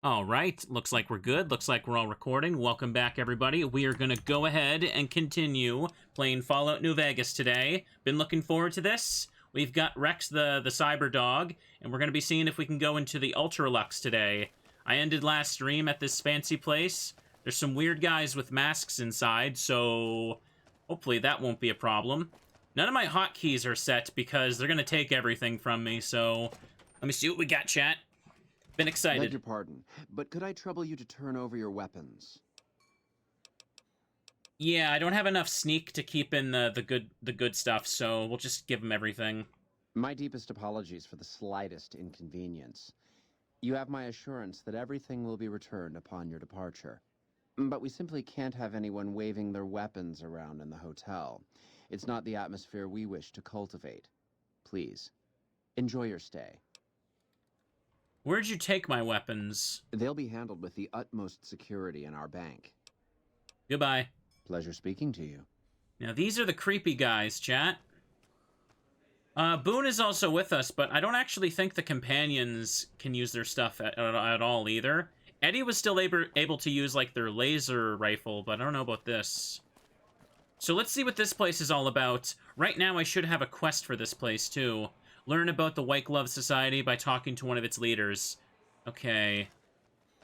All right, looks like we're good. Looks like we're all recording. Welcome back, everybody. We are going to go ahead and continue playing Fallout New Vegas today. Been looking forward to this. We've got Rex the cyber dog, and we're going to be seeing if we can go into the Ultra-Luxe today. I ended last stream at this fancy place. There's some weird guys with masks inside, so hopefully that won't be a problem. None of my hotkeys are set because they're going to take everything from me, so let me see what we got, chat. Been excited. Beg your pardon, but could I trouble you to turn over your weapons? Yeah, I don't have enough sneak to keep in the good stuff, so we'll just give him everything. My deepest apologies for the slightest inconvenience. You have my assurance that everything will be returned upon your departure. But we simply can't have anyone waving their weapons around in the hotel. It's not the atmosphere we wish to cultivate. Please, enjoy your stay. Where'd you take my weapons? They'll be handled with the utmost security in our bank. Goodbye. Pleasure speaking to you. Now, these are the creepy guys, chat. Boone is also with us, but I don't actually think the companions can use their stuff at all, either. Eddie was still able to use, like, their laser rifle, but I don't know about this. So let's see what this place is all about. Right now, I should have a quest for this place, too. Learn about the White Glove Society by talking to one of its leaders. Okay.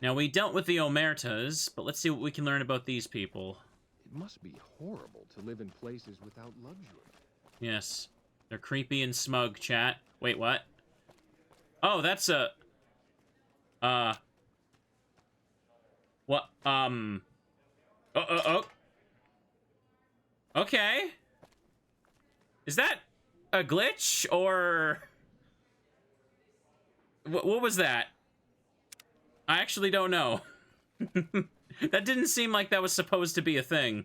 Now, we dealt with the Omertas, but let's see what we can learn about these people. It must be horrible to live in places without luxury. Yes. They're creepy and smug, chat. Wait, what? Oh, that's a... What? Oh. Okay. Is that a glitch, or... What was that? I actually don't know. That didn't seem like that was supposed to be a thing.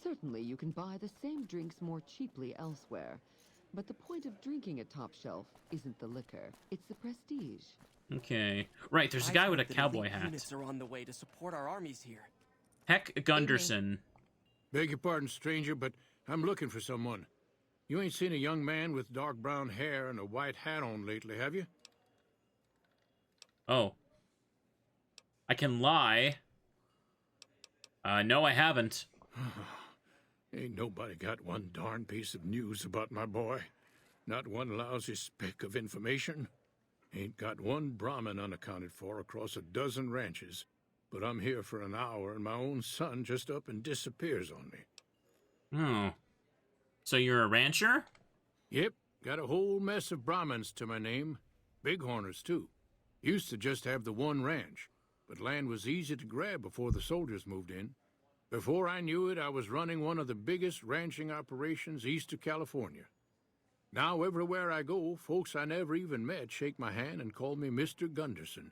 Certainly you can buy the same drinks more cheaply elsewhere. But the point of drinking at Top Shelf isn't the liquor, it's the prestige. Okay. Right, there's a guy with a cowboy hat. Units are on the way to support our armies here. Ted Gunderson. Beg your pardon, stranger, but I'm looking for someone. You ain't seen a young man with dark brown hair and a white hat on lately, have you? Oh. I can lie. No, I haven't. Ain't nobody got one darn piece of news about my boy. Not one lousy speck of information. Ain't got one Brahmin unaccounted for across a dozen ranches. But I'm here for an hour and my own son just up and disappears on me. Oh. So you're a rancher? Yep, got a whole mess of Brahmins to my name. Bighorners, too. Used to just have the one ranch, but land was easy to grab before the soldiers moved in. Before I knew it, I was running one of the biggest ranching operations east of California. Now, everywhere I go, folks I never even met shake my hand and call me Mr. Gunderson.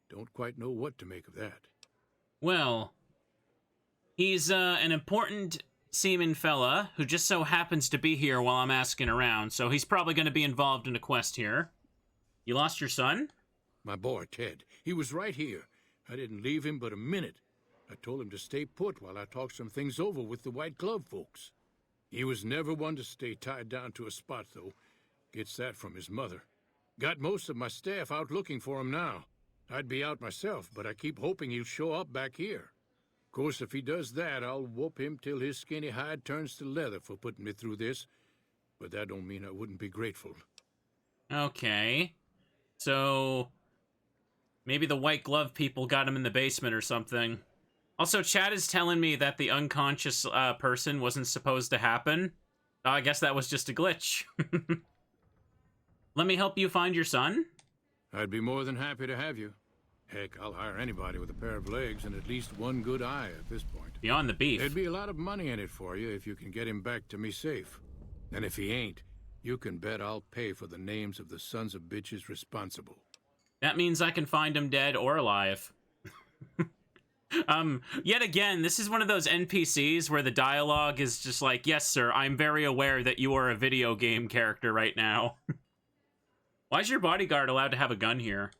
Don't quite know what to make of that. Well, he's an important seaman fella who just so happens to be here while I'm asking around, so he's probably going to be involved in a quest here. You lost your son? My boy, Ted. He was right here. I didn't leave him but a minute. I told him to stay put while I talked some things over with the White Glove folks. He was never one to stay tied down to a spot, though. Gets that from his mother. Got most of my staff out looking for him now. I'd be out myself, but I keep hoping he'll show up back here. Of course, if he does that, I'll whoop him till his skinny hide turns to leather for putting me through this. But that don't mean I wouldn't be grateful. Okay. So... maybe the White Glove people got him in the basement or something. Also, Chad is telling me that the unconscious person wasn't supposed to happen. I guess that was just a glitch. Let me help you find your son? I'd be more than happy to have you. Heck, I'll hire anybody with a pair of legs and at least one good eye at this point. Beyond the beef. There'd be a lot of money in it for you if you can get him back to me safe. And if he ain't, you can bet I'll pay for the names of the sons of bitches responsible. That means I can find him dead or alive. Yet again, this is one of those NPCs where the dialogue is just like, yes, sir, I'm very aware that you are a video game character right now. Why is your bodyguard allowed to have a gun here?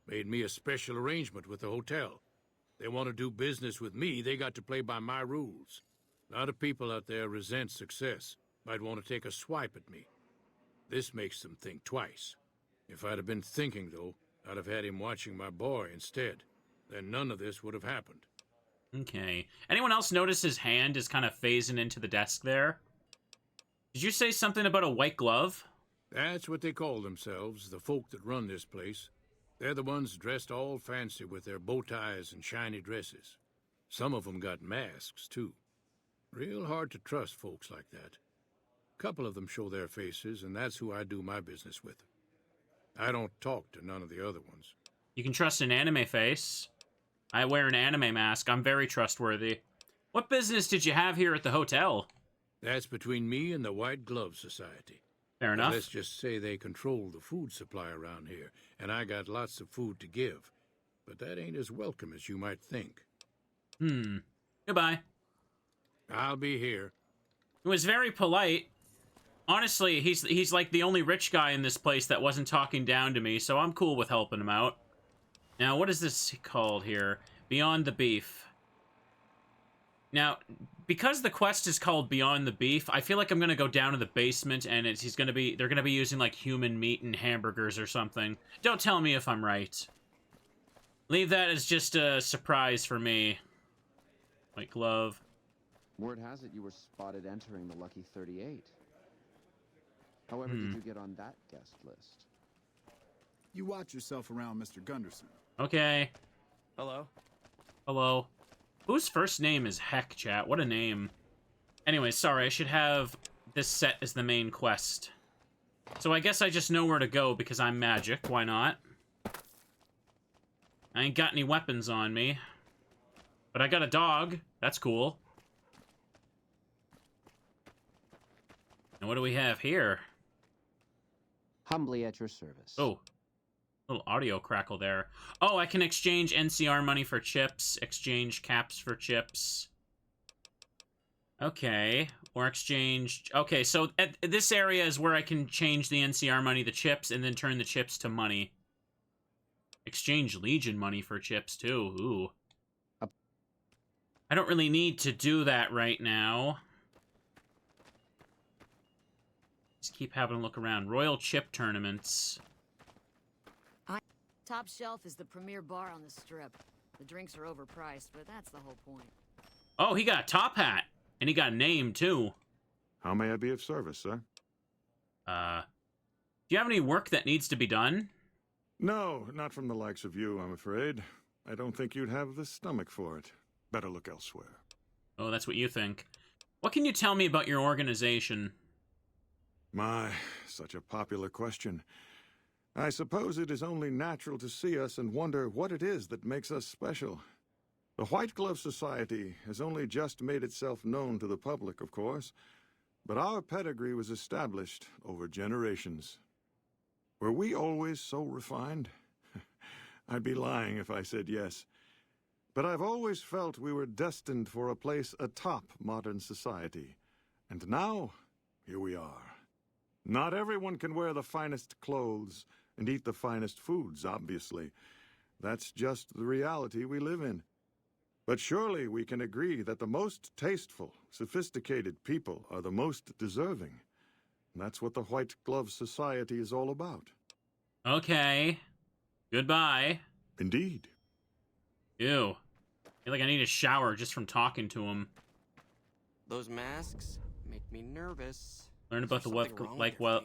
Made me a special arrangement with the hotel. They want to do business with me, they got to play by my rules. A lot of people out there resent success. Might want to take a swipe at me. This makes them think twice. If I'd have been thinking, though, I'd have had him watching my boy instead. Then none of this would have happened. Okay. Anyone else notice his hand is kind of phasing into the desk there? Did you say something about a white glove? That's what they call themselves, the folk that run this place. They're the ones dressed all fancy with their bow ties and shiny dresses. Some of them got masks, too. Real hard to trust folks like that. Couple of them show their faces, and that's who I do my business with. I don't talk to none of the other ones. You can trust an anime face. I wear an anime mask. I'm very trustworthy. What business did you have here at the hotel? That's between me and the White Glove Society. Fair Now, enough. let's just say they control the food supply around here, and I got lots of food to give. But that ain't as welcome as you might think. Goodbye. I'll be here. It was very polite. Honestly, he's like the only rich guy in this place that wasn't talking down to me, so I'm cool with helping him out. Now, what is this called here? Beyond the Beef. Now, because the quest is called Beyond the Beef, I feel like I'm gonna go down to the basement and they're gonna be using like human meat and hamburgers or something. Don't tell me if I'm right. Leave that as just a surprise for me. White glove. Word has it you were spotted entering the Lucky 38. However, did you get on that guest list? You watch yourself around, Mr. Gunderson. Okay. Hello? Hello. Whose first name is Heck, chat? What a name. Anyway, sorry, I should have this set as the main quest. So I guess I just know where to go because I'm magic. Why not? I ain't got any weapons on me. But I got a dog. That's cool. And what do we have here? Humbly at your service. Oh. Little audio crackle there. Oh, I can exchange NCR money for chips. Exchange caps for chips. Okay. Or exchange... Okay, so at this area is where I can change the NCR money to chips and then turn the chips to money. Exchange Legion money for chips, too. Ooh. I don't really need to do that right now. Just keep having a look around. Royal Chip Tournaments. Top Shelf is the premier bar on the strip. The drinks are overpriced, but that's the whole point. Oh, he got a top hat. And he got a name, too. How may I be of service, sir? Do you have any work that needs to be done? No, not from the likes of you, I'm afraid. I don't think you'd have the stomach for it. Better look elsewhere. Oh, that's what you think. What can you tell me about your organization? My, such a popular question. I suppose it is only natural to see us and wonder what it is that makes us special. The White Glove Society has only just made itself known to the public, of course, but our pedigree was established over generations. Were we always so refined? I'd be lying if I said yes. But I've always felt we were destined for a place atop modern society. And now, here we are. Not everyone can wear the finest clothes and eat the finest foods, obviously. That's just the reality we live in. But surely we can agree that the most tasteful, sophisticated people are the most deserving. And that's what the White Glove Society is all about. Okay. Goodbye. Indeed. Ew. I feel like I need a shower just from talking to him. Those masks make me nervous. Learn about the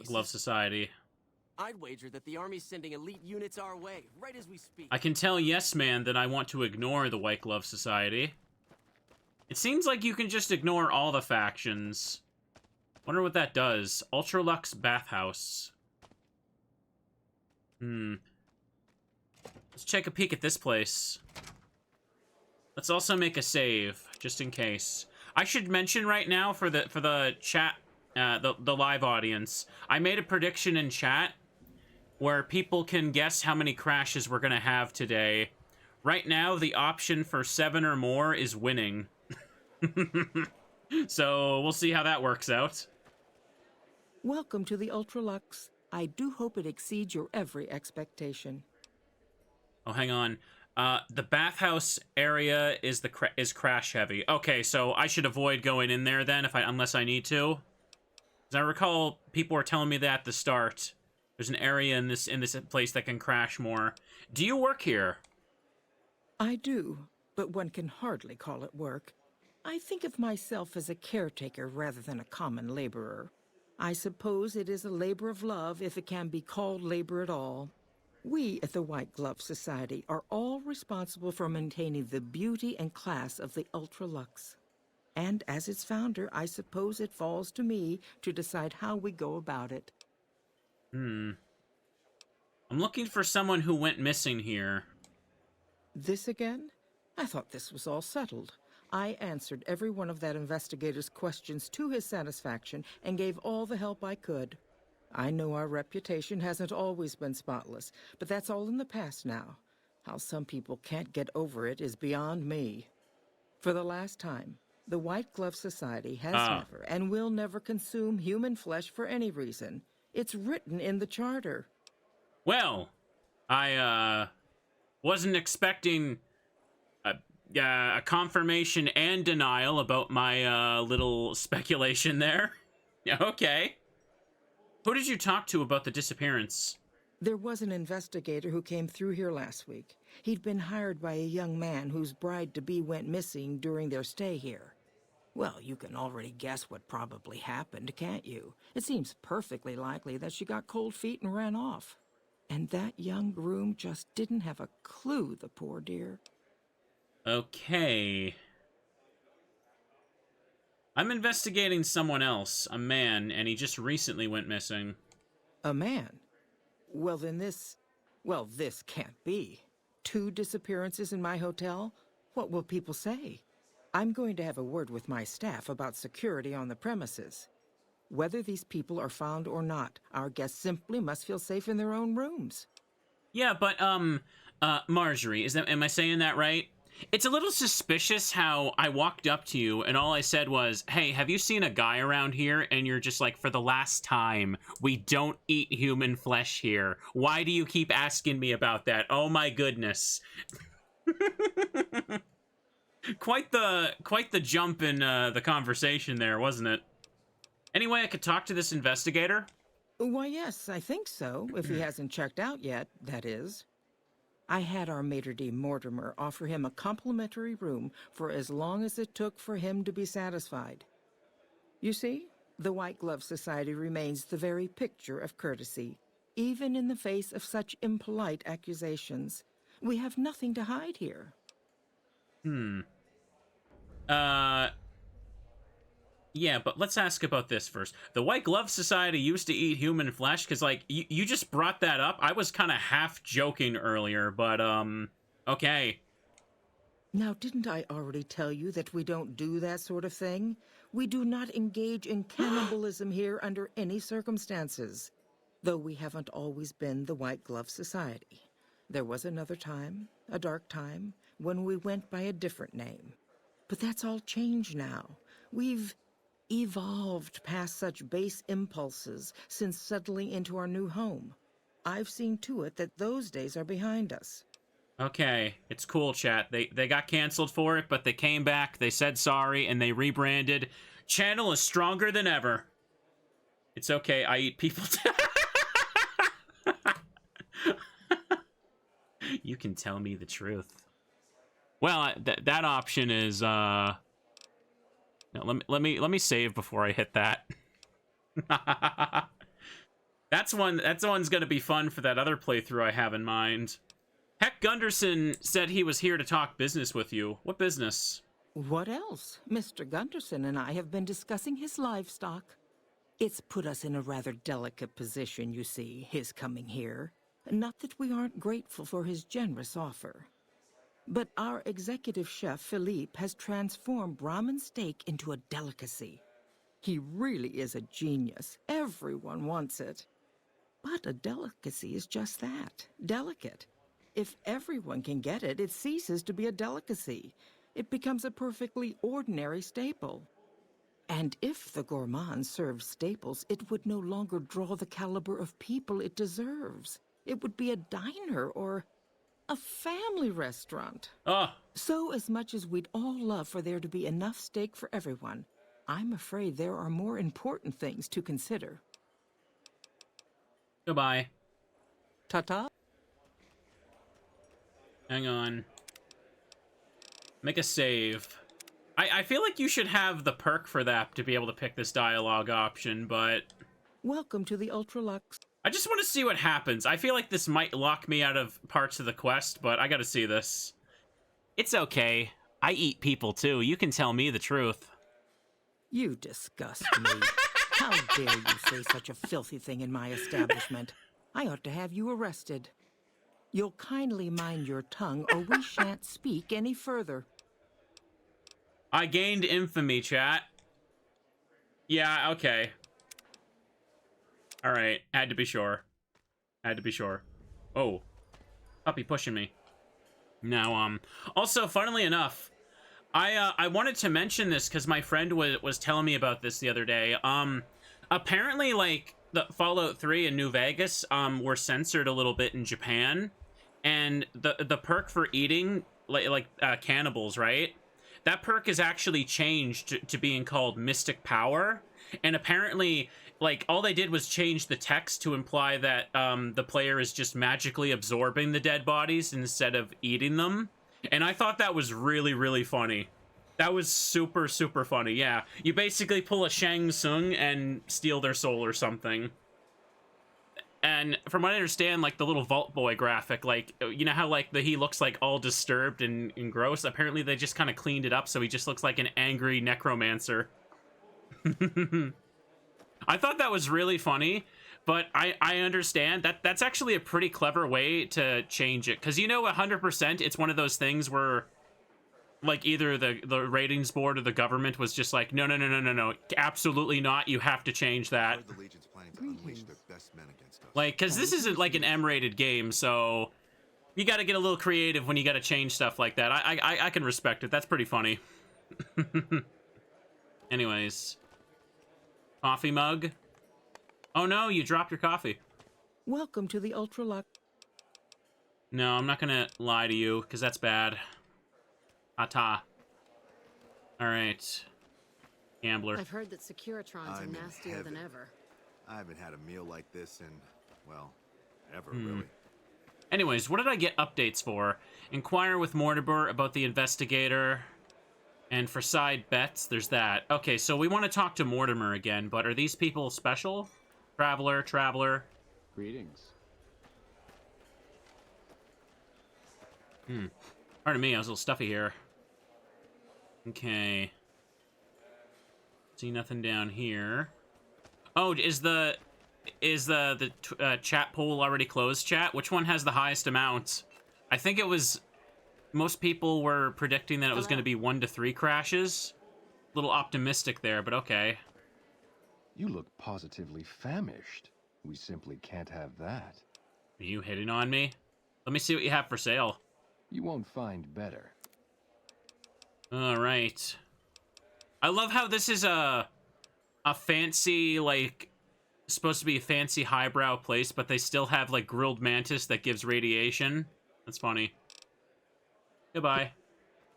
Glove Society. I'd wager that the Army's sending elite units our way, right as we speak. I can tell Yes Man that I want to ignore the White Glove Society. It seems like you can just ignore all the factions. Wonder what that does. Ultra-Luxe Bathhouse. Let's check a peek at this place. Let's also make a save, just in case. I should mention right now for the chat, the live audience, I made a prediction in chat where people can guess how many crashes we're gonna have today. Right now, the option for 7 or more is winning. So we'll see how that works out. Welcome to the Ultra-Luxe. I do hope it exceeds your every expectation. Oh, hang on. The bathhouse area is crash heavy. Okay, so I should avoid going in there then unless I need to. As I recall, people were telling me that at the start. There's an area in this place that can crash more. Do you work here? I do, but one can hardly call it work. I think of myself as a caretaker rather than a common laborer. I suppose it is a labor of love if it can be called labor at all. We at the White Glove Society are all responsible for maintaining the beauty and class of the Ultra-Luxe. And as its founder, I suppose it falls to me to decide how we go about it. I'm looking for someone who went missing here. This again? I thought this was all settled. I answered every one of that investigator's questions to his satisfaction and gave all the help I could. I know our reputation hasn't always been spotless, but that's all in the past now. How some people can't get over it is beyond me. For the last time, the White Glove Society has never and will never consume human flesh for any reason. It's written in the charter. Well, I wasn't expecting a confirmation and denial about my little speculation there. Yeah, okay. Who did you talk to about the disappearance? There was an investigator who came through here last week. He'd been hired by a young man whose bride-to-be went missing during their stay here. Well, you can already guess what probably happened, can't you? It seems perfectly likely that she got cold feet and ran off. And that young groom just didn't have a clue, the poor dear. Okay. I'm investigating someone else, a man, and he just recently went missing. A man? Well, then this can't be. 2 disappearances in my hotel? What will people say? I'm going to have a word with my staff about security on the premises. Whether these people are found or not, our guests simply must feel safe in their own rooms. Yeah, but, Marjorie, am I saying that right? It's a little suspicious how I walked up to you and all I said was, hey, have you seen a guy around here? And you're just like, for the last time, we don't eat human flesh here. Why do you keep asking me about that? Oh my goodness. Quite the jump in the conversation there, wasn't it? Anyway, I could talk to this investigator? Why, yes, I think so, if he hasn't checked out yet, that is. I had our maitre d' Mortimer offer him a complimentary room for as long as it took for him to be satisfied. You see, the White Glove Society remains the very picture of courtesy, even in the face of such impolite accusations. We have nothing to hide here. Yeah, but let's ask about this first. The White Glove Society used to eat human flesh, because, like, you just brought that up. I was kind of half joking earlier, but, okay. Now, didn't I already tell you that we don't do that sort of thing? We do not engage in cannibalism here under any circumstances. Though we haven't always been the White Glove Society. There was another time, a dark time, when we went by a different name. But that's all changed now. We've evolved past such base impulses since settling into our new home. I've seen to it that those days are behind us. Okay, it's cool, chat. They got canceled for it, but they came back, they said sorry, and they rebranded. Channel is stronger than ever. It's okay, I eat people. You can tell me the truth. Well, that option is, no, let me save before I hit that. That's one's gonna be fun for that other playthrough I have in mind. Ted Gunderson said he was here to talk business with you. What business? What else? Mr. Gunderson and I have been discussing his livestock. It's put us in a rather delicate position, you see, his coming here. Not that we aren't grateful for his generous offer. But our executive chef, Philippe, has transformed Brahmin steak into a delicacy. He really is a genius. Everyone wants it. But a delicacy is just that, delicate. If everyone can get it, it ceases to be a delicacy. It becomes a perfectly ordinary staple. And if the gourmand served staples, it would no longer draw the caliber of people it deserves. It would be a diner or a family restaurant. So as much as we'd all love for there to be enough steak for everyone, I'm afraid there are more important things to consider. Goodbye. Ta-ta. Hang on. Make a save. I feel like you should have the perk for that to be able to pick this dialogue option, but... Welcome to the Ultra-Luxe. I just want to see what happens. I feel like this might lock me out of parts of the quest, but I gotta see this. It's okay. I eat people too. You can tell me the truth. You disgust me. How dare you say such a filthy thing in my establishment? I ought to have you arrested. You'll kindly mind your tongue, or we shan't speak any further. I gained infamy, chat. Yeah, okay. Alright, had to be sure. Had to be sure. Oh. Puppy pushing me. Now, also, funnily enough, I wanted to mention this because my friend was telling me about this the other day. Apparently, like, the Fallout 3 and New Vegas, were censored a little bit in Japan. And the perk for eating, cannibals, right? That perk is actually changed to being called Mystic Power. And apparently, like, all they did was change the text to imply that the player is just magically absorbing the dead bodies instead of eating them. And I thought that was really, really funny. That was super, super funny, yeah. You basically pull a Shang Tsung and steal their soul or something. And from what I understand, like, the little Vault Boy graphic, like, you know how, like, he looks, like, all disturbed and gross? Apparently they just kind of cleaned it up so he just looks like an angry necromancer. I thought that was really funny, but I understand that's actually a pretty clever way to change it. Because, you know, 100%, it's one of those things where, like, either the ratings board or the government was just like, no, absolutely not, you have to change that. Like, because this isn't like an M-rated game, so you got to get a little creative when you got to change stuff like that. I can respect it. That's pretty funny. Anyways. Coffee mug. Oh no, you dropped your coffee. Welcome to the Ultra-Luxe. No, I'm not gonna lie to you, because that's bad. Ta-ta. Alright. Gambler. I've heard that Securitrons are nastier than ever. I haven't had a meal like this in, well, ever, really. Anyways, what did I get updates for? Inquire with Mortimer about the investigator. And for side bets, there's that. Okay, so we want to talk to Mortimer again, but are these people special? Traveler. Greetings. Pardon me, I was a little stuffy here. Okay. See nothing down here. Oh, is the chat poll already closed, chat? Which one has the highest amount? I think it was... Most people were predicting that it was going to be 1 to 3 crashes. A little optimistic there, but okay. You look positively famished. We simply can't have that. Are you hitting on me? Let me see what you have for sale. You won't find better. Alright. I love how this is a fancy, like, supposed to be a fancy highbrow place, but they still have, like, grilled mantis that gives radiation. That's funny. Goodbye.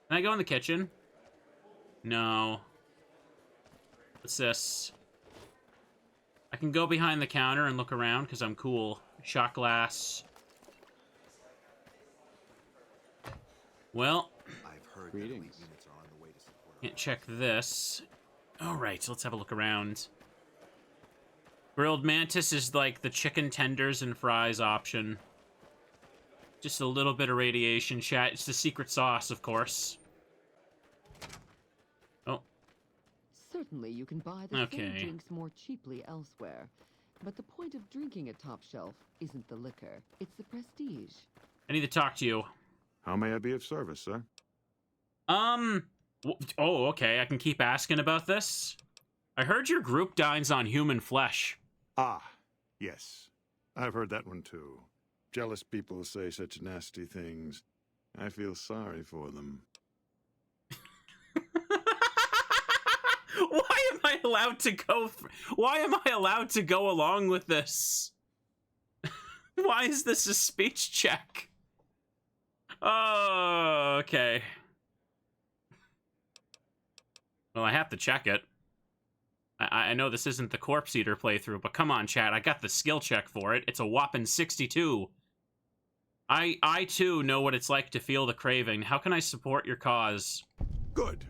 Can I go in the kitchen? No. What's this? I can go behind the counter and look around because I'm cool. Shot glass. Well. I've heard Greetings. that units are on the way to support. Can't check this. Alright, so let's have a look around. Grilled mantis is like the chicken tenders and fries option. Just a little bit of radiation, chat. It's the secret sauce, of course. Oh. Certainly you can buy the same drinks more cheaply elsewhere. But the point of drinking at Top Shelf isn't the liquor, it's the prestige. I need to talk to you. How may I be of service, sir? Oh, okay. I can keep asking about this. I heard your group dines on human flesh. Ah, yes. I've heard that one too. Jealous people say such nasty things. I feel sorry for them. Why am I allowed to go? Why am I allowed to go along with this? Why is this a speech check? Oh, okay. Well, I have to check it. I know this isn't the Corpse Eater playthrough, but come on, chat. I got the skill check for it. It's a whopping 62. I too know what it's like to feel the craving. How can I support your cause? Good.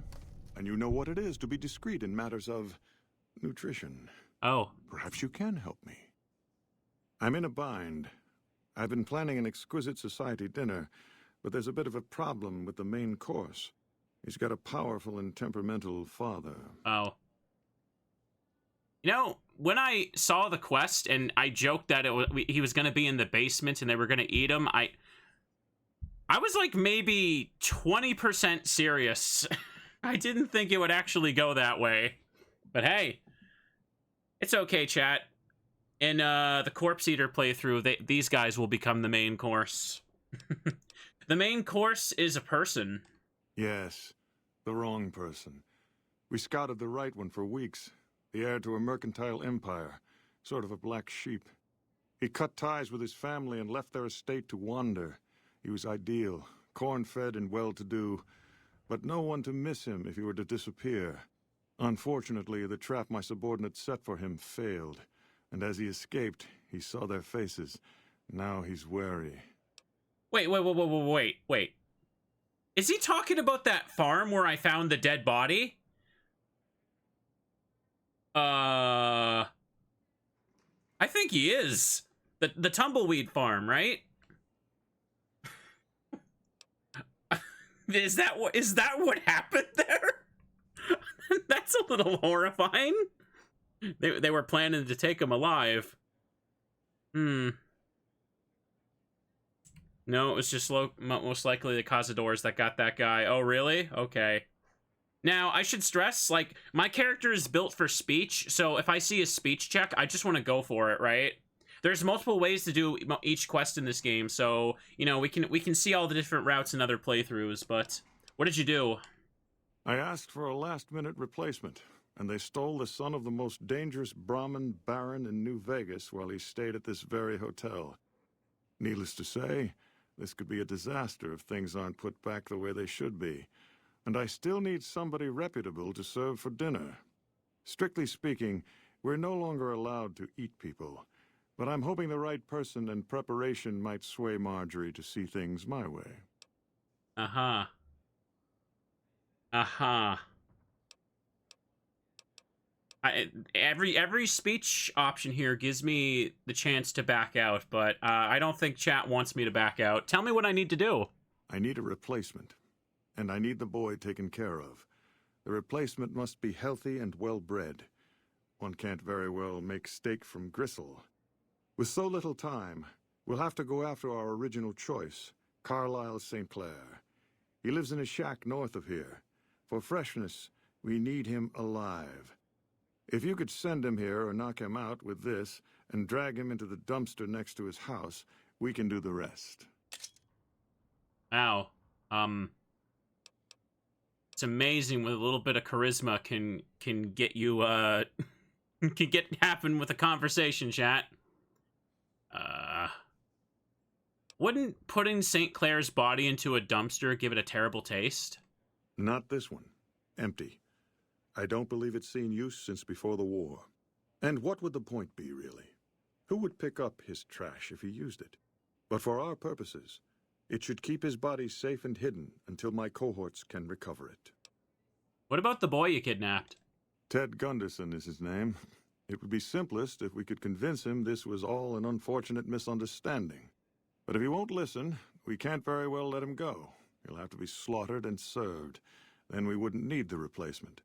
And you know what it is to be discreet in matters of nutrition. Oh. Perhaps you can help me. I'm in a bind. I've been planning an exquisite society dinner, but there's a bit of a problem with the main course. He's got a powerful and temperamental father. Oh. You know, when I saw the quest and I joked that he was going to be in the basement and they were going to eat him, I was like maybe 20% serious. I didn't think it would actually go that way. But hey, it's okay, chat. In the Corpse Eater playthrough, these guys will become the main course. The main course is a person. Yes, the wrong person. We scouted the right one for weeks. The heir to a mercantile empire, sort of a black sheep. He cut ties with his family and left their estate to wander. He was ideal, corn-fed and well-to-do, but no one to miss him if he were to disappear. Unfortunately, the trap my subordinates set for him failed, and as he escaped, he saw their faces. Now he's wary. Wait. Is he talking about that farm where I found the dead body? I think he is. The tumbleweed farm, right? Is that what happened there? That's a little horrifying. They were planning to take him alive. No, it was just most likely the Cazadores that got that guy. Oh, really? Okay. Now, I should stress, like, my character is built for speech, so if I see a speech check, I just want to go for it, right? There's multiple ways to do each quest in this game, so, you know, we can see all the different routes in other playthroughs, but what did you do? I asked for a last-minute replacement, and they stole the son of the most dangerous Brahmin baron in New Vegas while he stayed at this very hotel. Needless to say, this could be a disaster if things aren't put back the way they should be. And I still need somebody reputable to serve for dinner. Strictly speaking, we're no longer allowed to eat people, but I'm hoping the right person and preparation might sway Marjorie to see things my way. Every speech option here gives me the chance to back out, but I don't think chat wants me to back out. Tell me what I need to do. I need a replacement. And I need the boy taken care of. The replacement must be healthy and well-bred. One can't very well make steak from gristle. With so little time, we'll have to go after our original choice, Carlisle St. Clair. He lives in a shack north of here. For freshness, we need him alive. If you could send him here or knock him out with this and drag him into the dumpster next to his house, we can do the rest. Wow. It's amazing what a little bit of charisma can get you happen with a conversation, chat. Wouldn't putting St. Clair's body into a dumpster give it a terrible taste? Not this one. Empty. I don't believe it's seen use since before the war. And what would the point be, really? Who would pick up his trash if he used it? But for our purposes, it should keep his body safe and hidden until my cohorts can recover it. What about the boy you kidnapped? Ted Gunderson is his name. It would be simplest if we could convince him this was all an unfortunate misunderstanding. But if he won't listen, we can't very well let him go. He'll have to be slaughtered and served. Then we wouldn't need the replacement.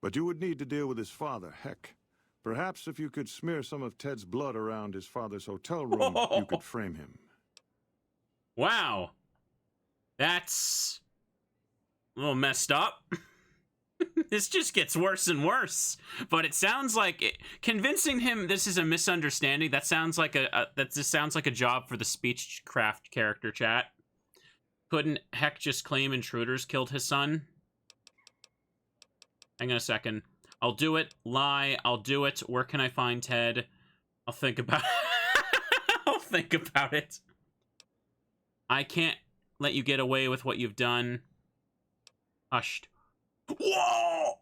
But you would need to deal with his father, Heck. Perhaps if you could smear some of Ted's blood around his father's hotel room, you could frame him. Wow. That's a little messed up. This just gets worse and worse. But it sounds like convincing him this is a misunderstanding. That sounds like a job for the speechcraft character, chat. Couldn't Heck just claim intruders killed his son? Hang on a second. I'll do it. Lie. I'll do it. Where can I find Ted? I'll think about I'll think about it. I can't let you get away with what you've done. Hushed. Whoa!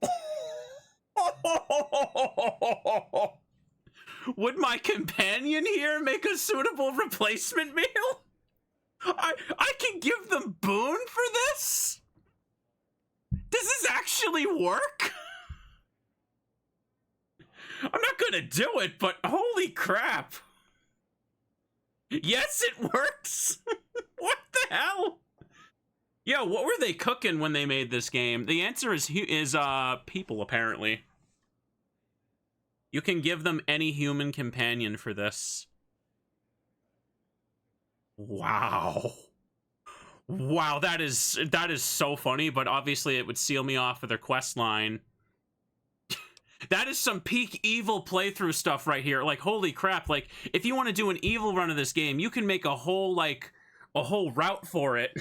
Would my companion here make a suitable replacement meal? I can give them Boone for this? Does this actually work? I'm not gonna do it, but holy crap. Yes, it works! What the hell? Yo, what were they cooking when they made this game? The answer is people, apparently. You can give them any human companion for this. Wow. Wow, that is so funny, but obviously it would seal me off of their quest line. That is some peak evil playthrough stuff right here. Like, holy crap. Like, if you want to do an evil run of this game, you can make a whole route for it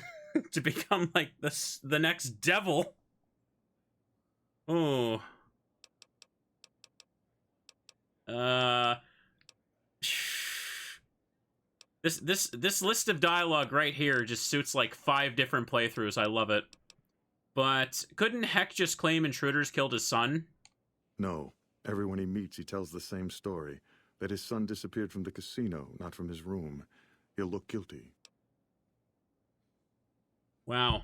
to become, like, the next devil. Oh. This list of dialogue right here just suits, like, 5 different playthroughs. I love it. But couldn't Heck just claim intruders killed his son? No. Everyone he meets, he tells the same story. That his son disappeared from the casino, not from his room. He'll look guilty. Wow.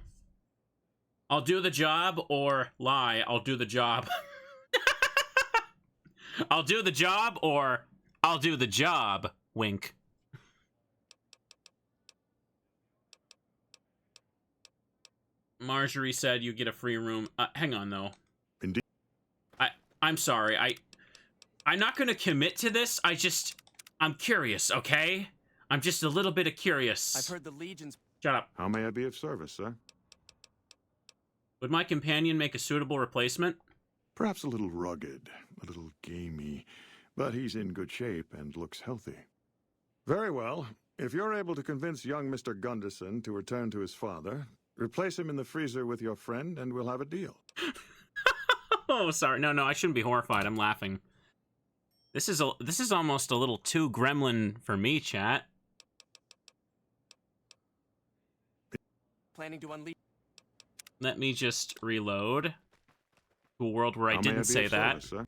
I'll do the job or lie. I'll do the job. I'll do the job or I'll do the job. Wink. Marjorie said you get a free room. Hang on, though. Indeed. I'm sorry. I'm not going to commit to this. I'm curious, okay? I'm just a little bit curious. I've heard the Legion's... Shut up. How may I be of service, sir? Would my companion make a suitable replacement? Perhaps a little rugged, a little gamey, but he's in good shape and looks healthy. Very well. If you're able to convince young Mr. Gunderson to return to his father, replace him in the freezer with your friend, and we'll have a deal. Oh, sorry. No, I shouldn't be horrified. I'm laughing. This is almost a little too gremlin for me, chat. Planning to unleash... Let me just reload to a world where I didn't say that. Service,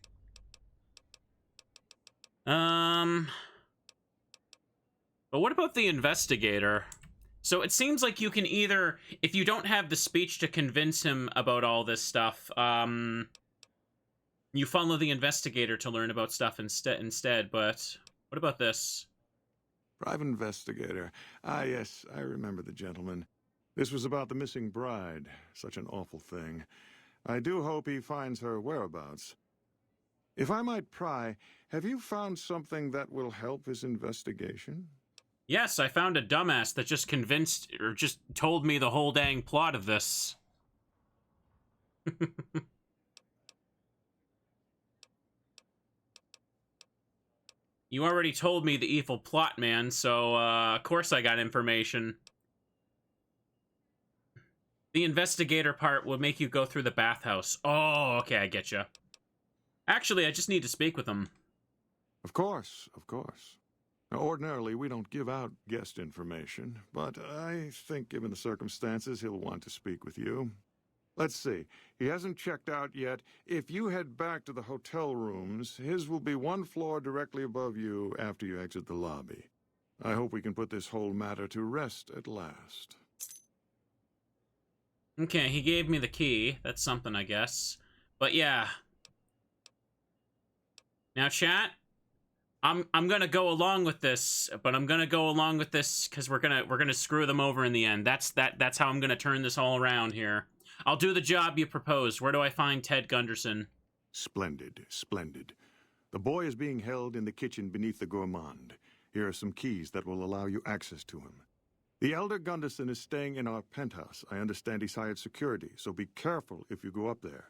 But what about the investigator? So it seems like you can either, if you don't have the speech to convince him about all this stuff, you follow the investigator to learn about stuff instead, but what about this? Private investigator. Ah, yes, I remember the gentleman. This was about the missing bride. Such an awful thing. I do hope he finds her whereabouts. If I might pry, have you found something that will help his investigation? Yes, I found a dumbass that just convinced, or just told me the whole dang plot of this. You already told me the evil plot, man, so, of course I got information. The investigator part will make you go through the bathhouse. Oh, okay, I get you. Actually, I just need to speak with him. Of course, of course. Now, ordinarily, we don't give out guest information, but I think given the circumstances, he'll want to speak with you. Let's see. He hasn't checked out yet. If you head back to the hotel rooms, his will be 1 floor directly above you after you exit the lobby. I hope we can put this whole matter to rest at last. Okay, he gave me the key. That's something, I guess. But yeah. Now, chat, I'm gonna go along with this, but I'm gonna go along with this because we're gonna screw them over in the end. That's how I'm gonna turn this all around here. I'll do the job you proposed. Where do I find Ted Gunderson? Splendid, splendid. The boy is being held in the kitchen beneath the Gourmand. Here are some keys that will allow you access to him. The elder Gunderson is staying in our penthouse. I understand he's hired security, so be careful if you go up there.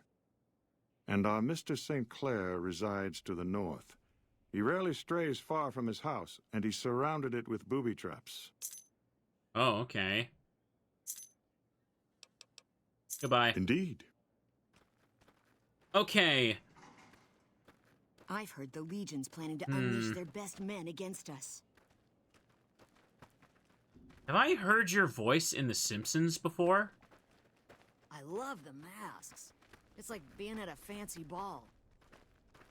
And our Mr. St. Clair resides to the north. He rarely strays far from his house, and he's surrounded it with booby traps. Oh, okay. Goodbye. Indeed. Okay. I've heard the Legion's planning to unleash their best men against us. Have I heard your voice in The Simpsons before? I love the masks. It's like being at a fancy ball.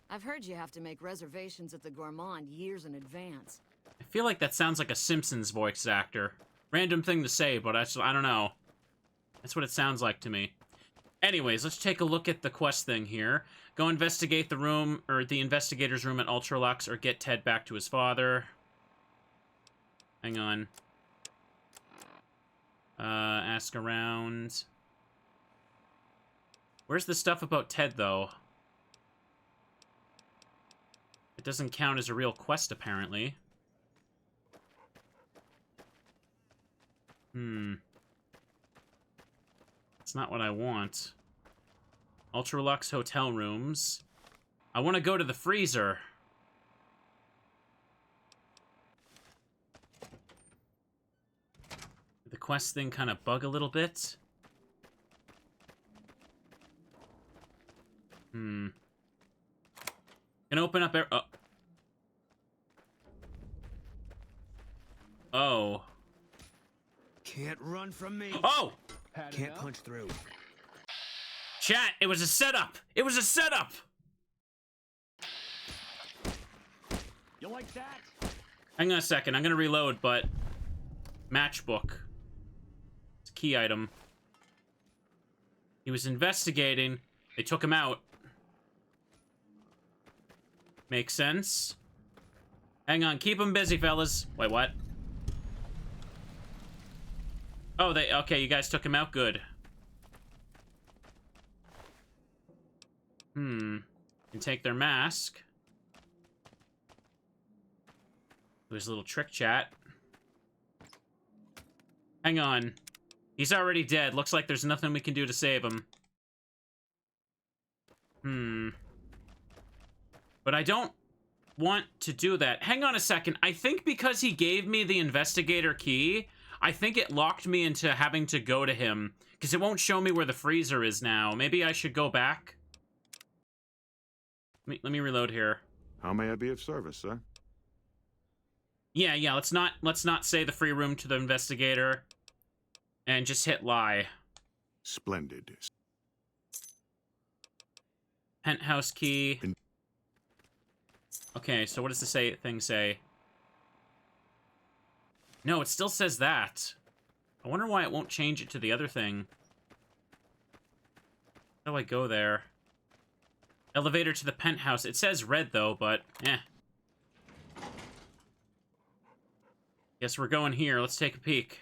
I've heard you have to make reservations at the Gourmand years in advance. I feel like that sounds like a Simpsons voice actor. Random thing to say, but I don't know. That's what it sounds like to me. Anyways, let's take a look at the quest thing here. Go investigate the room, or the investigator's room at Ultra-Luxe, or get Ted back to his father. Hang on. Ask around. Where's the stuff about Ted, though? It doesn't count as a real quest, apparently. It's not what I want. Ultra-Luxe hotel rooms. I want to go to the freezer. Did the quest thing kind of bug a little bit? Can open up... Oh. Can't run from me. Oh! Can't punch through. Chat, it was a setup! It was a setup! You like that? Hang on a second, I'm gonna reload, but... Matchbook. It's a key item. He was investigating. They took him out. Makes sense. Hang on, keep him busy, fellas. Wait, what? Oh, okay, you guys took him out? Good. Can take their mask. There's a little trick chat. Hang on. He's already dead. Looks like there's nothing we can do to save him. But I don't want to do that. Hang on a second. I think because he gave me the investigator key, I think it locked me into having to go to him. Because it won't show me where the freezer is now. Maybe I should go back. Let me reload here. How may I be of service, sir? Yeah, let's not say the free room to the investigator. And just hit lie. Splendid. Penthouse key. Okay, so what does the thing say? No, it still says that. I wonder why it won't change it to the other thing. How do I go there? Elevator to the penthouse. It says red, though, but eh. Guess we're going here. Let's take a peek.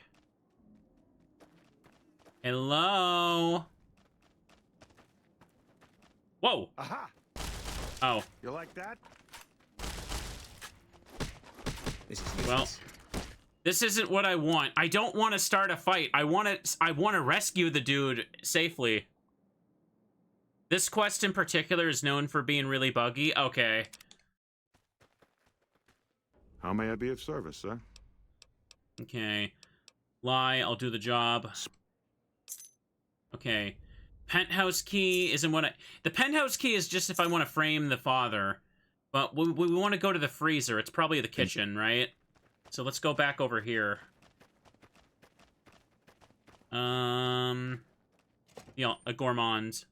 Hello? Whoa! Aha! Oh. You like that? Well, this isn't what I want. I don't want to start a fight. I want to rescue the dude safely. This quest in particular is known for being really buggy. Okay. How may I be of service, sir? Okay. Lie, I'll do the job. Okay. Penthouse key isn't what I... The penthouse key is just if I want to frame the father. But we want to go to the freezer. It's probably the kitchen, right? So let's go back over here. Yeah, a gourmand.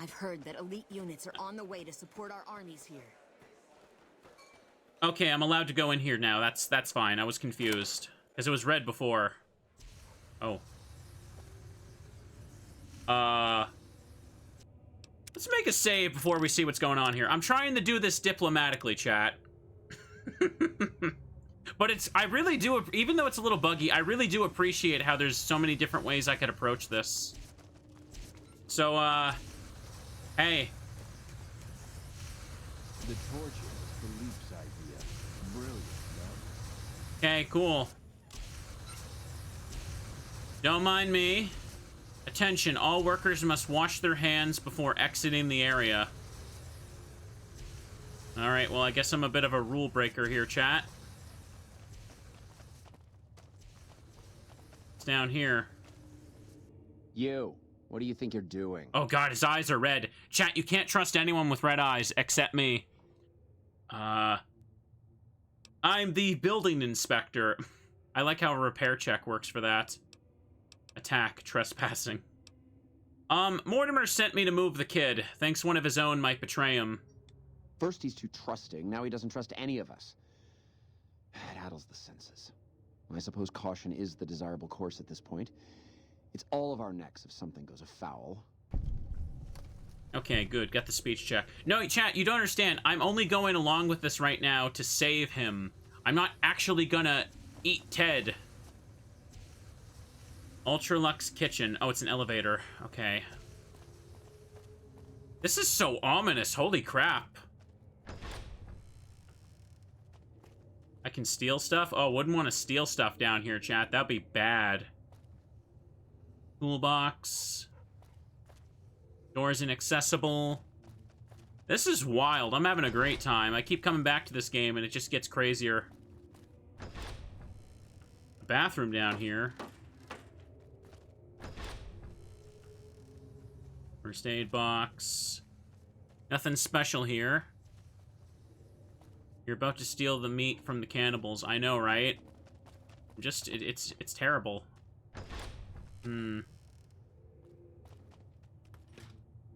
I've heard that elite units are on the way to support our armies here. Okay, I'm allowed to go in here now. That's fine. I was confused. Because it was red before. Oh. Let's make a save before we see what's going on here. I'm trying to do this diplomatically, chat. But I really do, even though it's a little buggy, I really do appreciate how there's so many different ways I could approach this. So, hey. The torture is Philippe's idea. Brilliant, no? Okay, cool. Don't mind me. Attention, all workers must wash their hands before exiting the area. Alright, well, I guess I'm a bit of a rule breaker here, chat. It's down here. You, what do you think you're doing? Oh god, his eyes are red. Chat, you can't trust anyone with red eyes except me. I'm the building inspector. I like how a repair check works for that. Attack, trespassing. Mortimer sent me to move the kid. Thinks one of his own might betray him. First he's too trusting, now he doesn't trust any of us. It addles the senses. I suppose caution is the desirable course at this point. It's all of our necks if something goes afoul. Okay, good. Got the speech check. No, chat, you don't understand. I'm only going along with this right now to save him. I'm not actually gonna eat Ted. Ultra-Luxe Kitchen. Oh, it's an elevator. Okay. This is so ominous. Holy crap. I can steal stuff? Oh, wouldn't want to steal stuff down here, chat. That'd be bad. Toolbox. Doors inaccessible. This is wild. I'm having a great time. I keep coming back to this game, and it just gets crazier. A bathroom down here. First aid box. Nothing special here. You're about to steal the meat from the cannibals. I know, right? It's terrible.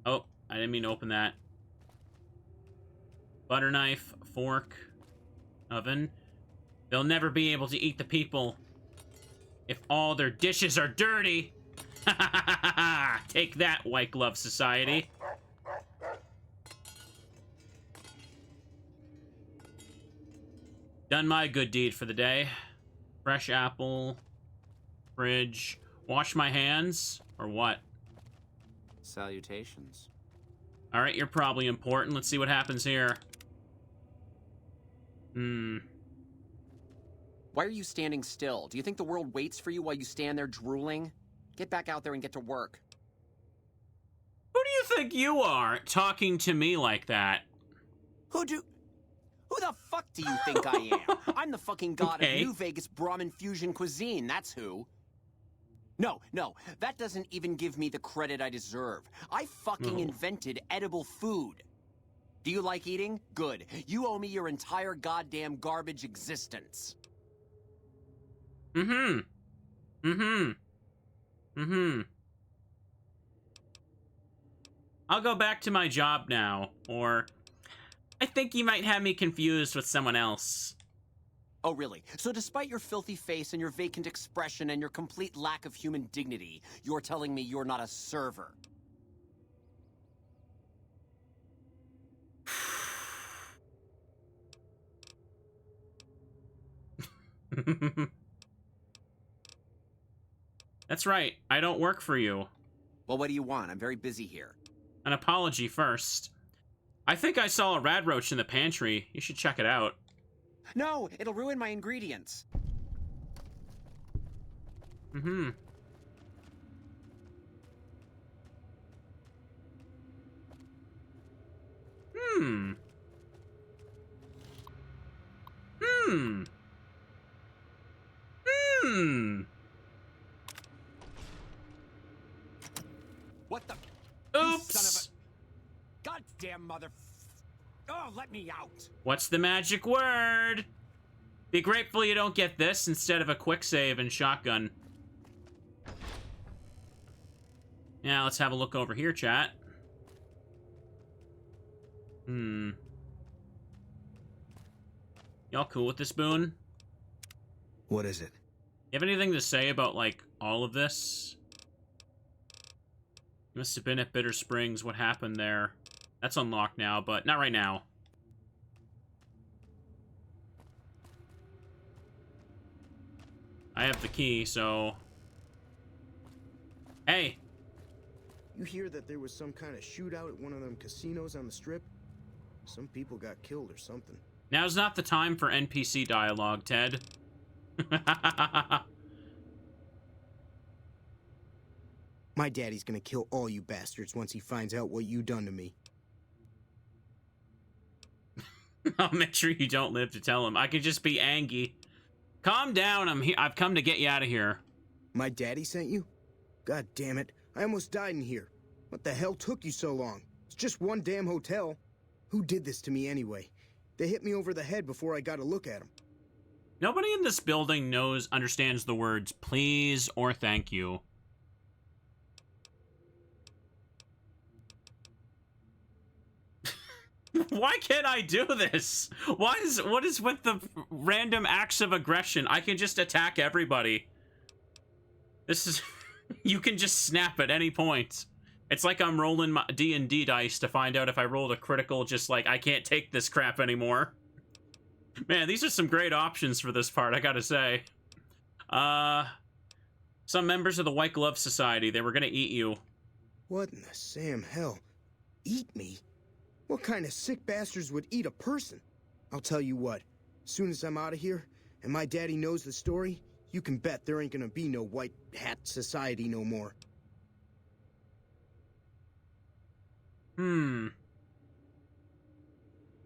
Oh, I didn't mean to open that. Butter knife, fork, oven. They'll never be able to eat the people if all their dishes are dirty. Take that, White Glove Society. Done my good deed for the day. Fresh apple. Fridge. Wash my hands? Or what? Salutations. Alright, you're probably important. Let's see what happens here. Why are you standing still? Do you think the world waits for you while you stand there drooling? Get back out there and get to work. Who do you think you are, talking to me like that? Who the fuck do you think I am? I'm the fucking god of New Vegas Brahmin fusion cuisine, that's who. No, that doesn't even give me the credit I deserve. I fucking invented edible food. Do you like eating? Good. You owe me your entire goddamn garbage existence. I'll go back to my job now, or I think you might have me confused with someone else. Oh, really? So despite your filthy face and your vacant expression and your complete lack of human dignity, you're telling me you're not a server? That's right. I don't work for you. Well, what do you want? I'm very busy here. An apology first. I think I saw a rad roach in the pantry. You should check it out. No, it'll ruin my ingredients. What the? Oops! Son of a goddamn mother. Oh, let me out. What's the magic word? Be grateful you don't get this instead of a quick save and shotgun. Yeah, let's have a look over here, chat. Y'all cool with this, Boone? What is it? You have anything to say about, like, all of this? You must have been at Bitter Springs. What happened there? That's unlocked now, but not right now. I have the key, so... Hey! You hear that there was some kind of shootout at one of them casinos on the Strip? Some people got killed or something. Now's not the time for NPC dialogue, Ted. My daddy's gonna kill all you bastards once he finds out what you done to me. I'll make sure you don't live to tell him. I could just be angry. Calm down, I'm here. I've come to get you out of here. My daddy sent you? God damn it. I almost died in here. What the hell took you so long? It's just one damn hotel. Who did this to me anyway? They hit me over the head before I got a look at them. Nobody in this building understands the words please or thank you. Why can't I do this? What is with the random acts of aggression? I can just attack everybody. This is... You can just snap at any point. It's like I'm rolling my D&D dice to find out if I rolled a critical, just like, I can't take this crap anymore. Man, these are some great options for this part, I gotta say. Some members of the White Glove Society, they were gonna eat you. What in the Sam hell? Eat me? What kind of sick bastards would eat a person? I'll tell you what, as soon as I'm out of here, and my daddy knows the story, you can bet there ain't gonna be no White Hat Society no more.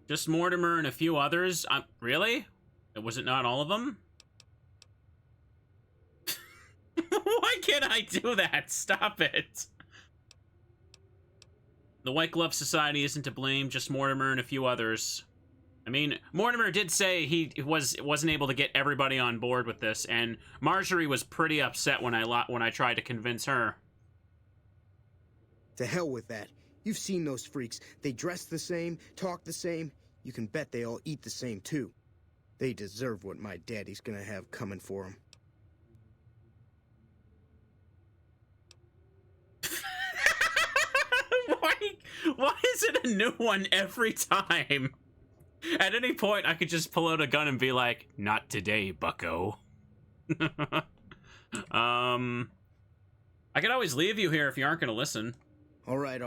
Just Mortimer and a few others? Really? Was it not all of them? Why can't I do that? Stop it. The White Glove Society isn't to blame, just Mortimer and a few others. I mean, Mortimer did say he wasn't able to get everybody on board with this, and Marjorie was pretty upset when I tried to convince her. To hell with that. You've seen those freaks. They dress the same, talk the same. You can bet they all eat the same, too. They deserve what my daddy's gonna have coming for them. Why is it a new one every time? At any point, I could just pull out a gun and be like, not today, bucko. I could always leave you here if you aren't gonna listen. All right.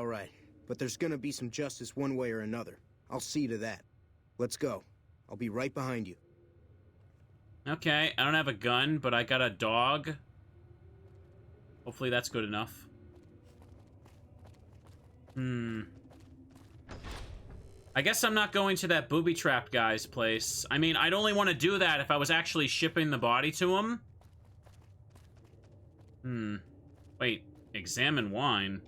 But there's gonna be some justice one way or another. I'll see to that. Let's go. I'll be right behind you. Okay, I don't have a gun, but I got a dog. Hopefully that's good enough. I guess I'm not going to that booby-trapped guy's place. I mean, I'd only want to do that if I was actually shipping the body to him. Wait, examine wine.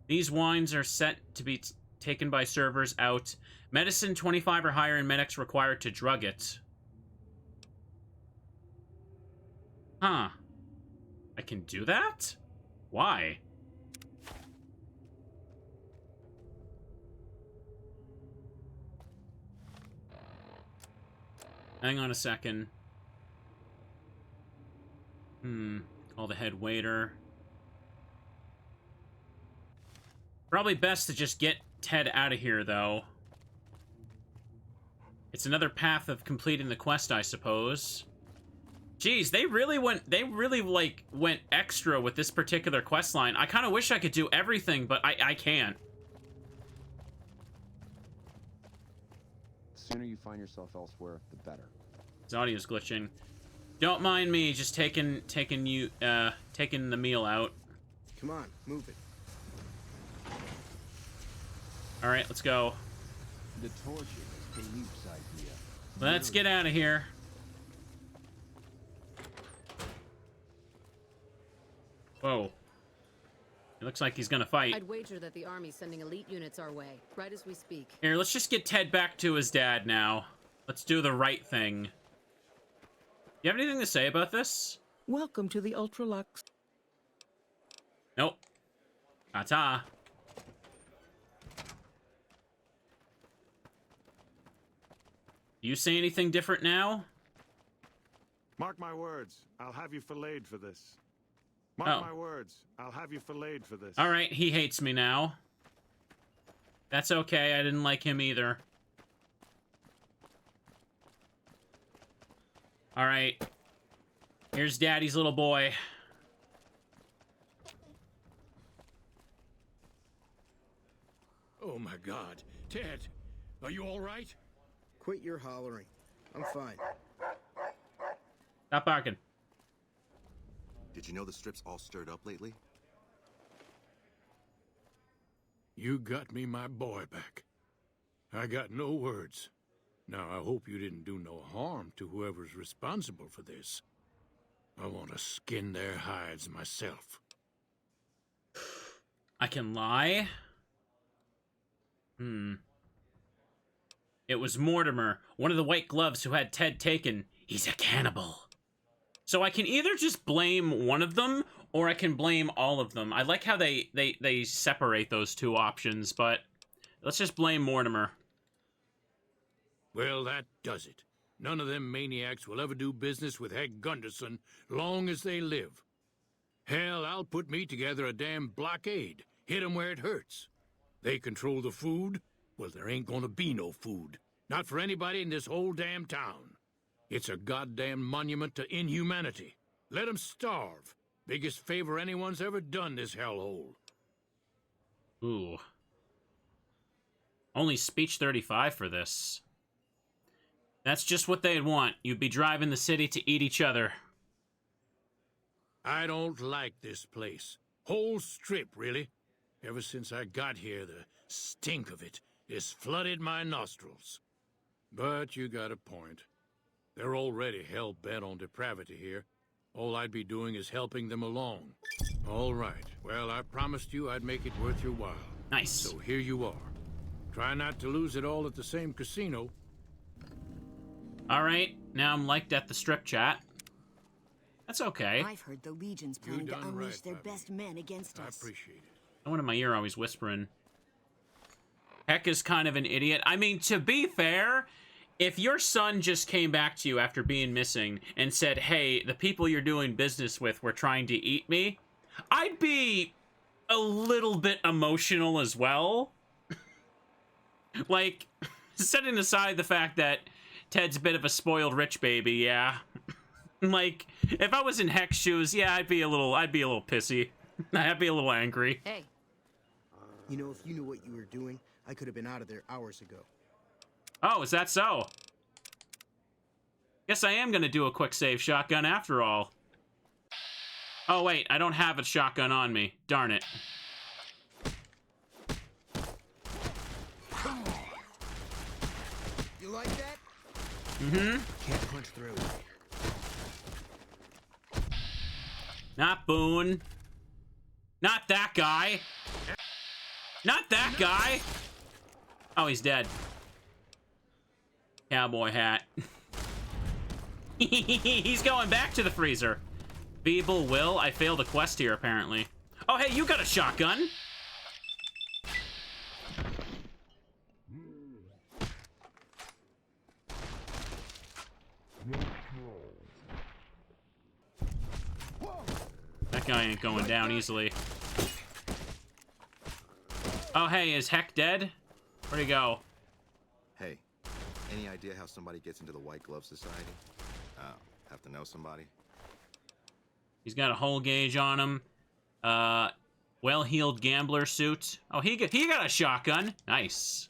These wines are set to be taken by servers out. Medicine 25 or higher and medics required to drug it. Huh. I can do that? Why? Hang on a second. Call the head waiter. Probably best to just get Ted out of here, though. It's another path of completing the quest, I suppose. Jeez, they really went extra with this particular quest line. I kind of wish I could do everything, but I can't. The sooner you find yourself elsewhere, the better. His audio's glitching. Don't mind me, just taking the meal out. Come on, move it. All right, let's go. The torture is Philippe's idea. Let's get out of here. Whoa. It looks like he's gonna fight. I'd wager that the army's sending elite units our way, right as we speak. Here, let's just get Ted back to his dad now. Let's do the right thing. You have anything to say about this? Welcome to the Ultra-Luxe. Nope. Ta-ta. Do you say anything different now? Mark my words, I'll have you filleted for this. Mark my words, I'll have you filleted for this. All right, he hates me now. That's okay, I didn't like him either. All right. Here's Daddy's little boy. Oh my God. Ted, are you all right? Quit your hollering. I'm fine. Stop barking. Did you know the strip's all stirred up lately? You got me my boy back. I got no words. Now, I hope you didn't do no harm to whoever's responsible for this. I want to skin their hides myself. I can lie? It was Mortimer, one of the White Gloves who had Ted taken. He's a cannibal. So I can either just blame one of them, or I can blame all of them. I like how they separate those two options, but Let's just blame Mortimer. Well, that does it. None of them maniacs will ever do business with Ted Gunderson long as they live. Hell, I'll put me together a damn blockade. Hit 'em where it hurts. They control the food. Well, there ain't gonna be no food. Not for anybody in this whole damn town. It's a goddamn monument to inhumanity. Let 'em starve. Biggest favor anyone's ever done this hellhole. Ooh. Only speech 35 for this. That's just what they'd want. You'd be driving the city to eat each other. I don't like this place. Whole strip, really. Ever since I got here, the stink of it has flooded my nostrils. But you got a point. They're already hell-bent on depravity here. All I'd be doing is helping them along. All right. Well, I promised you I'd make it worth your while. Nice. So here you are. Try not to lose it all at the same casino. All right. Now I'm liked at the strip chat. That's okay. I've heard the Legion's planning to unleash their best men against us. I appreciate it. Someone in my ear always whispering. Heck is kind of an idiot. I mean, to be fair, if your son just came back to you after being missing and said, hey, the people you're doing business with were trying to eat me, I'd be a little bit emotional as well. Like, setting aside the fact that Ted's a bit of a spoiled rich baby, yeah. Like, if I was in Heck's shoes, yeah, I'd be a little pissy. I'd be a little angry. Hey. You know, if you knew what you were doing, I could have been out of there hours ago. Oh, is that so? Guess I am gonna do a quick save shotgun after all. Oh wait, I don't have a shotgun on me. Darn it. You like that? Mm-hmm. Can't punch through. Not Boone. Not that guy. Not that guy. Oh, he's dead. Cowboy hat. He's going back to the freezer. Feeble will. I failed a quest here, apparently. Oh, hey, you got a shotgun. That guy ain't going down easily. Oh, hey, is Heck dead? Where'd he go? Hey, any idea how somebody gets into the White Glove Society? Have to know somebody? He's got a hole gauge on him. Well-heeled gambler suit. Oh, he got a shotgun. Nice.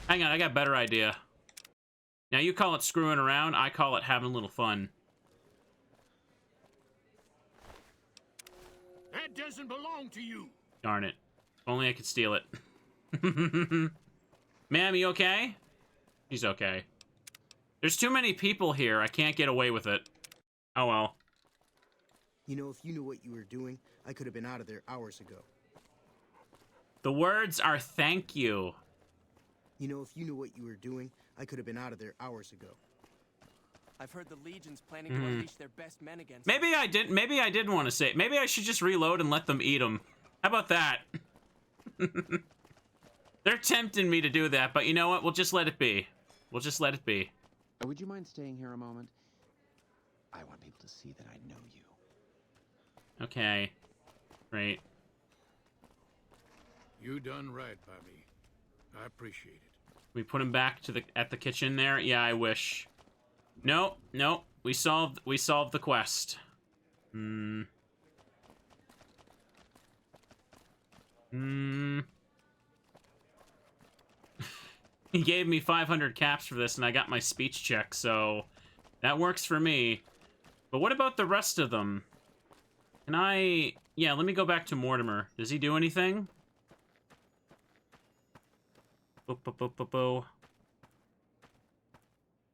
Hang on, I got a better idea. Now, you call it screwing around. I call it having a little fun. That doesn't belong to you. Darn it. If only I could steal it. Ma'am, you okay? She's okay. There's too many people here. I can't get away with it. Oh, well. You know, if you knew what you were doing, I could have been out of there hours ago. The words are thank you. You know, if you knew what you were doing, I could have been out of there hours ago. I've heard the Legion's planning to unleash their best men against Maybe I didn't want to say it. Maybe I should just reload and let them eat them. How about that? They're tempting me to do that, but you know what? We'll just let it be. We'll just let it be. Would you mind staying here a moment? I want people to see that I know you. Okay. Great. You done right by me. I appreciate it. We put him back to at the kitchen there? Yeah, I wish. Nope, nope. We solved the quest. He gave me 500 caps for this, and I got my speech check, so that works for me. But what about the rest of them? Can I... Yeah, let me go back to Mortimer. Does he do anything? Bo.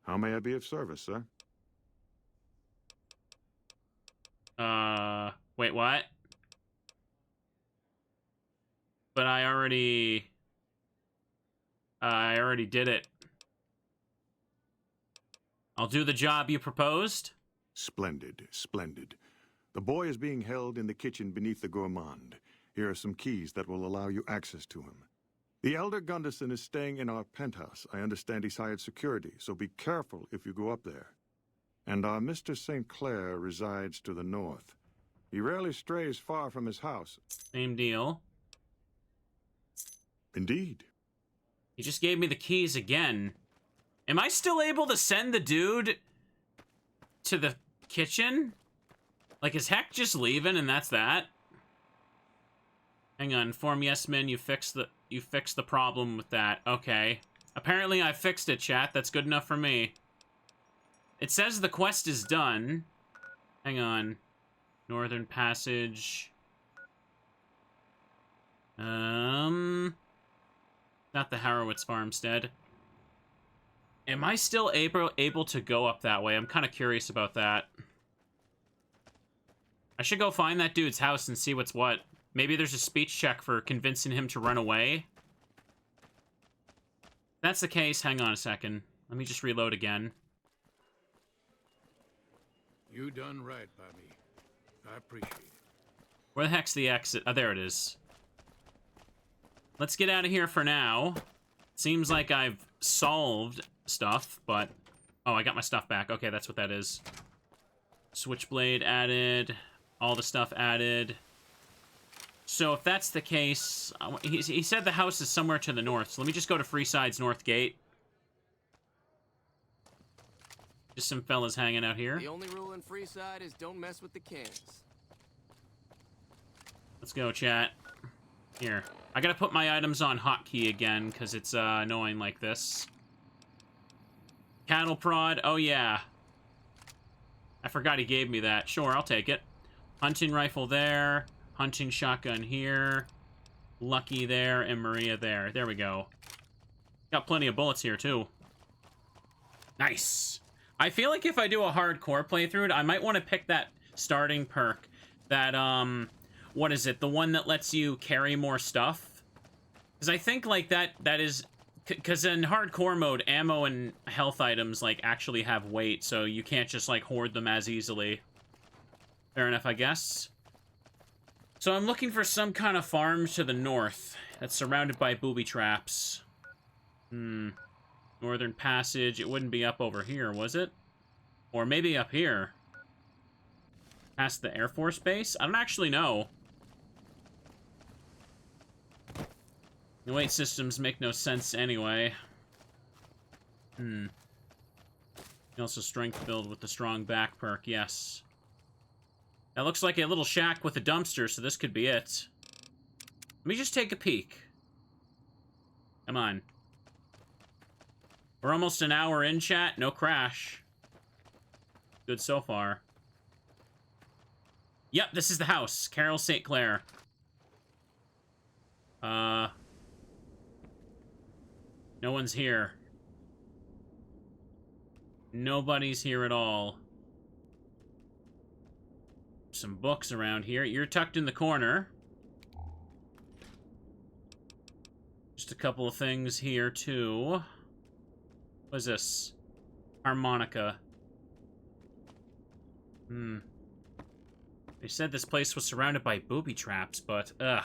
How may I be of service, sir? Wait, what? But I already did it. I'll do the job you proposed. Splendid, splendid. The boy is being held in the kitchen beneath the Gourmand. Here are some keys that will allow you access to him. The Elder Gunderson is staying in our penthouse. I understand he's hired security, so be careful if you go up there. And our Mr. St. Clair resides to the north. He rarely strays far from his house. Same deal. Indeed. He just gave me the keys again. Am I still able to send the dude to the kitchen? Like, is Heck just leaving and that's that? Hang on, inform yes men you fixed the problem with that. Okay. Apparently I fixed it, chat. That's good enough for me. It says the quest is done. Hang on. Northern Passage. Not the Harrowitz farmstead. Am I still able to go up that way? I'm kind of curious about that. I should go find that dude's house and see what's what. Maybe there's a speech check for convincing him to run away. If that's the case, hang on a second. Let me just reload again. You done right by me. I appreciate it. Where the heck's the exit? Oh, there it is. Let's get out of here for now. Seems like I've solved stuff, but... Oh, I got my stuff back. Okay, that's what that is. Switchblade added. All the stuff added. So if that's the case... He said the house is somewhere to the north, so let me just go to Freeside's north gate. Just some fellas hanging out here. The only rule in Freeside is don't mess with the cans. Let's go, chat. Here. I gotta put my items on hotkey again, because it's annoying like this. Cattle prod. Oh, yeah. I forgot he gave me that. Sure, I'll take it. Hunting rifle there. Hunting shotgun here. Lucky there, and Maria there. There we go. Got plenty of bullets here, too. Nice. I feel like if I do a hardcore playthrough, I might want to pick that starting perk. That, what is it? The one that lets you carry more stuff? Because I think, like, that is... Because in hardcore mode, ammo and health items, like, actually have weight, so you can't just, like, hoard them as easily. Fair enough, I guess. So I'm looking for some kind of farm to the north that's surrounded by booby traps. Northern Passage. It wouldn't be up over here, was it? Or maybe up here. Past the Air Force Base? I don't actually know. The weight systems make no sense anyway. Also strength build with the strong back perk, yes. That looks like a little shack with a dumpster, so this could be it. Let me just take a peek. Come on. We're almost an hour in, chat. No crash. Good so far. Yep, this is the house. Carol St. Clair. No one's here. Nobody's here at all. Some books around here. You're tucked in the corner. Just a couple of things here, too. What is this? Harmonica. They said this place was surrounded by booby traps, but, ugh.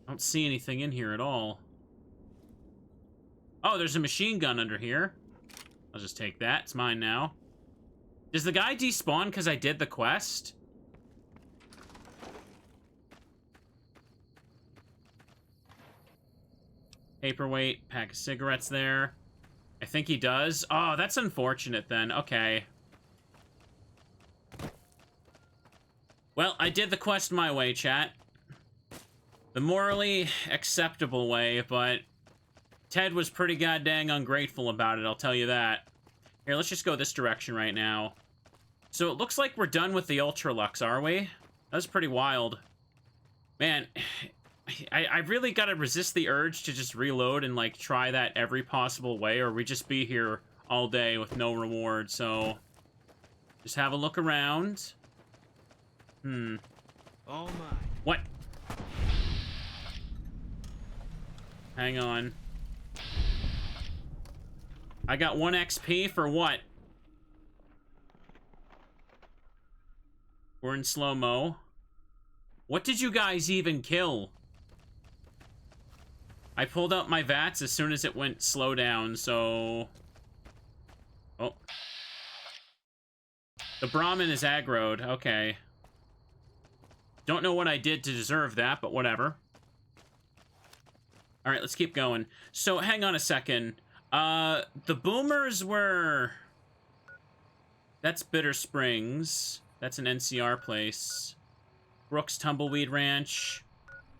I don't see anything in here at all. Oh, there's a machine gun under here. I'll just take that. It's mine now. Does the guy despawn because I did the quest? Paperweight, pack of cigarettes there. I think he does. Oh, that's unfortunate then. Okay. Well, I did the quest my way, chat. The morally acceptable way, but Ted was pretty goddamn ungrateful about it, I'll tell you that. Here, let's just go this direction right now. So it looks like we're done with the Ultra-Luxe, are we? That's pretty wild. Man, I really gotta resist the urge to just reload and, like, try that every possible way, or we just be here all day with no reward, so... Just have a look around. Oh my. What? Hang on. I got 1 XP for what? We're in slow-mo. What did you guys even kill? I pulled out my VATS as soon as it went slow down, so... Oh. The Brahmin is aggroed. Okay. Don't know what I did to deserve that, but whatever. Alright, let's keep going. So, hang on a second. The boomers were... That's Bitter Springs. That's an NCR place. Brooks Tumbleweed Ranch.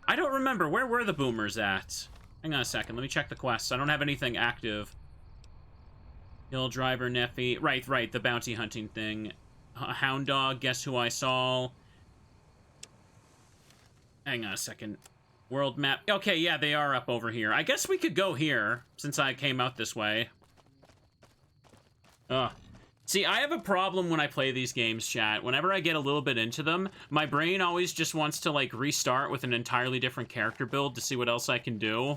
I don't remember. Where were the boomers at? Hang on a second. Let me check the quests. I don't have anything active. Hill Driver, Neffy. Right. The bounty hunting thing. Hound Dog. Guess Who I Saw. Hang on a second. World map. Okay, yeah, they are up over here. I guess we could go here, since I came out this way. Ugh. See, I have a problem when I play these games, chat. Whenever I get a little bit into them, my brain always just wants to, like, restart with an entirely different character build to see what else I can do.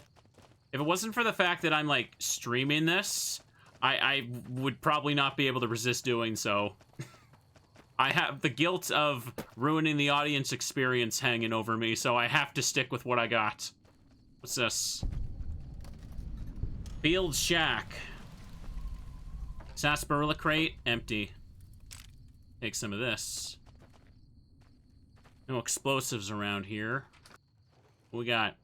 If it wasn't for the fact that I'm, like, streaming this, I would probably not be able to resist doing so. I have the guilt of ruining the audience experience hanging over me, so I have to stick with what I got. What's this? Field Shack. Sarsaparilla crate, empty. Take some of this. No explosives around here. What we got?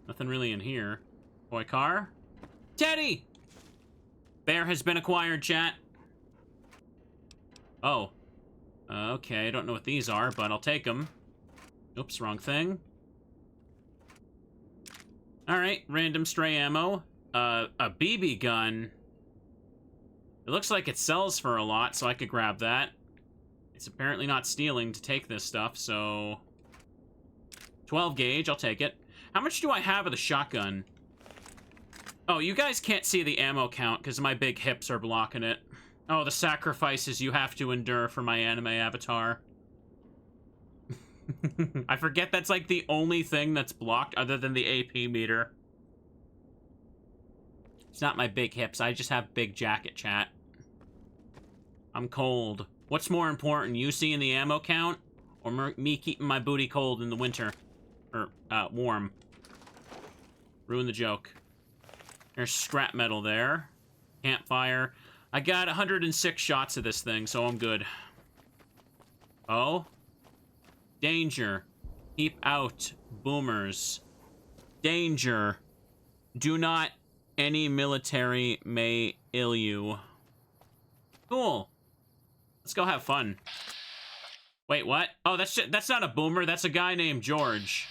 Nothing really in here. Toy car? Teddy! Bear has been acquired, chat. Oh. Okay, I don't know what these are, but I'll take them. Oops, wrong thing. Alright, random stray ammo. A BB gun. It looks like it sells for a lot, so I could grab that. It's apparently not stealing to take this stuff, so... 12 gauge, I'll take it. How much do I have of the shotgun? Oh, you guys can't see the ammo count because my big hips are blocking it. Oh, the sacrifices you have to endure for my anime avatar. I forget that's like the only thing that's blocked other than the AP meter. It's not my big hips, I just have big jacket, chat. I'm cold. What's more important, you seeing the ammo count, or me keeping my booty cold in the winter? Or, warm. Ruin the joke. There's scrap metal there. Campfire. I got 106 shots of this thing, so I'm good. Oh? Danger. Keep out, boomers. Danger. Do not... Any military may ill you. Cool. Let's go have fun. Wait, what? Oh, that's not a boomer. That's a guy named George.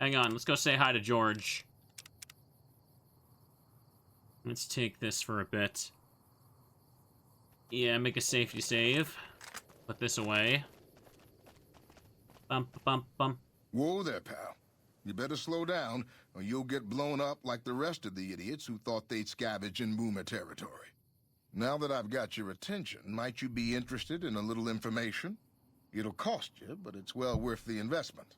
Hang on. Let's go say hi to George. Let's take this for a bit. Yeah, make a safety save. Put this away. Bump, bump, bump. Whoa there, pal. You better slow down, or you'll get blown up like the rest of the idiots who thought they'd scavenge in boomer territory. Now that I've got your attention, might you be interested in a little information? It'll cost you, but it's well worth the investment.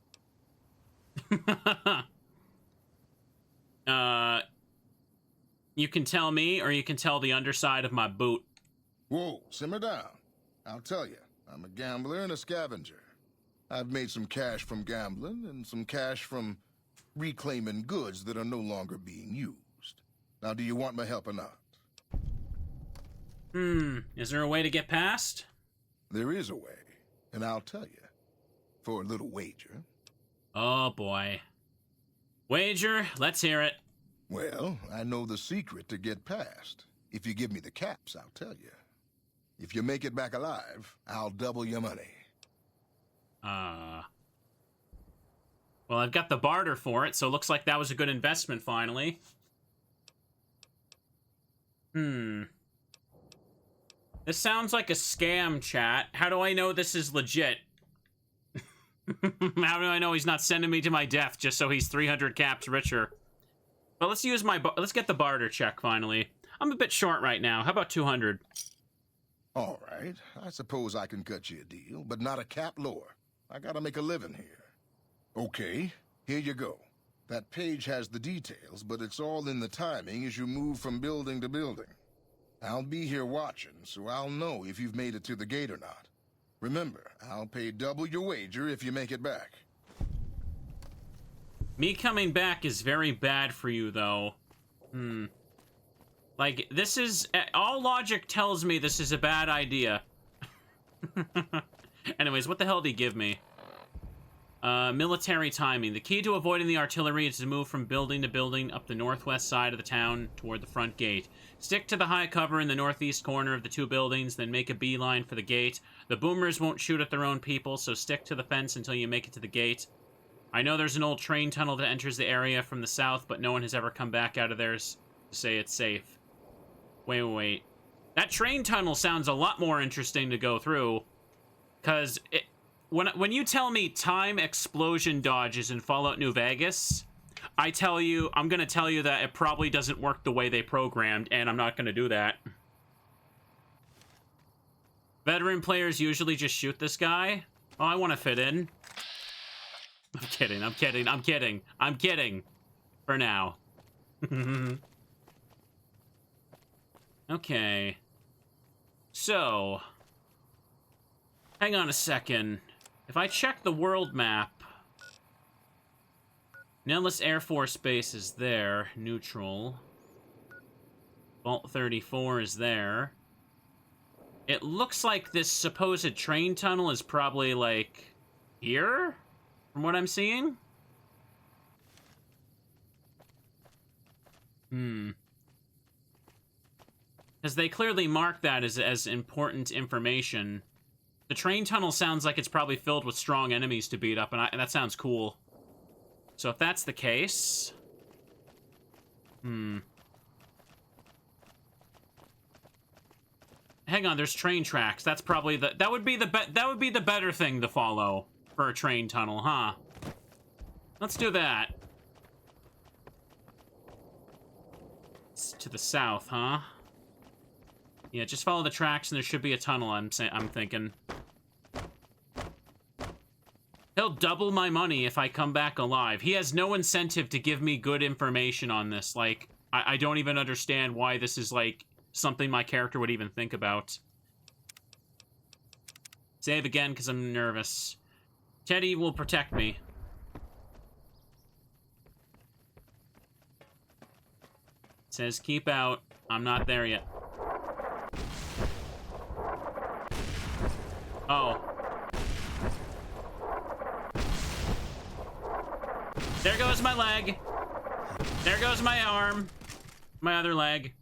You can tell me, or you can tell the underside of my boot. Whoa, simmer down. I'll tell you, I'm a gambler and a scavenger. I've made some cash from gambling and some cash from reclaiming goods that are no longer being used. Now, do you want my help or not? Is there a way to get past? There is a way, and I'll tell you. For a little wager. Oh, boy. Wager, let's hear it. Well, I know the secret to get past. If you give me the caps, I'll tell you. If you make it back alive, I'll double your money. Well, I've got the barter for it, so it looks like that was a good investment, finally. This sounds like a scam, chat. How do I know this is legit? How do I know he's not sending me to my death just so he's 300 caps richer? But let's use let's get the barter check, finally. I'm a bit short right now. How about 200? All right. I suppose I can cut you a deal, but not a cap lower. I gotta make a living here. Okay, here you go. That page has the details, but it's all in the timing as you move from building to building. I'll be here watching, so I'll know if you've made it to the gate or not. Remember, I'll pay double your wager if you make it back. Me coming back is very bad for you, though. Like, this is... all logic tells me this is a bad idea. Anyways, what the hell did he give me? Military timing. The key to avoiding the artillery is to move from building to building up the northwest side of the town toward the front gate. Stick to the high cover in the northeast corner of the two buildings, then make a beeline for the gate. The boomers won't shoot at their own people, so stick to the fence until you make it to the gate. I know there's an old train tunnel that enters the area from the south, but no one has ever come back out of there to say it's safe. Wait. That train tunnel sounds a lot more interesting to go through, because when you tell me time explosion dodges in Fallout New Vegas, I'm going to tell you that it probably doesn't work the way they programmed, and I'm not going to do that. Veteran players usually just shoot this guy. Oh, I want to fit in. I'm kidding. For now. Okay. So, hang on a second. If I check the world map, Nellis Air Force Base is there, neutral. Vault 34 is there. It looks like this supposed train tunnel is probably, like, here? From what I'm seeing? Because they clearly mark that as important information. The train tunnel sounds like it's probably filled with strong enemies to beat up, and that sounds cool. So if that's the case... Hang on, there's train tracks. That's probably that would be the better thing to follow for a train tunnel, huh? Let's do that. It's to the south, huh? Yeah, just follow the tracks and there should be a tunnel, I'm thinking. He'll double my money if I come back alive. He has no incentive to give me good information on this. Like, I don't even understand why this is, like, something my character would even think about. Save again, because I'm nervous. Teddy will protect me. It says, keep out. I'm not there yet. Oh. There goes my leg. There goes my arm. My other leg.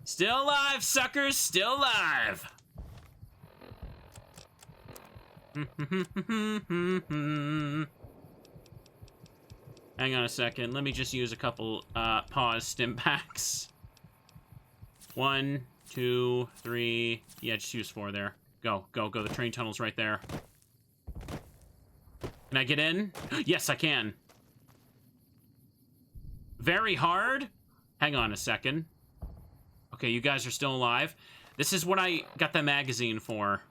Still alive, suckers. Still alive. Hang on a second. Let me just use a couple pause stim packs. 1, 2, 3. Yeah, just use 4 there. Go. The train tunnel's right there. Can I get in? Yes, I can. Very hard? Hang on a second. Okay, you guys are still alive. This is what I got the magazine for.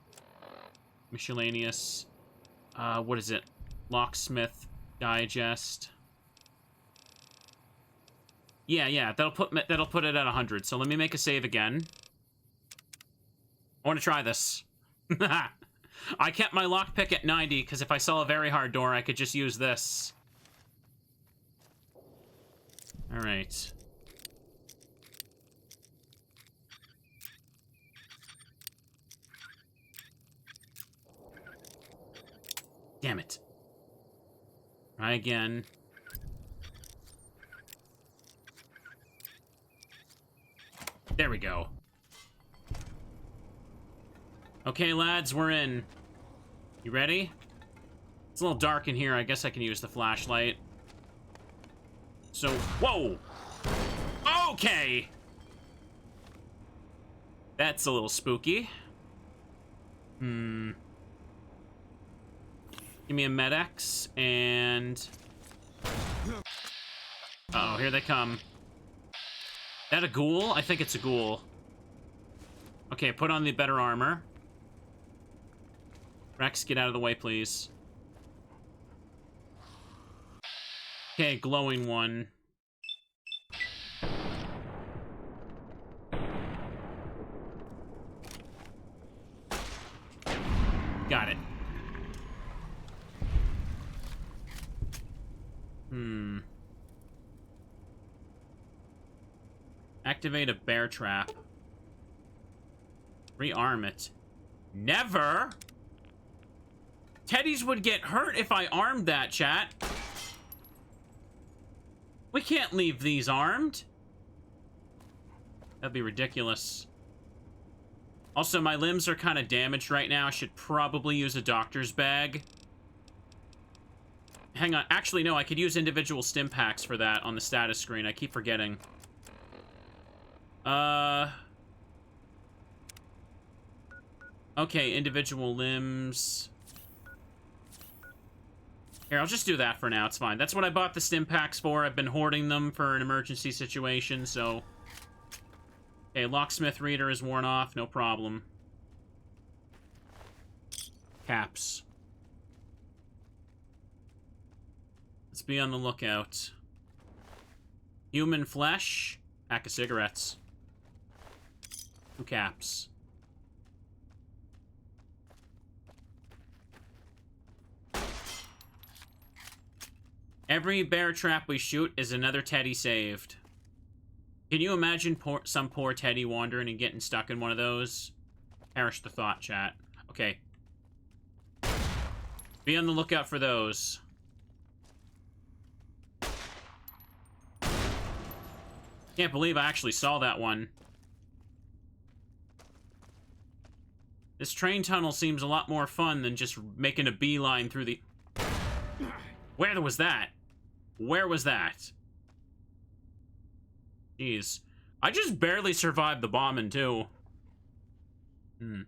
Miscellaneous. What is it? Locksmith Digest. Yeah. That'll put it at 100. So let me make a save again. I want to try this. I kept my lockpick at 90 because if I saw a very hard door, I could just use this. All right. Damn it. Try again. There we go. Okay, lads, we're in. You ready? It's a little dark in here. I guess I can use the flashlight. So, whoa! Okay! That's a little spooky. Give me a Med-X, and... Uh-oh, here they come. That a ghoul? I think it's a ghoul. Okay, put on the better armor. Rex, get out of the way, please. Okay, glowing one. Got it. Activate a bear trap. Rearm it. Never! Teddies would get hurt if I armed that, chat. We can't leave these armed. That'd be ridiculous. Also, my limbs are kind of damaged right now. I should probably use a doctor's bag. Hang on. Actually, no, I could use individual stim packs for that on the status screen. I keep forgetting. Okay, individual limbs. Here, I'll just do that for now. It's fine. That's what I bought the stim packs for. I've been hoarding them for an emergency situation, so... Okay, locksmith reader is worn off. No problem. Caps. Let's be on the lookout. Human flesh. Pack of cigarettes. 2 caps. Every bear trap we shoot is another teddy saved. Can you imagine some poor teddy wandering and getting stuck in one of those? Perish the thought, chat. Okay. Be on the lookout for those. Can't believe I actually saw that one. This train tunnel seems a lot more fun than just making a beeline through the... Where was that? Where was that? Jeez. I just barely survived the bombing, too. Do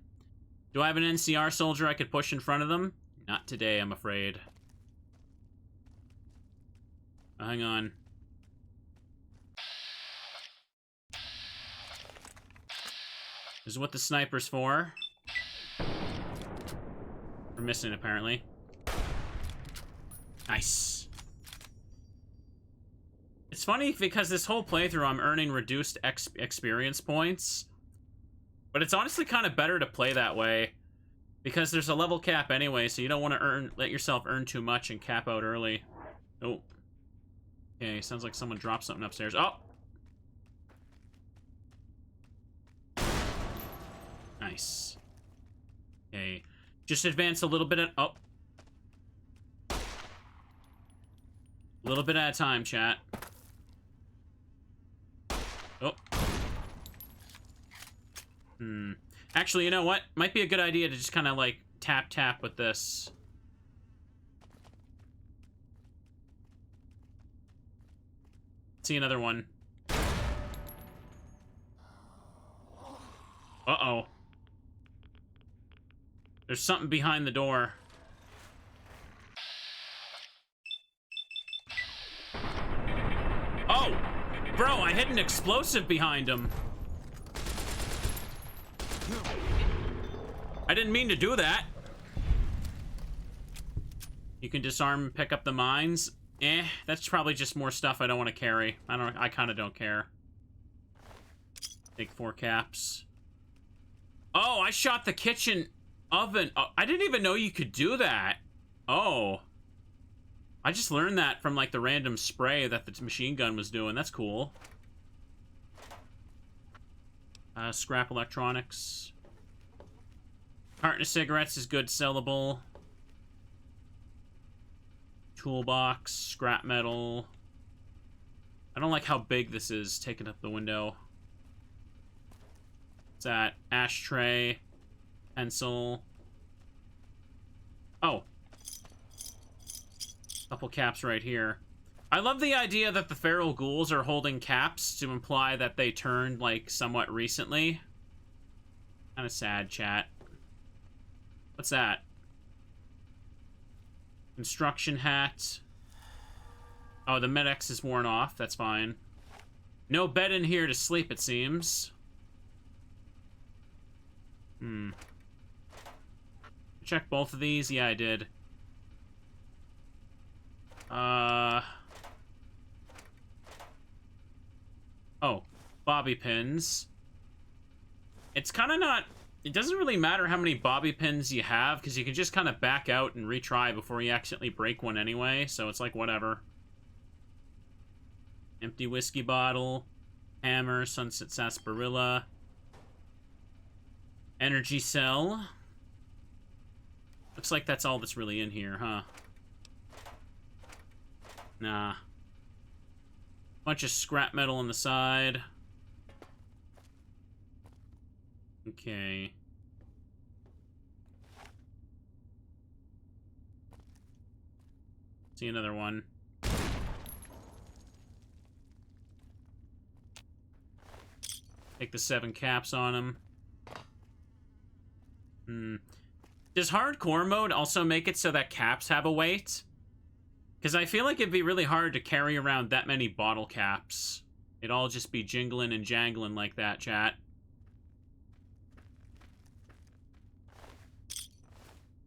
I have an NCR soldier I could push in front of them? Not today, I'm afraid. Oh, hang on. This is what the sniper's for. We're missing, apparently. Nice. It's funny because this whole playthrough I'm earning reduced experience points. But it's honestly kind of better to play that way. Because there's a level cap anyway, so you don't want to let yourself earn too much and cap out early. Oh. Okay, sounds like someone dropped something upstairs. Oh! Nice. Okay. Just advance a little bit at... Oh. A little bit at a time, chat. Oh. Actually, you know what? Might be a good idea to just kind of, like, tap with this. See another one. Uh-oh. There's something behind the door. Oh! Bro, I hit an explosive behind him. I didn't mean to do that. You can disarm and pick up the mines. That's probably just more stuff I don't want to carry. I kind of don't care. Take 4 caps. Oh, I shot the kitchen oven. Oh, I didn't even know you could do that. Oh. I just learned that from, like, the random spray that the machine gun was doing. That's cool. Scrap electronics. Carton of cigarettes is good sellable. Toolbox, scrap metal. I don't like how big this is, taking up the window. What's that? Ashtray. Pencil. Oh. Couple caps right here. I love the idea that the feral ghouls are holding caps to imply that they turned, like, somewhat recently. Kind of sad, chat. What's that? Construction hat. Oh, the Med-X is worn off. That's fine. No bed in here to sleep, it seems. Check both of these? Yeah, I did. Oh, bobby pins. It's kind of not... It doesn't really matter how many bobby pins you have, because you can just kind of back out and retry before you accidentally break one anyway, so it's like, whatever. Empty whiskey bottle. Hammer, Sunset Sarsaparilla. Energy cell. Looks like that's all that's really in here, huh? Nah. Bunch of scrap metal on the side. Okay. See another one. Take the 7 caps on him. Does hardcore mode also make it so that caps have a weight? Because I feel like it'd be really hard to carry around that many bottle caps. It'd all just be jingling and jangling like that, chat.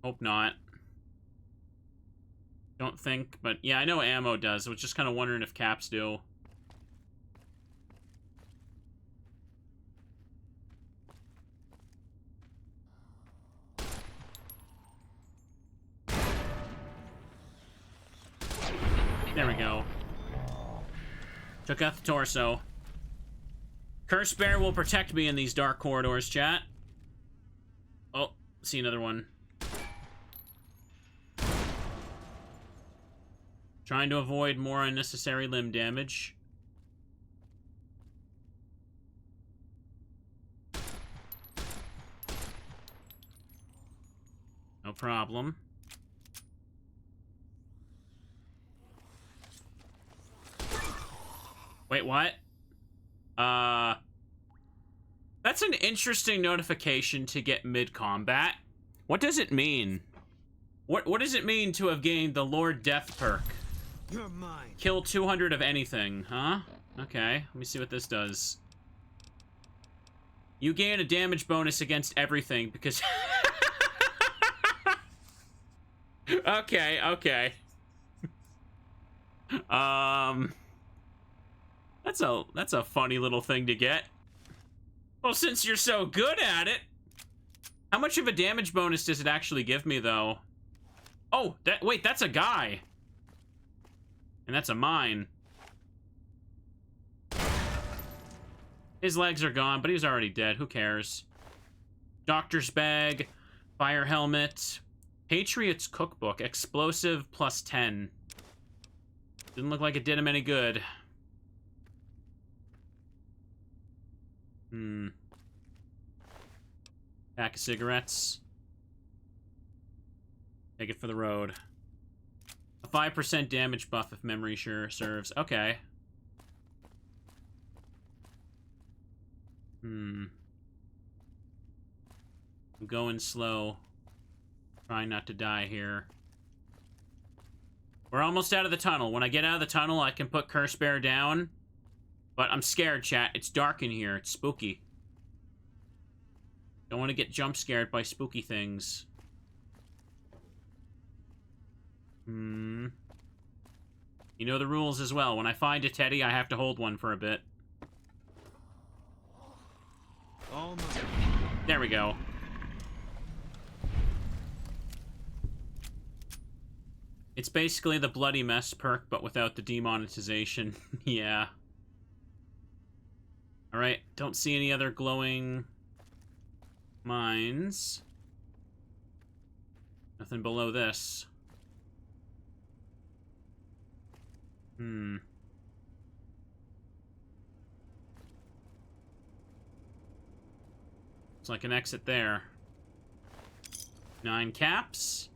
Hope not. Don't think, but yeah, I know ammo does. I was just kind of wondering if caps do. There we go. Took out the torso. Curse Bear will protect me in these dark corridors, chat. Oh, see another one. Trying to avoid more unnecessary limb damage. No problem. Wait, what? That's an interesting notification to get mid-combat. What does it mean? What does it mean to have gained the Lord Death perk? You're mine. Kill 200 of anything, huh? Okay, let me see what this does. You gain a damage bonus against everything because... Okay. That's a funny little thing to get. Well, since you're so good at it. How much of a damage bonus does it actually give me, though? Oh, wait, that's a guy. And that's a mine. His legs are gone, but he's already dead. Who cares? Doctor's bag, fire helmet, Patriot's cookbook, explosive plus 10. Didn't look like it did him any good. Pack of cigarettes. Take it for the road. A 5% damage buff if memory sure serves. Okay. I'm going slow. Trying not to die here. We're almost out of the tunnel. When I get out of the tunnel, I can put Curse Bear down. But I'm scared, chat. It's dark in here. It's spooky. Don't want to get jump scared by spooky things. You know the rules as well. When I find a teddy, I have to hold one for a bit. There we go. It's basically the Bloody Mess perk, but without the demonetization. Yeah. Alright, don't see any other glowing mines. Nothing below this. Looks like an exit there. 9 caps.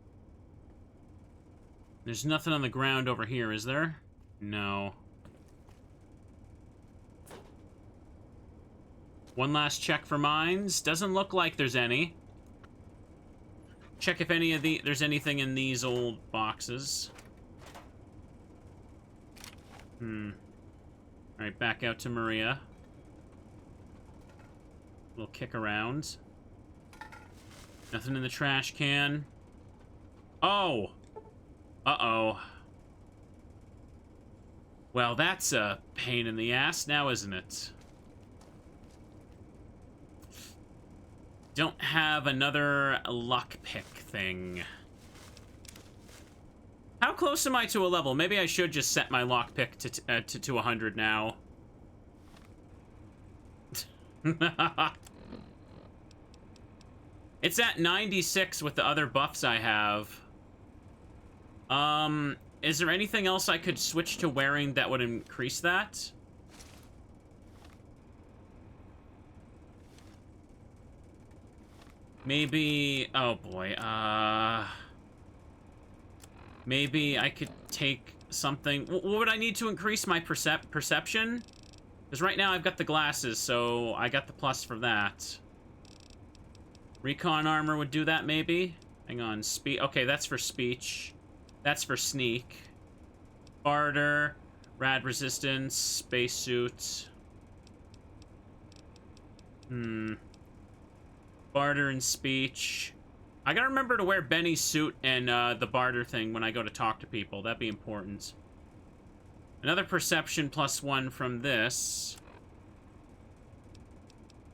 There's nothing on the ground over here, is there? No. One last check for mines. Doesn't look like there's any. Check if there's anything in these old boxes. Alright, back out to Maria. We'll kick around. Nothing in the trash can. Oh! Uh-oh. Well, that's a pain in the ass now, isn't it? Don't have another lockpick thing. How close am I to a level? Maybe I should just set my lockpick to 100 now. It's at 96 with the other buffs I have. Is there anything else I could switch to wearing that would increase that? Maybe... Oh, boy. Maybe I could take something... What would I need to increase my perception? Because right now I've got the glasses, so I got the plus for that. Recon armor would do that, maybe? Hang on. Okay, that's for speech. That's for sneak. Barter. Rad resistance. Spacesuit. Barter and speech. I gotta remember to wear Benny's suit and the barter thing when I go to talk to people. That'd be important. Another perception +1 from this.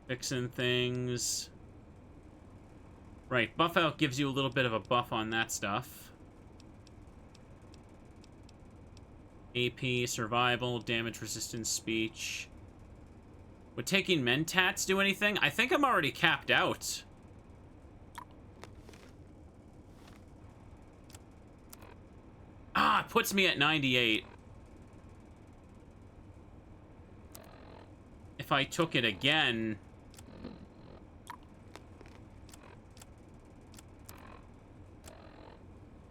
Fixing things. Right, buff out gives you a little bit of a buff on that stuff. AP, survival, damage resistance, speech. Would taking mentats do anything? I think I'm already capped out. Ah, it puts me at 98. If I took it again...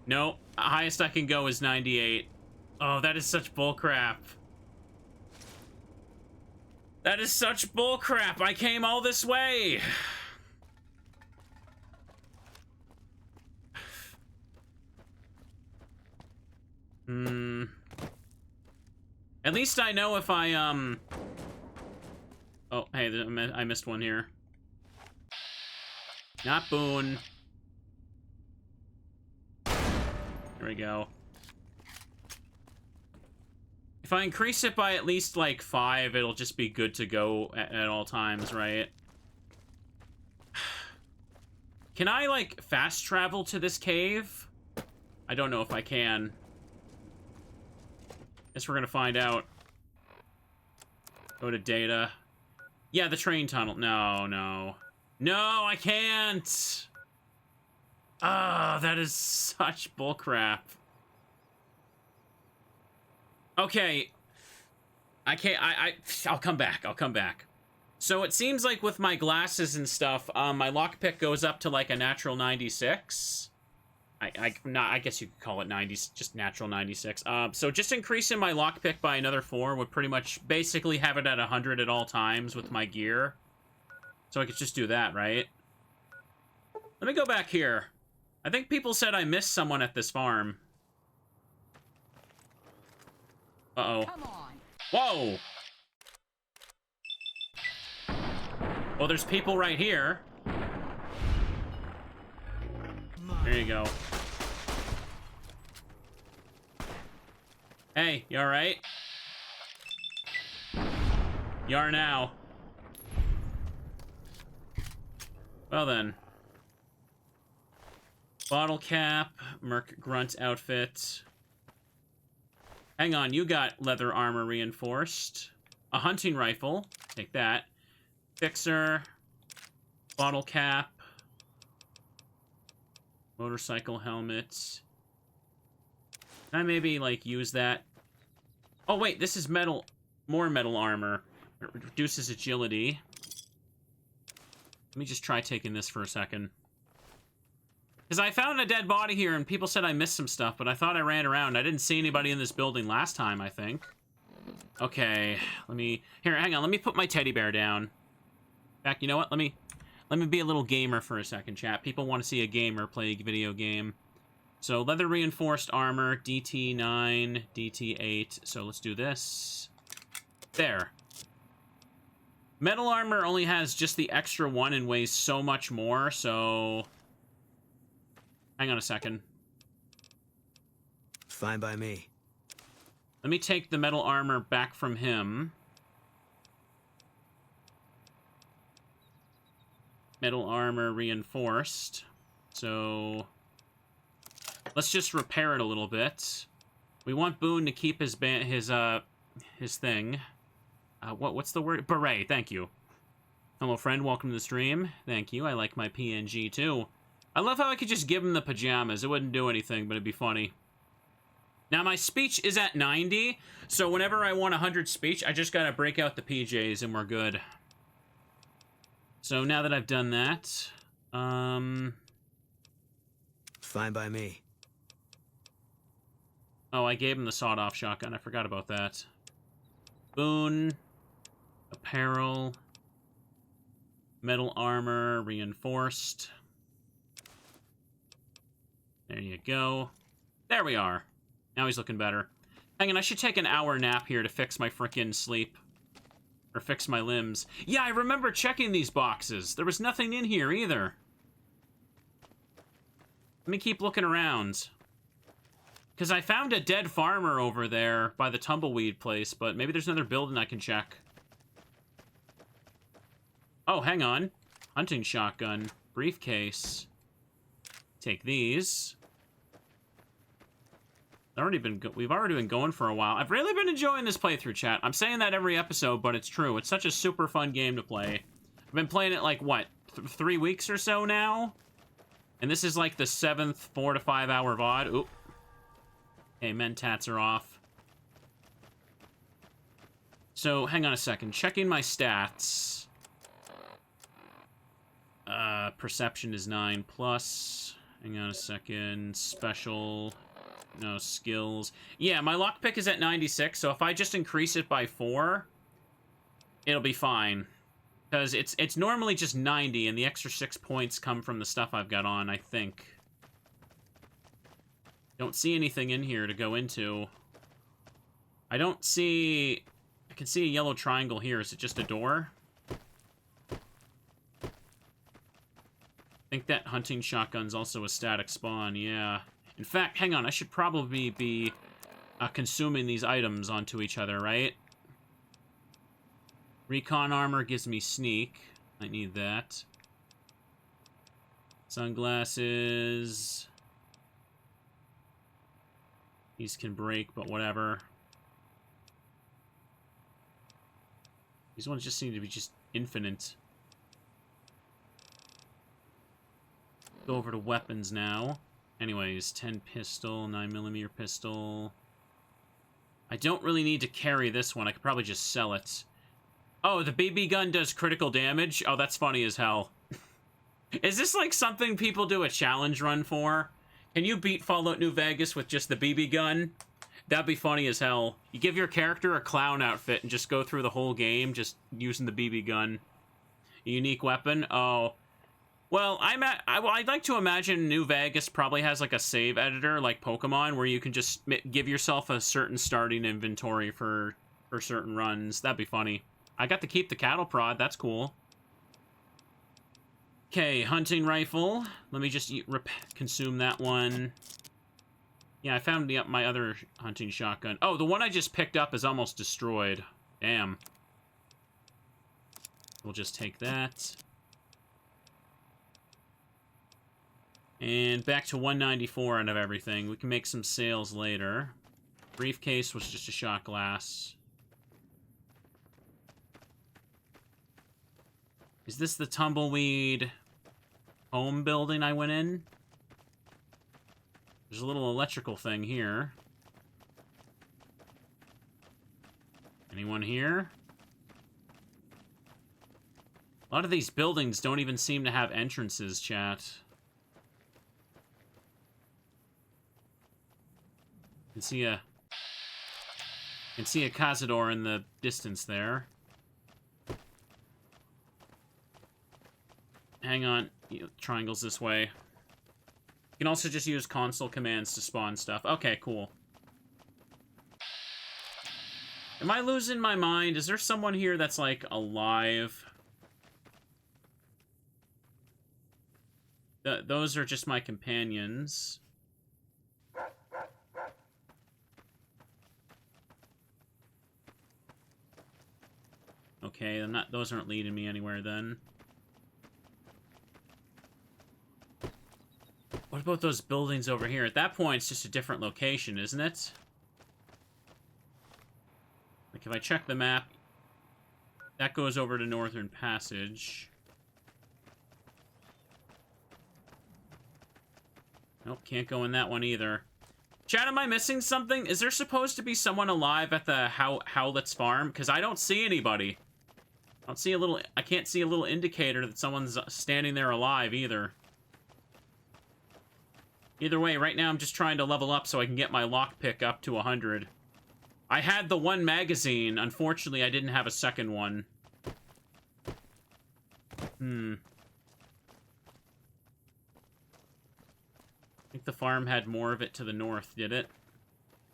No, highest I can go is 98. Oh, that is such bullcrap. That is such bullcrap. I came all this way. At least I know if I, Oh, hey, I missed one here. Not Boone. There we go. If I increase it by at least, like, 5, it'll just be good to go at all times, right? Can I, like, fast travel to this cave? I don't know if I can. Guess we're gonna find out. Go to data. Yeah, the train tunnel. No, no. No, I can't! Ah, that is such bullcrap. Okay. I can't, I'll come back, I'll come back. So it seems like with my glasses and stuff, my lockpick goes up to like a natural 96. I guess you could call it 90, just natural 96. So just increasing my lockpick by another 4 would pretty much basically have it at 100 at all times with my gear. So I could just do that, right? Let me go back here. I think people said I missed someone at this farm. Uh-oh. Whoa! Well, there's people right here. There you go. Hey, you alright? You are now. Well then. Bottle cap, Merc Grunt outfit. Hang on, you got leather armor reinforced. A hunting rifle. Take that. Fixer. Bottle cap. Motorcycle helmet. Can I maybe, like, use that? Oh, wait, this is metal. More metal armor. It reduces agility. Let me just try taking this for a second. Because I found a dead body here, and people said I missed some stuff, but I thought I ran around. I didn't see anybody in this building last time, I think. Okay, let me... Here, hang on, let me put my teddy bear down. In fact, you know what? Let me be a little gamer for a second, chat. People want to see a gamer play a video game. So, leather reinforced armor, DT9, DT8. So, let's do this. There. Metal armor only has just the extra 1 and weighs so much more, so... Hang on a second. Fine by me. Let me take the metal armor back from him. Metal armor reinforced. So... let's just repair it a little bit. We want Boone to keep his thing. What's the word? Beret, thank you. Hello, friend. Welcome to the stream. Thank you. I like my PNG, too. I love how I could just give him the pajamas. It wouldn't do anything, but it'd be funny. Now, my speech is at 90, so whenever I want 100 speech, I just gotta break out the PJs, and we're good. So now that I've done that, Fine by me. Oh, I gave him the sawed-off shotgun. I forgot about that. Boone. Apparel. Metal armor. Reinforced. There you go. There we are. Now he's looking better. Hang on, I should take an hour nap here to fix my frickin' sleep. Or fix my limbs. Yeah, I remember checking these boxes. There was nothing in here either. Let me keep looking around. Because I found a dead farmer over there by the tumbleweed place, but maybe there's another building I can check. Oh, hang on. Hunting shotgun. Briefcase. Take these. We've already been going for a while. I've really been enjoying this playthrough, chat. I'm saying that every episode, but it's true. It's such a super fun game to play. I've been playing it like, what, 3 weeks or so now? And this is like the 7th 4 to 5 hour VOD. Oop. Okay, mentats are off. So, hang on a second. Checking my stats. Perception is 9+. Hang on a second. Special... No, skills. Yeah, my lockpick is at 96, so if I just increase it by 4, it'll be fine. Because it's normally just 90, and the extra 6 points come from the stuff I've got on, I think. Don't see anything in here to go into. I don't see... I can see a yellow triangle here. Is it just a door? I think that hunting shotgun's also a static spawn, yeah. In fact, hang on, I should probably be consuming these items onto each other, right? Recon armor gives me sneak. I need that. Sunglasses. These can break, but whatever. These ones just seem to be just infinite. Go over to weapons now. Anyways, 10 pistol, 9mm pistol. I don't really need to carry this one. I could probably just sell it. Oh, the BB gun does critical damage? Oh, that's funny as hell. Is this like something people do a challenge run for? Can you beat Fallout New Vegas with just the BB gun? That'd be funny as hell. You give your character a clown outfit and just go through the whole game just using the BB gun. A unique weapon? Oh... Well, I'd like to imagine New Vegas probably has like a save editor like Pokemon where you can just give yourself a certain starting inventory for certain runs. That'd be funny. I got to keep the cattle prod. That's cool. Okay, hunting rifle. Let me just consume that one. Yeah, I found my other hunting shotgun. Oh, the one I just picked up is almost destroyed. Damn. We'll just take that. And back to 194 out of everything. We can make some sales later. Briefcase was just a shot glass. Is this the tumbleweed home building I went in? There's a little electrical thing here. Anyone here? A lot of these buildings don't even seem to have entrances, chat. Can see a Cazador in the distance there. Hang on, triangles this way. You can also just use console commands to spawn stuff. Okay, cool. Am I losing my mind? Is there someone here that's like alive? Those are just my companions. Okay, those aren't leading me anywhere then. What about those buildings over here? At that point, it's just a different location, isn't it? Like, if I check the map, That goes over to Northern Passage. Nope, can't go in that one either. Chat, am I missing something? Is there supposed to be someone alive at the Howlett's farm? Because I don't see anybody. I can't see a little indicator that someone's standing there alive either. Either way, right now I'm just trying to level up so I can get my lockpick up to 100. I had the one magazine. Unfortunately, I didn't have a second one. I think the farm had more of it to the north, did it?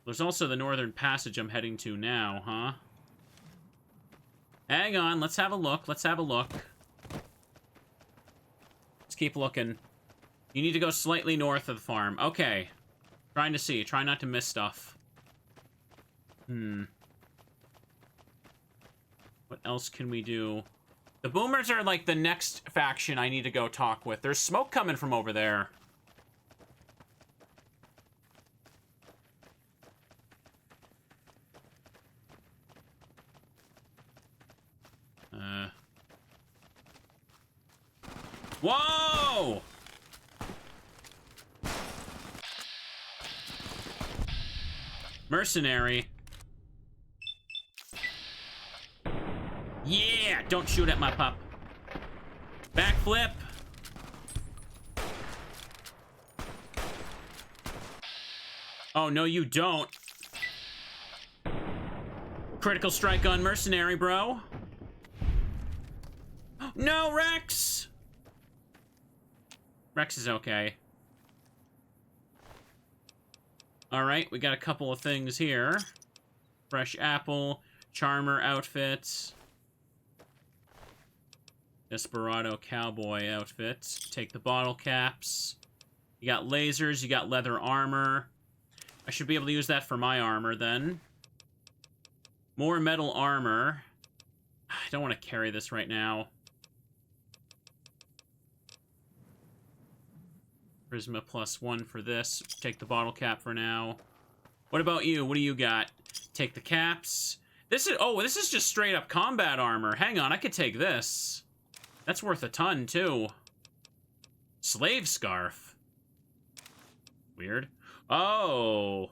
There's also the Northern Passage I'm heading to now, huh? Hang on, let's have a look. Let's have a look. Let's keep looking. You need to go slightly north of the farm. Okay. Trying to see. Try not to miss stuff. What else can we do? The Boomers are like the next faction I need to go talk with. There's smoke coming from over there. Whoa! Mercenary. Yeah! Don't shoot at my pup. Backflip. Oh, no, you don't. Critical strike on Mercenary, bro. No, Rex! Rex is okay. Alright, we got a couple of things here. Fresh apple, charmer outfits. Desperado cowboy outfits. Take the bottle caps. You got lasers, you got leather armor. I should be able to use that for my armor then. More metal armor. I don't want to carry this right now. Charisma +1 for this. Take the bottle cap for now. What about you? What do you got? Take the caps. This is just straight up combat armor. Hang on, I could take this. That's worth a ton, too. Slave scarf. Weird. Oh.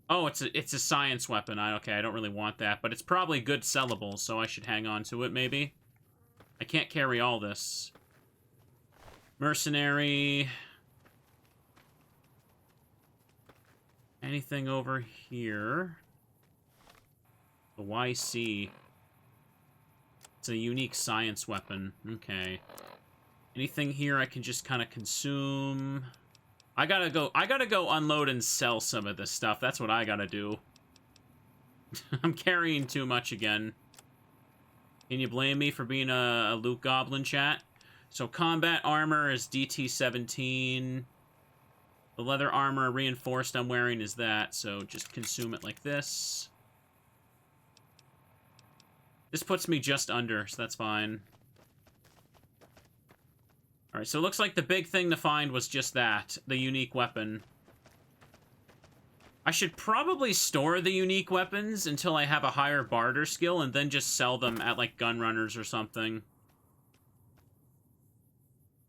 Oh, it's a science weapon. Okay, I don't really want that, but it's probably good sellable, so I should hang on to it, maybe. I can't carry all this. Mercenary. Anything over here? The YC. It's a unique science weapon. Okay. Anything here I can just kind of consume? I gotta go unload and sell some of this stuff. That's what I gotta do. I'm carrying too much again. Can you blame me for being a loot goblin, chat? So combat armor is DT-17. The leather armor reinforced I'm wearing is that, so just consume it like this. This puts me just under, so that's fine. Alright, so it looks like the big thing to find was just that, the unique weapon. I should probably store the unique weapons until I have a higher barter skill and then just sell them at, like, gun runners or something.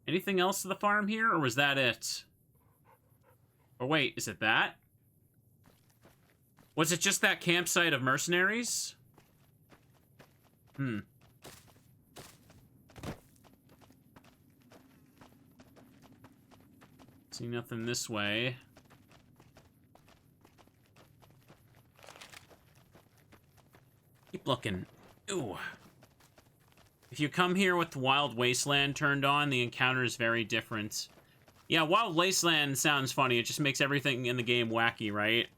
Anything else to the farm here, or was that it? Or wait, is it that? Was it just that campsite of mercenaries? See nothing this way. Keep looking. Ooh. If you come here with Wild Wasteland turned on, the encounter is very different. Yeah, Wild Wasteland sounds funny. It just makes everything in the game wacky, right?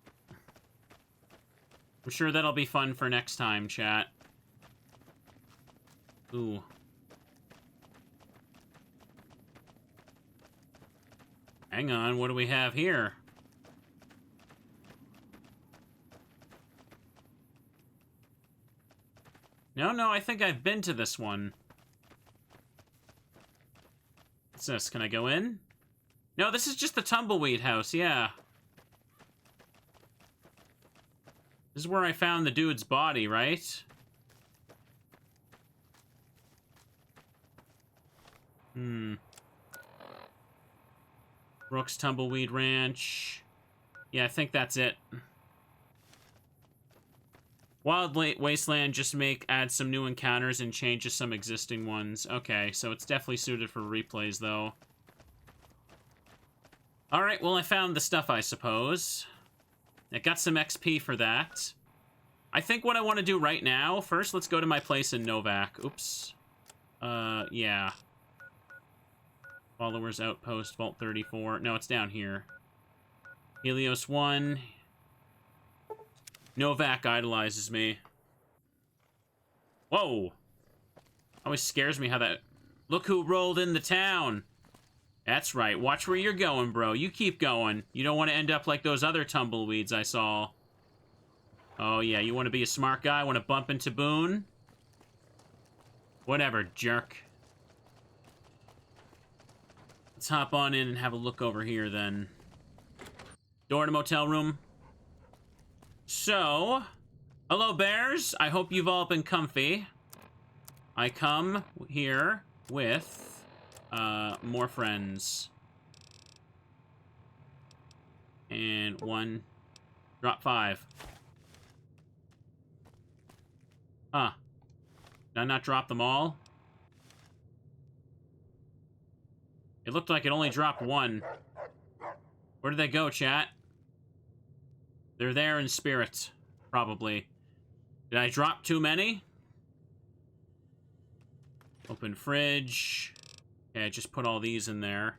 I'm sure that'll be fun for next time, chat. Ooh. Hang on, what do we have here? No, I think I've been to this one. What's this? Can I go in? No, this is just the Tumbleweed house, yeah. This is where I found the dude's body, right? Brooks Tumbleweed Ranch. Yeah, I think that's it. Wild Wasteland, just add some new encounters and changes some existing ones. Okay, so it's definitely suited for replays, though. Alright, well, I found the stuff, I suppose. I got some XP for that. I think what I want to do right now, first, let's go to my place in Novak. Oops. Yeah. Followers Outpost, Vault 34. No, it's down here. Helios 1. Novak idolizes me. Whoa! Always scares me how that... Look who rolled in the town! That's right. Watch where you're going, bro. You keep going. You don't want to end up like those other tumbleweeds I saw. Oh, yeah. You want to be a smart guy? Want to bump into Boone? Whatever, jerk. Let's hop on in and have a look over here, then. Door to motel room. So, hello, bears. I hope you've all been comfy. I come here with... more friends. And 1. Drop 5. Huh. Did I not drop them all? It looked like it only dropped 1. Where did they go, chat? They're there in spirit. Probably. Did I drop too many? Open fridge. Okay, just put all these in there.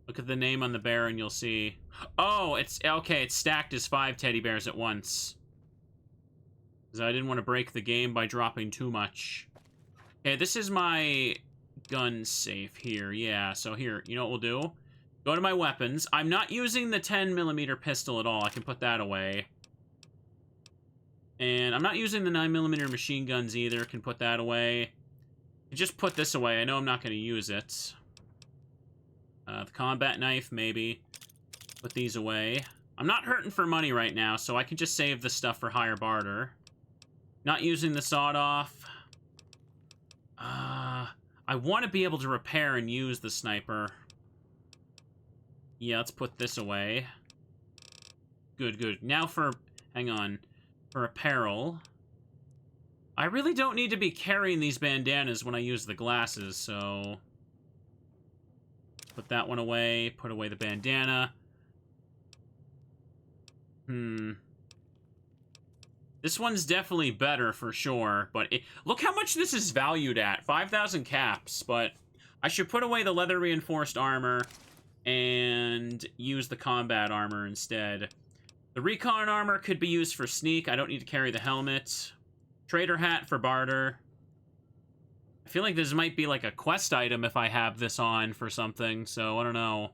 Look at the name on the bear and you'll see. Oh, it's okay. It's stacked as 5 teddy bears at once. Because I didn't want to break the game by dropping too much. Okay, this is my gun safe here. Yeah, so here, you know what we'll do? Go to my weapons. I'm not using the 10mm pistol at all. I can put that away. And I'm not using the 9mm machine guns either. Can put that away. Just put this away. I know I'm not going to use it. The combat knife, maybe. Put these away. I'm not hurting for money right now, so I can just save the stuff for higher barter. Not using the sawed-off. I want to be able to repair and use the sniper. Yeah, let's put this away. Good, good. Now for... Hang on. For apparel... I really don't need to be carrying these bandanas when I use the glasses, so... Put that one away. Put away the bandana. This one's definitely better for sure, but look how much this is valued at. 5,000 caps, but I should put away the leather reinforced armor and use the combat armor instead. The recon armor could be used for sneak. I don't need to carry the helmet. Trader hat for barter. I feel like this might be like a quest item if I have this on for something, so I don't know.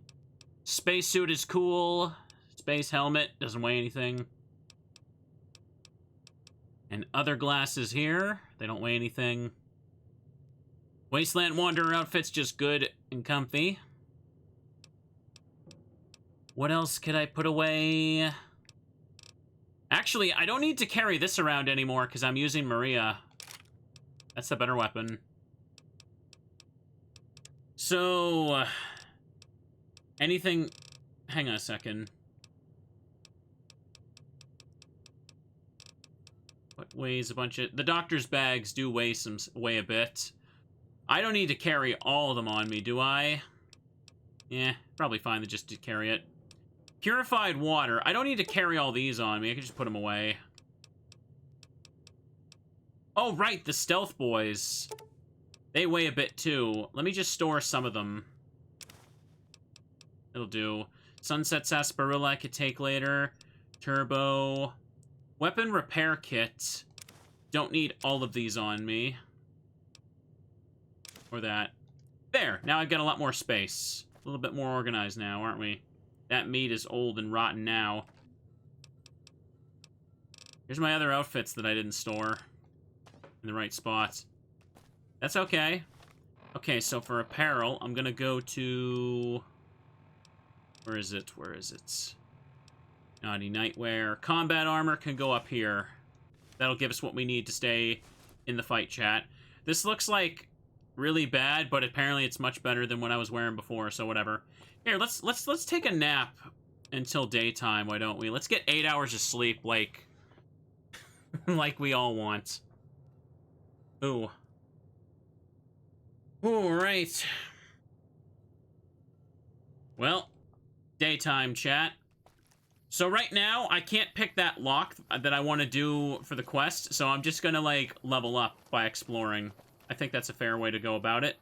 Spacesuit is cool. Space helmet doesn't weigh anything. And other glasses here. They don't weigh anything. Wasteland Wanderer outfit's just good and comfy. What else could I put away? Actually, I don't need to carry this around anymore because I'm using Maria. That's the better weapon. So, anything... Hang on a second. What weighs a bunch of... The doctor's bags do weigh a bit. I don't need to carry all of them on me, do I? Yeah, probably fine to just carry it. Purified water. I don't need to carry all these on me. I can just put them away. Oh, right, the stealth boys. They weigh a bit, too. Let me just store some of them. It'll do. Sunset Sarsaparilla I could take later. Turbo. Weapon repair kit. Don't need all of these on me. Or that. There, now I've got a lot more space. A little bit more organized now, aren't we? That meat is old and rotten now. Here's my other outfits that I didn't store in the right spots. That's okay. Okay, so for apparel, I'm gonna go to... Where is it? Where is it? Naughty Nightwear. Combat armor can go up here. That'll give us what we need to stay in the fight, chat. This looks like really bad, but apparently it's much better than what I was wearing before, so whatever. Here, let's take a nap until daytime, why don't we? Let's get 8 hours of sleep, like like we all want. Ooh. All right. Well, daytime, chat. So right now, I can't pick that lock that I want to do for the quest, so I'm just gonna, like, level up by exploring. I think that's a fair way to go about it.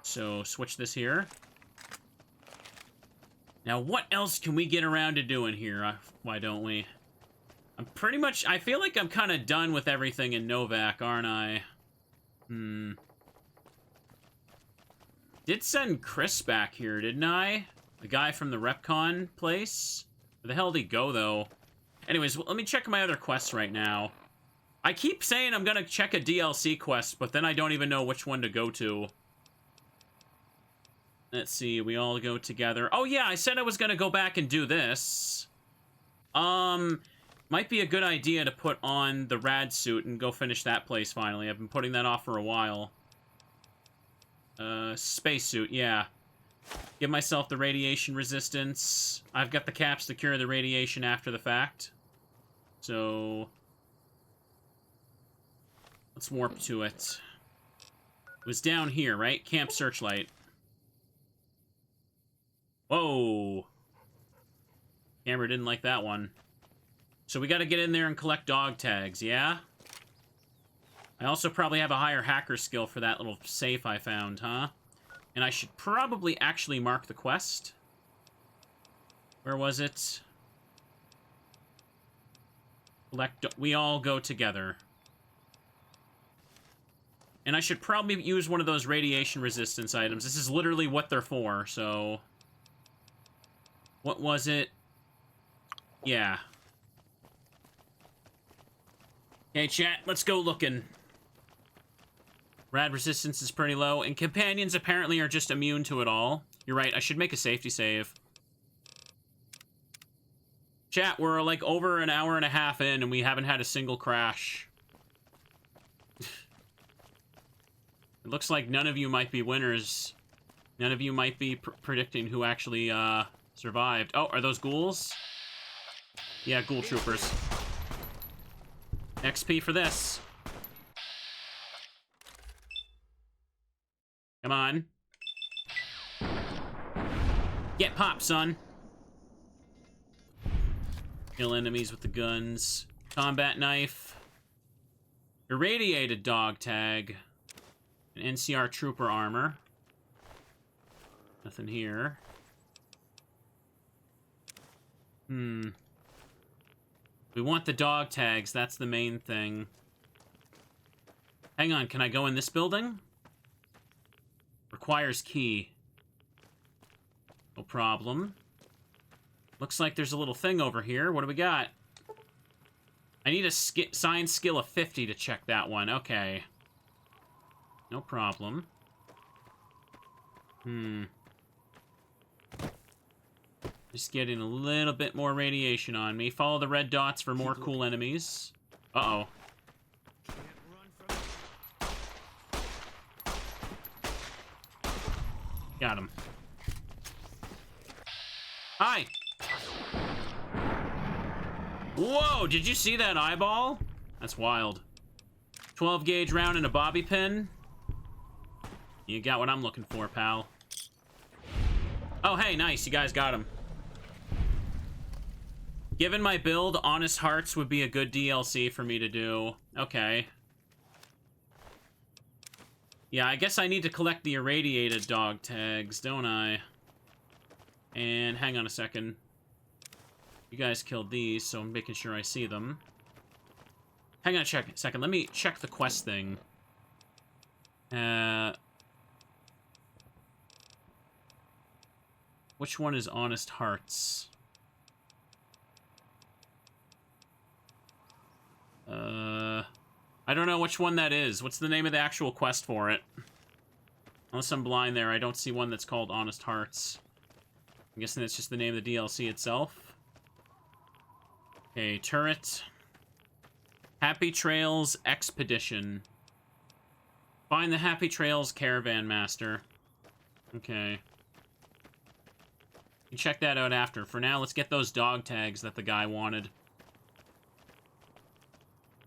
So, switch this here. Now, what else can we get around to doing here? Why don't we? I'm pretty much... I feel like I'm kind of done with everything in Novak, aren't I? Did send Chris back here, didn't I? The guy from the RepCon place? Where the hell did he go, though? Anyways, let me check my other quests right now. I keep saying I'm gonna check a DLC quest, but then I don't even know which one to go to. Let's see, we all go together. Oh yeah, I said I was gonna go back and do this. Might be a good idea to put on the rad suit and go finish that place finally. I've been putting that off for a while. Spacesuit, yeah. Give myself the radiation resistance. I've got the caps to cure the radiation after the fact. So... let's warp to it. It was down here, right? Camp Searchlight. Whoa! Camera didn't like that one. So we gotta get in there and collect dog tags, yeah? I also probably have a higher hacker skill for that little safe I found, huh? And I should probably actually mark the quest. Where was it? We all go together. And I should probably use one of those radiation resistance items. This is literally what they're for, so... what was it? Yeah. Okay, chat, let's go looking. Rad resistance is pretty low, and companions apparently are just immune to it all. You're right, I should make a safety save. Chat, we're like over an hour and a half in, and we haven't had a single crash. It looks like none of you might be winners. None of you might be predicting who actually survived. Oh, are those ghouls? Yeah, ghoul troopers. XP for this. Come on. Get popped, son. Kill enemies with the guns. Combat knife. Irradiated dog tag. An NCR trooper armor. Nothing here. We want the dog tags, that's the main thing. Hang on, can I go in this building? Requires key. No problem. Looks like there's a little thing over here. What do we got? I need a science skill of 50 to check that one. Okay. No problem. Just getting a little bit more radiation on me. Follow the red dots for more cool enemies. Uh-oh. Got him. Hi! Whoa, did you see that eyeball? That's wild. 12 gauge round and a bobby pin. You got what I'm looking for, pal. Oh, hey, nice. You guys got him. Given my build, Honest Hearts would be a good DLC for me to do. Okay. Yeah, I guess I need to collect the irradiated dog tags, don't I? And hang on a second. You guys killed these, so I'm making sure I see them. Hang on a second. Let me check the quest thing. Which one is Honest Hearts? I don't know which one that is. What's the name of the actual quest for it? Unless I'm blind there, I don't see one that's called Honest Hearts. I'm guessing that's just the name of the DLC itself. Okay, turret. Happy Trails Expedition. Find the Happy Trails Caravan Master. Okay. You can check that out after. For now, let's get those dog tags that the guy wanted.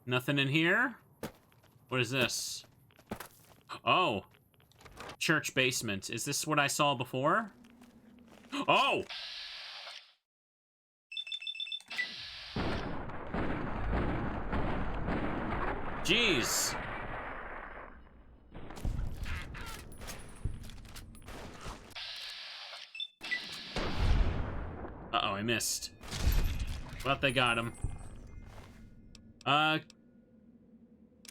Nothing in here? What is this? Oh! Church basement. Is this what I saw before? Oh! Jeez. Uh-oh, I missed. But they got him.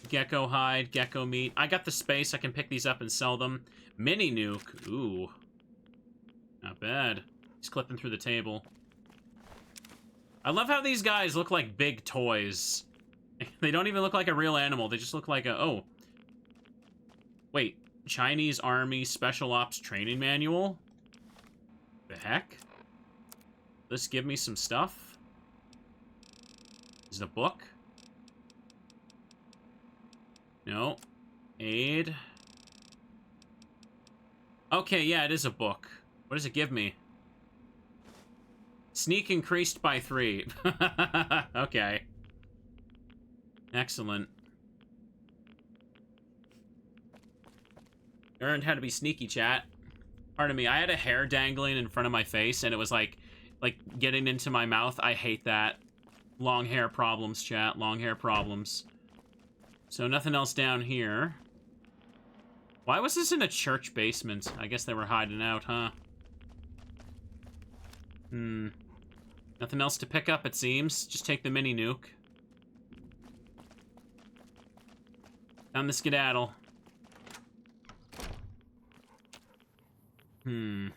Gecko hide, gecko meat. I got the space. I can pick these up and sell them. Mini nuke. Ooh. Not bad. He's clipping through the table. I love how these guys look like big toys. They don't even look like a real animal. They just look like a... Oh. Wait. Chinese Army Special Ops Training Manual? The heck? This give me some stuff? Is it a book? No. Aid. Okay, yeah, it is a book. What does it give me? Sneak increased by 3. Okay. Excellent. Learned how to be sneaky, chat. Pardon me, I had a hair dangling in front of my face, and it was like getting into my mouth. I hate that. Long hair problems, chat. Long hair problems. So nothing else down here. Why was this in a church basement? I guess they were hiding out, huh? Nothing else to pick up, it seems. Just take the mini nuke. Down the skedaddle. There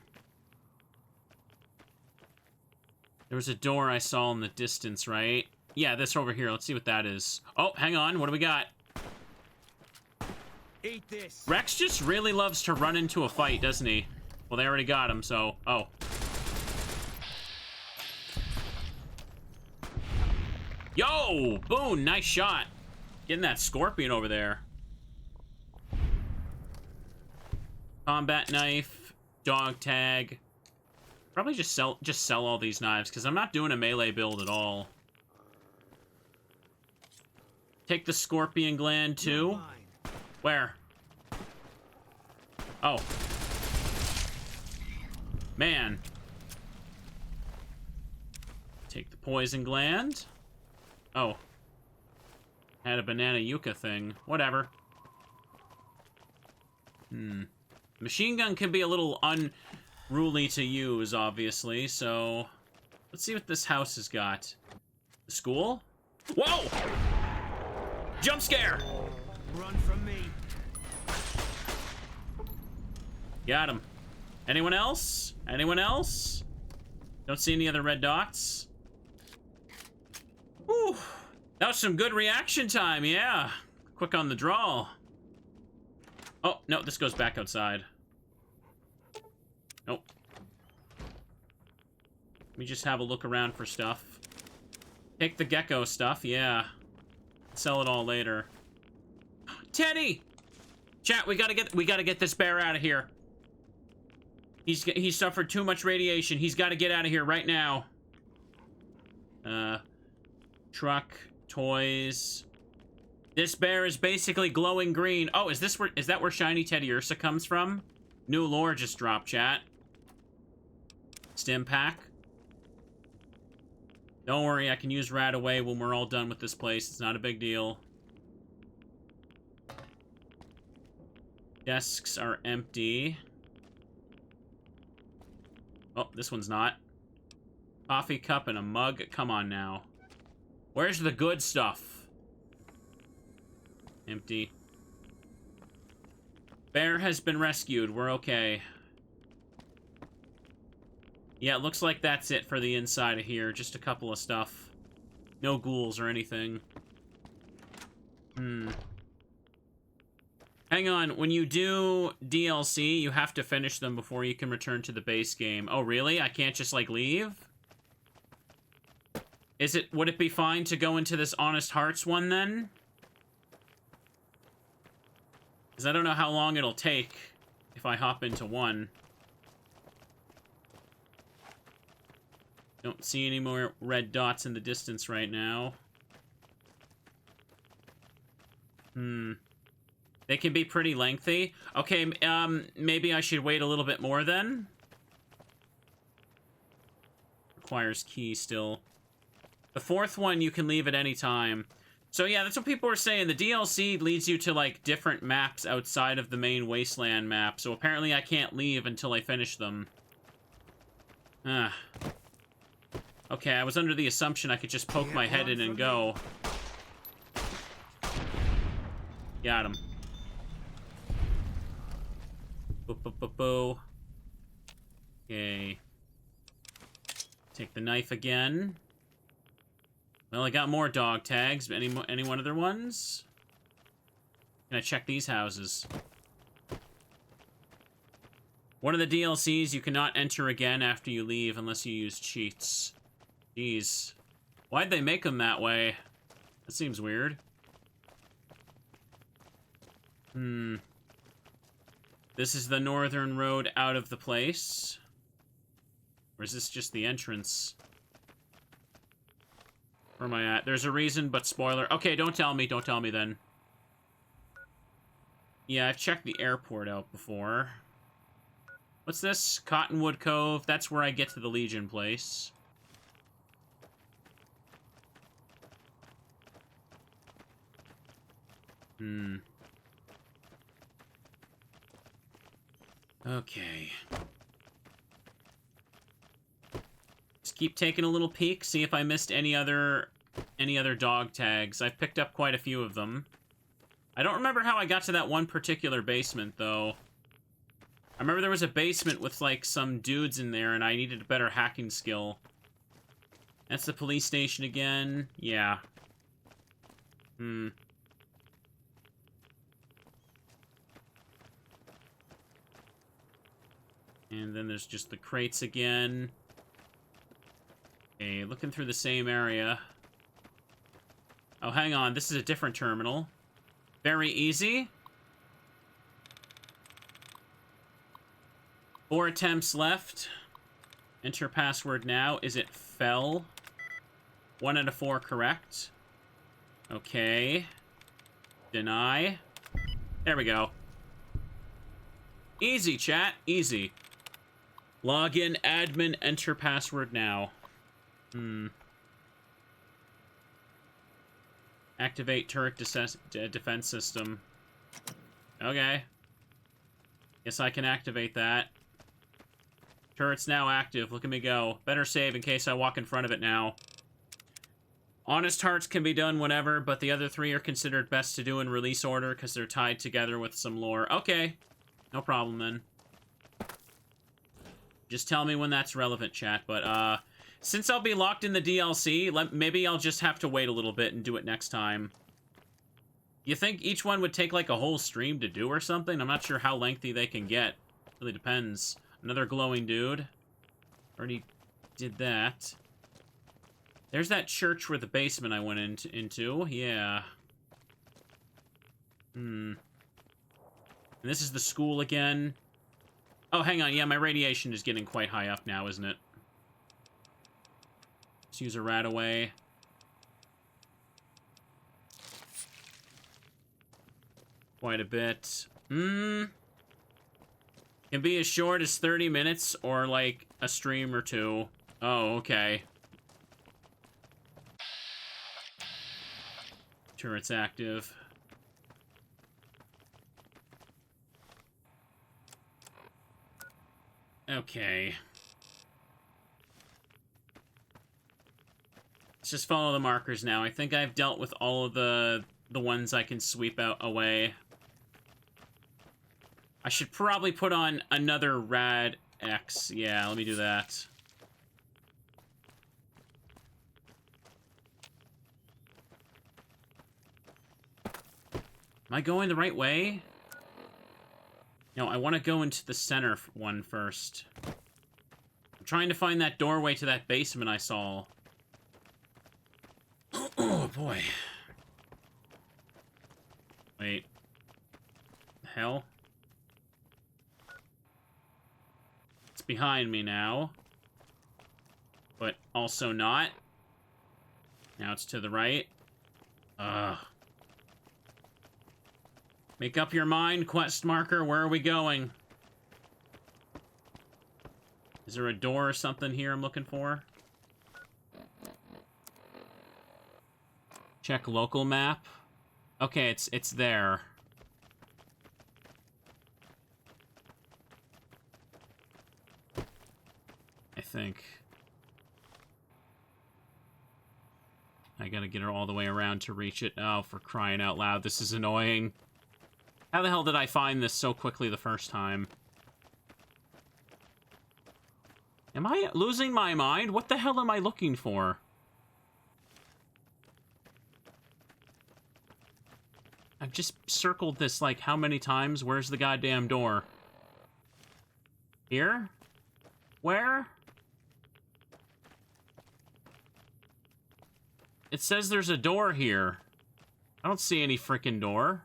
was a door I saw in the distance, right? Yeah, this over here. Let's see what that is. Oh, hang on. What do we got? Eat this. Rex just really loves to run into a fight, doesn't he? Well, they already got him, so... Oh. Yo! Boone, nice shot. Getting that scorpion over there. Combat knife. Dog tag. Probably just sell all these knives, because I'm not doing a melee build at all. Take the scorpion gland, too. Where? Oh. Man. Take the poison gland. Oh. Had a banana yucca thing. Whatever. Machine gun can be a little unruly to use, obviously, so... Let's see what this house has got. The school? Whoa! Jump scare! Run from me. Got him. Anyone else? Anyone else? Don't see any other red dots. Whew. That was some good reaction time, yeah. Quick on the draw. Oh, no, this goes back outside. Nope. Let me just have a look around for stuff. Take the gecko stuff, yeah. Sell it all later. Teddy! Chat, we gotta get this bear out of here. He's suffered too much radiation. He's gotta get out of here right now. Truck, toys. This bear is basically glowing green. Oh, is that where Shiny Teddy Ursa comes from? New lore just dropped, chat. Stim pack. Don't worry, I can use Rat Away when we're all done with this place. It's not a big deal. Desks are empty. Oh, this one's not. Coffee cup and a mug. Come on now. Where's the good stuff? Empty. Bear has been rescued. We're okay. Yeah, it looks like that's it for the inside of here. Just a couple of stuff. No ghouls or anything. Hang on, when you do DLC, you have to finish them before you can return to the base game. Oh, really? I can't just, like, leave? Would it be fine to go into this Honest Hearts one, then? Because I don't know how long it'll take if I hop into one. Don't see any more red dots in the distance right now. They can be pretty lengthy. Okay, maybe I should wait a little bit more then. Requires key still. The fourth one you can leave at any time. So yeah, that's what people were saying. The DLC leads you to, like, different maps outside of the main Wasteland map. So apparently I can't leave until I finish them. Okay, I was under the assumption I could just poke my head in and go. Got him. Boo. Okay. Take the knife again. Well, I got more dog tags. Any one other ones? Can I check these houses? One of the DLCs you cannot enter again after you leave unless you use cheats. Jeez. Why'd they make them that way? That seems weird. This is the northern road out of the place. Or is this just the entrance? Where am I at? There's a reason, but spoiler. Okay, don't tell me then. Yeah, I've checked the airport out before. What's this? Cottonwood Cove. That's where I get to the Legion place. Okay. Just keep taking a little peek, see if I missed any other dog tags. I've picked up quite a few of them. I don't remember how I got to that one particular basement, though. I remember there was a basement with, like, some dudes in there, and I needed a better hacking skill. That's the police station again. Yeah. And then there's just the crates again. Okay, looking through the same area. Oh, hang on. This is a different terminal. Very easy. 4 attempts left. Enter password now. Is it fell? 1 out of 4 correct. Okay. Deny. There we go. Easy, chat. Easy. Login, admin, enter password now. Activate turret defense system. Okay. Guess I can activate that. Turret's now active. Look at me go. Better save in case I walk in front of it now. Honest hearts can be done whenever, but the other 3 are considered best to do in release order because they're tied together with some lore. Okay. No problem then. Just tell me when that's relevant, chat. But, since I'll be locked in the DLC, maybe I'll just have to wait a little bit and do it next time. You think each one would take, like, a whole stream to do or something? I'm not sure how lengthy they can get. Really depends. Another glowing dude. Already did that. There's that church where the basement I went into. Yeah. And this is the school again. Oh, hang on. Yeah, my radiation is getting quite high up now, isn't it? Let's use a rat away. Quite a bit. Can be as short as 30 minutes or, like, a stream or 2. Oh, okay. Turret's active. Okay. Let's just follow the markers now. I think I've dealt with all of the ones I can sweep out away. I should probably put on another Rad X. Yeah, let me do that. Am I going the right way? No, I want to go into the center one first. I'm trying to find that doorway to that basement I saw. Oh, boy. Wait. hell? It's behind me now. But also not. Now it's to the right. Ugh. Make up your mind, quest marker. Where are we going? Is there a door or something here I'm looking for? Check local map. Okay, it's there. I think. I gotta get her all the way around to reach it. Oh, for crying out loud, this is annoying. How the hell did I find this so quickly the first time? Am I losing my mind? What the hell am I looking for? I've just circled this, like, how many times? Where's the goddamn door? Here? Where? It says there's a door here. I don't see any frickin' door.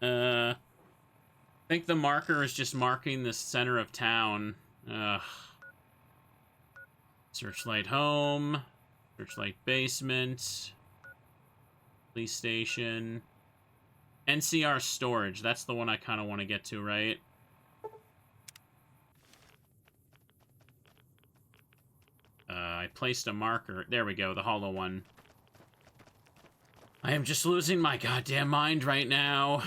I think the marker is just marking the center of town. Ugh. Searchlight home. Searchlight basement. Police station. NCR storage. That's the one I kind of want to get to, right? I placed a marker. There we go, the hollow one. I am just losing my goddamn mind right now.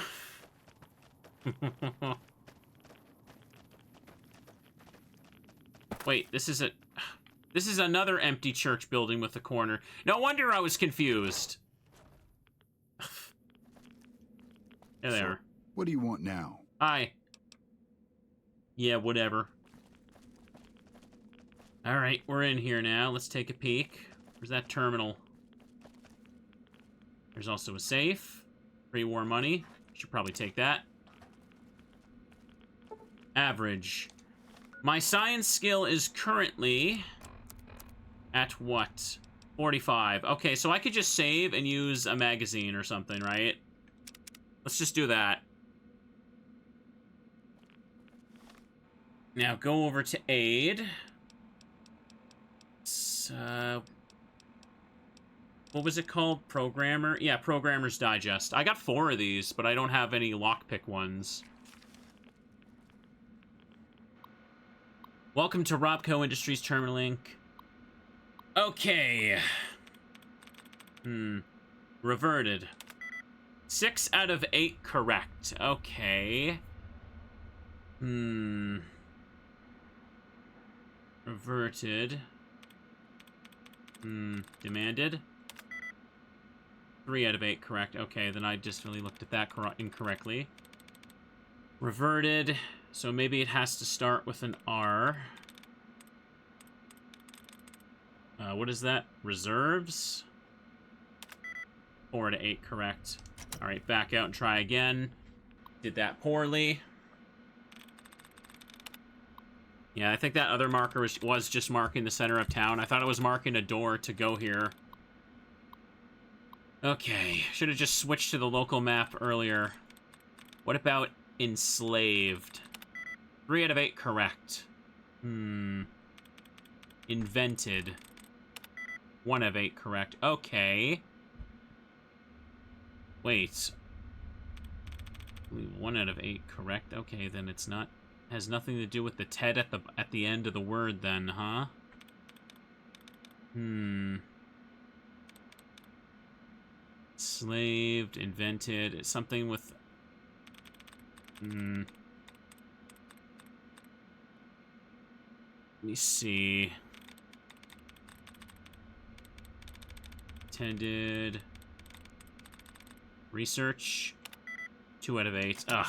Wait, this is another empty church building with a corner. No wonder I was confused. There they are. What do you want now? Hi. Yeah, whatever. Alright, we're in here now. Let's take a peek. Where's that terminal? There's also a safe. Pre-war money. Should probably take that. Average. My science skill is currently at what? 45. Okay, so I could just save and use a magazine or something, right? Let's just do that. Now go over to aid. What was it called? Programmer? Yeah, Programmer's Digest. I got 4 of these, but I don't have any lockpick ones. Welcome to Robco Industries Terminal Inc. Okay. Reverted. 6 out of 8 correct. Okay. Reverted. Demanded. 3 out of 8 correct. Okay, then I just really looked at that incorrectly. Reverted. So maybe it has to start with an R. What is that? Reserves? 4 out of 8 correct. Alright, back out and try again. Did that poorly. Yeah, I think that other marker was just marking the center of town. I thought it was marking a door to go here. Okay, should have just switched to the local map earlier. What about enslaved? 3 out of 8 correct. Invented. 1 out of 8 correct. Okay. Wait. 1 out of 8 correct. Okay, then it's not... Has nothing to do with the Ted at the end of the word then, huh? Slaved, invented, it's something with... Let me see. Intended. Research. 2 out of 8. Ugh.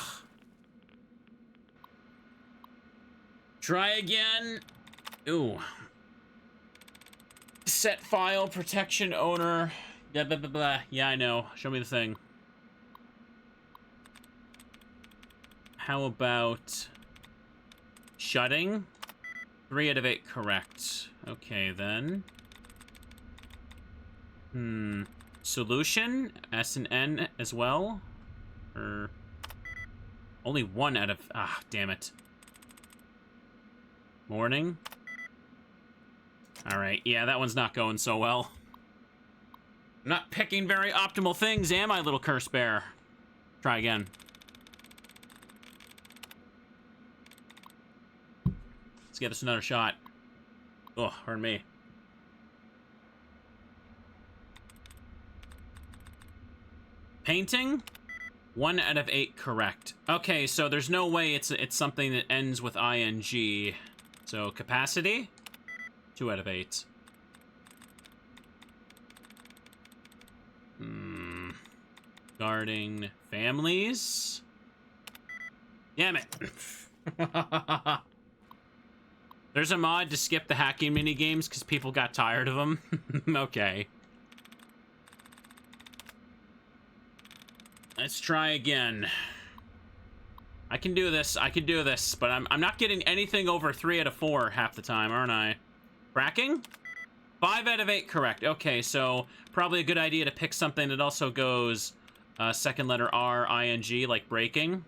Try again. Ooh. Set file, protection owner. Blah, blah, blah, blah. Yeah, I know. Show me the thing. How about shutting? 3 out of 8 correct. Okay, then. Solution? S and N as well? Or... only 1 out of... ah, damn it. Morning? Alright, yeah, that one's not going so well. I'm not picking very optimal things, am I, little curse bear? Try again. Let's give this another shot. Oh, pardon me. Painting? 1 out of 8 correct. Okay, so there's no way it's something that ends with ing. So capacity? 2 out of 8. Guarding families? Damn it. There's a mod to skip the hacking minigames because people got tired of them. Okay. Let's try again. I can do this, but I'm not getting anything over 3 out of 4 half the time, aren't I? Cracking? 5 out of 8 correct. Okay, so probably a good idea to pick something that also goes second letter R, ing, like breaking.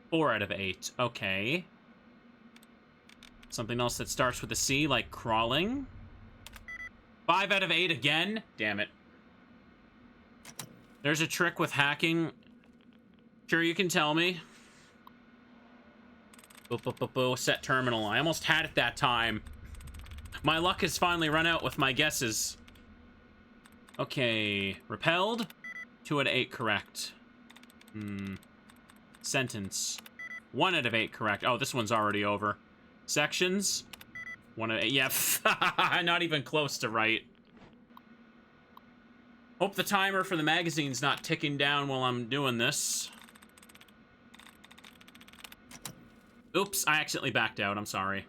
4 out of 8. Okay. Something else that starts with a C, like crawling. 5 out of 8 again? Damn it. There's a trick with hacking. Sure, you can tell me. Set terminal. I almost had it that time. My luck has finally run out with my guesses. Okay. Repelled? 2 out of 8 correct. Sentence. 1 out of 8 correct. Oh, this one's already over. Sections? 1 out of 8. Yeah, not even close to right. Hope the timer for the magazine's not ticking down while I'm doing this. Oops, I accidentally backed out. I'm sorry.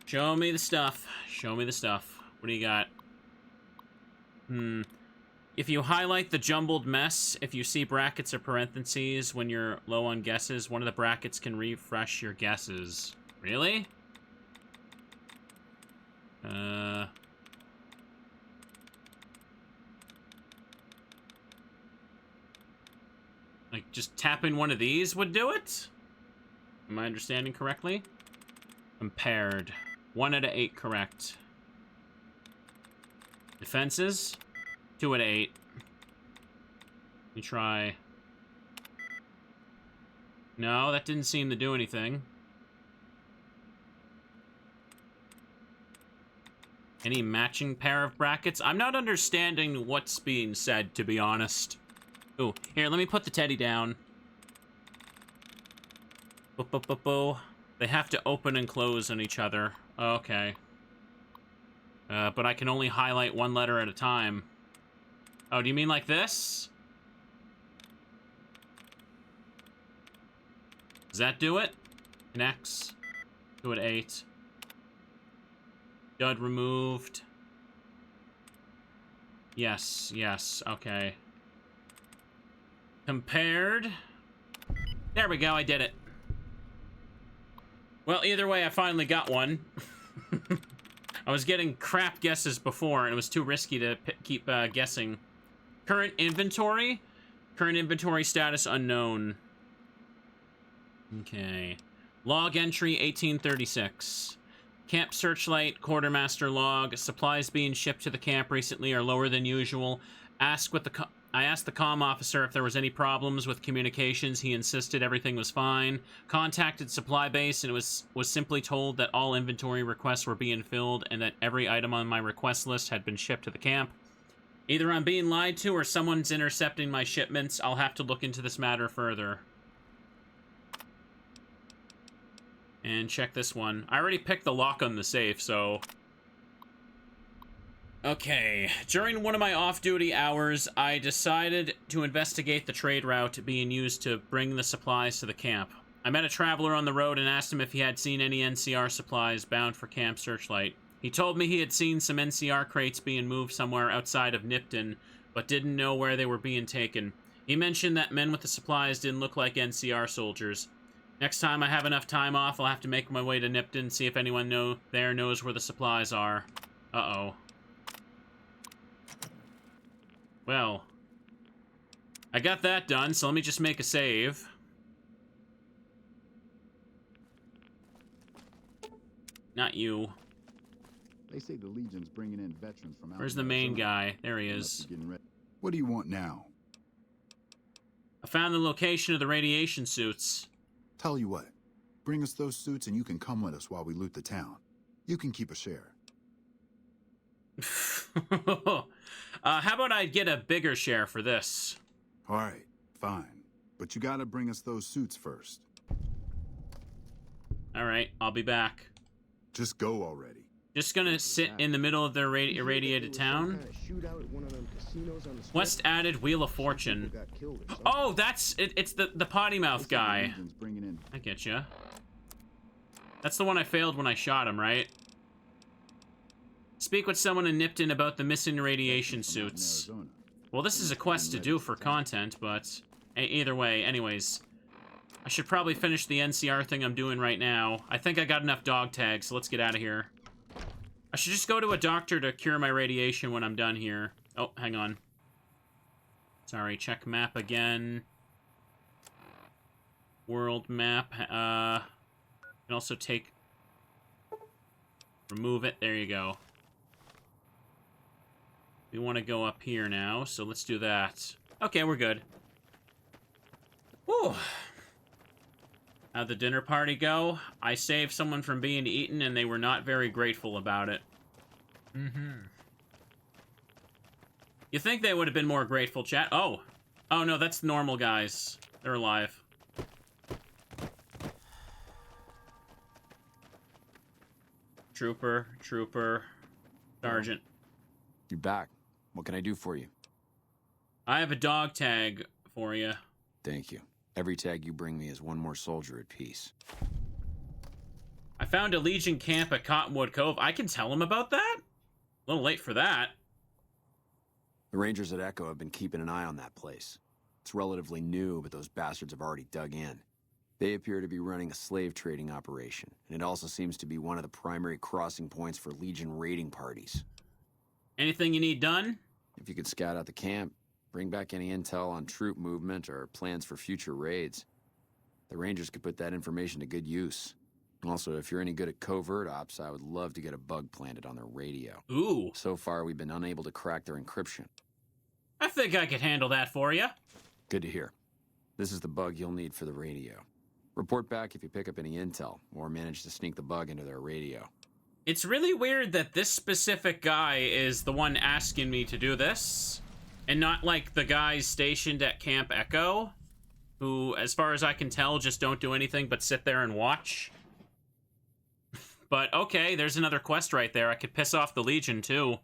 Show me the stuff. Show me the stuff. What do you got? If you highlight the jumbled mess, if you see brackets or parentheses when you're low on guesses, one of the brackets can refresh your guesses. Really? Like, just tapping one of these would do it? Am I understanding correctly? Compared. 1 out of 8 correct. Defenses? 2 out of 8. Let me try. No, that didn't seem to do anything. Any matching pair of brackets? I'm not understanding what's being said, to be honest. Ooh, here, let me put the teddy down. They have to open and close on each other. Okay. But I can only highlight one letter at a time. Oh, do you mean like this? Does that do it? Connects. 2 out of 8. Dud removed. Yes, yes, okay. Compared. There we go, I did it. Well, either way, I finally got one. I was getting crap guesses before, and it was too risky to keep guessing. Current inventory? Current inventory status unknown. Okay. Log entry 1836. Camp Searchlight, Quartermaster log. Supplies being shipped to the camp recently are lower than usual. I asked the comm officer if there was any problems with communications. He insisted everything was fine. Contacted supply base and was simply told that all inventory requests were being filled and that every item on my request list had been shipped to the camp. Either I'm being lied to or someone's intercepting my shipments. I'll have to look into this matter further. And check this one. I already picked the lock on the safe, so... Okay, during one of my off-duty hours, I decided to investigate the trade route being used to bring the supplies to the camp. I met a traveler on the road and asked him if he had seen any NCR supplies bound for Camp Searchlight. He told me he had seen some NCR crates being moved somewhere outside of Nipton, but didn't know where they were being taken. He mentioned that men with the supplies didn't look like NCR soldiers. Next time I have enough time off, I'll have to make my way to Nipton, see if anyone there knows where the supplies are. Uh-oh. Well, I got that done, so let me just make a save. Not you. They say the Legion's bringing in veterans from out. Where's the main guy? There he is. What do you want now? I found the location of the radiation suits. Tell you what. Bring us those suits and you can come with us while we loot the town. You can keep a share. How about I get a bigger share for this? All right, fine. But you gotta bring us those suits first. All right, I'll be back. Just go already. Just gonna sit in the middle of their irradiated town. West added Wheel of Fortune. Oh, that's it. It's the potty mouth guy. I get ya. That's the one I failed when I shot him, right? Speak with someone in Nipton about the missing radiation suits. Well, this is a quest to do for content, but either way, anyways. I should probably finish the NCR thing I'm doing right now. I think I got enough dog tags, so let's get out of here. I should just go to a doctor to cure my radiation when I'm done here. Oh, hang on. Sorry, check map again. World map. And also take... Remove it. There you go. We want to go up here now, so let's do that. Okay, we're good. Whew. How'd the dinner party go? I saved someone from being eaten, and they were not very grateful about it. You think they would have been more grateful, chat? Oh. Oh, no, that's normal guys. They're alive. Trooper, Sergeant. You're back. What can I do for you? I have a dog tag for you. Thank you. Every tag you bring me is one more soldier at peace. I found a Legion camp at Cottonwood Cove. I can tell him about that? A little late for that. The Rangers at Echo have been keeping an eye on that place. It's relatively new, but those bastards have already dug in. They appear to be running a slave trading operation, and it also seems to be one of the primary crossing points for Legion raiding parties. Anything you need done? If you could scout out the camp, bring back any intel on troop movement or plans for future raids. The Rangers could put that information to good use. Also, if you're any good at covert ops, I would love to get a bug planted on their radio. Ooh. So far, we've been unable to crack their encryption. I think I could handle that for you. Good to hear. This is the bug you'll need for the radio. Report back if you pick up any intel, or manage to sneak the bug into their radio. It's really weird that this specific guy is the one asking me to do this, and not like the guys stationed at Camp Echo, who, as far as I can tell, just don't do anything but sit there and watch. But okay, there's another quest right there. I could piss off the Legion, too.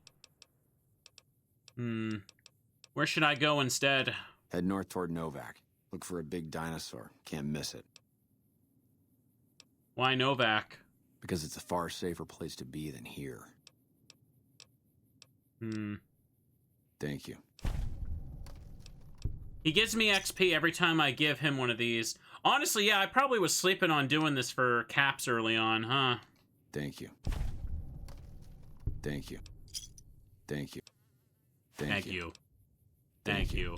Where should I go instead? Head north toward Novak. Look for a big dinosaur. Can't miss it. Why Novak? Because it's a far safer place to be than here. Thank you. He gives me XP every time I give him one of these. Honestly, yeah, I probably was sleeping on doing this for caps early on, huh? Thank you. Thank you. Thank you. Thank you. Thank you.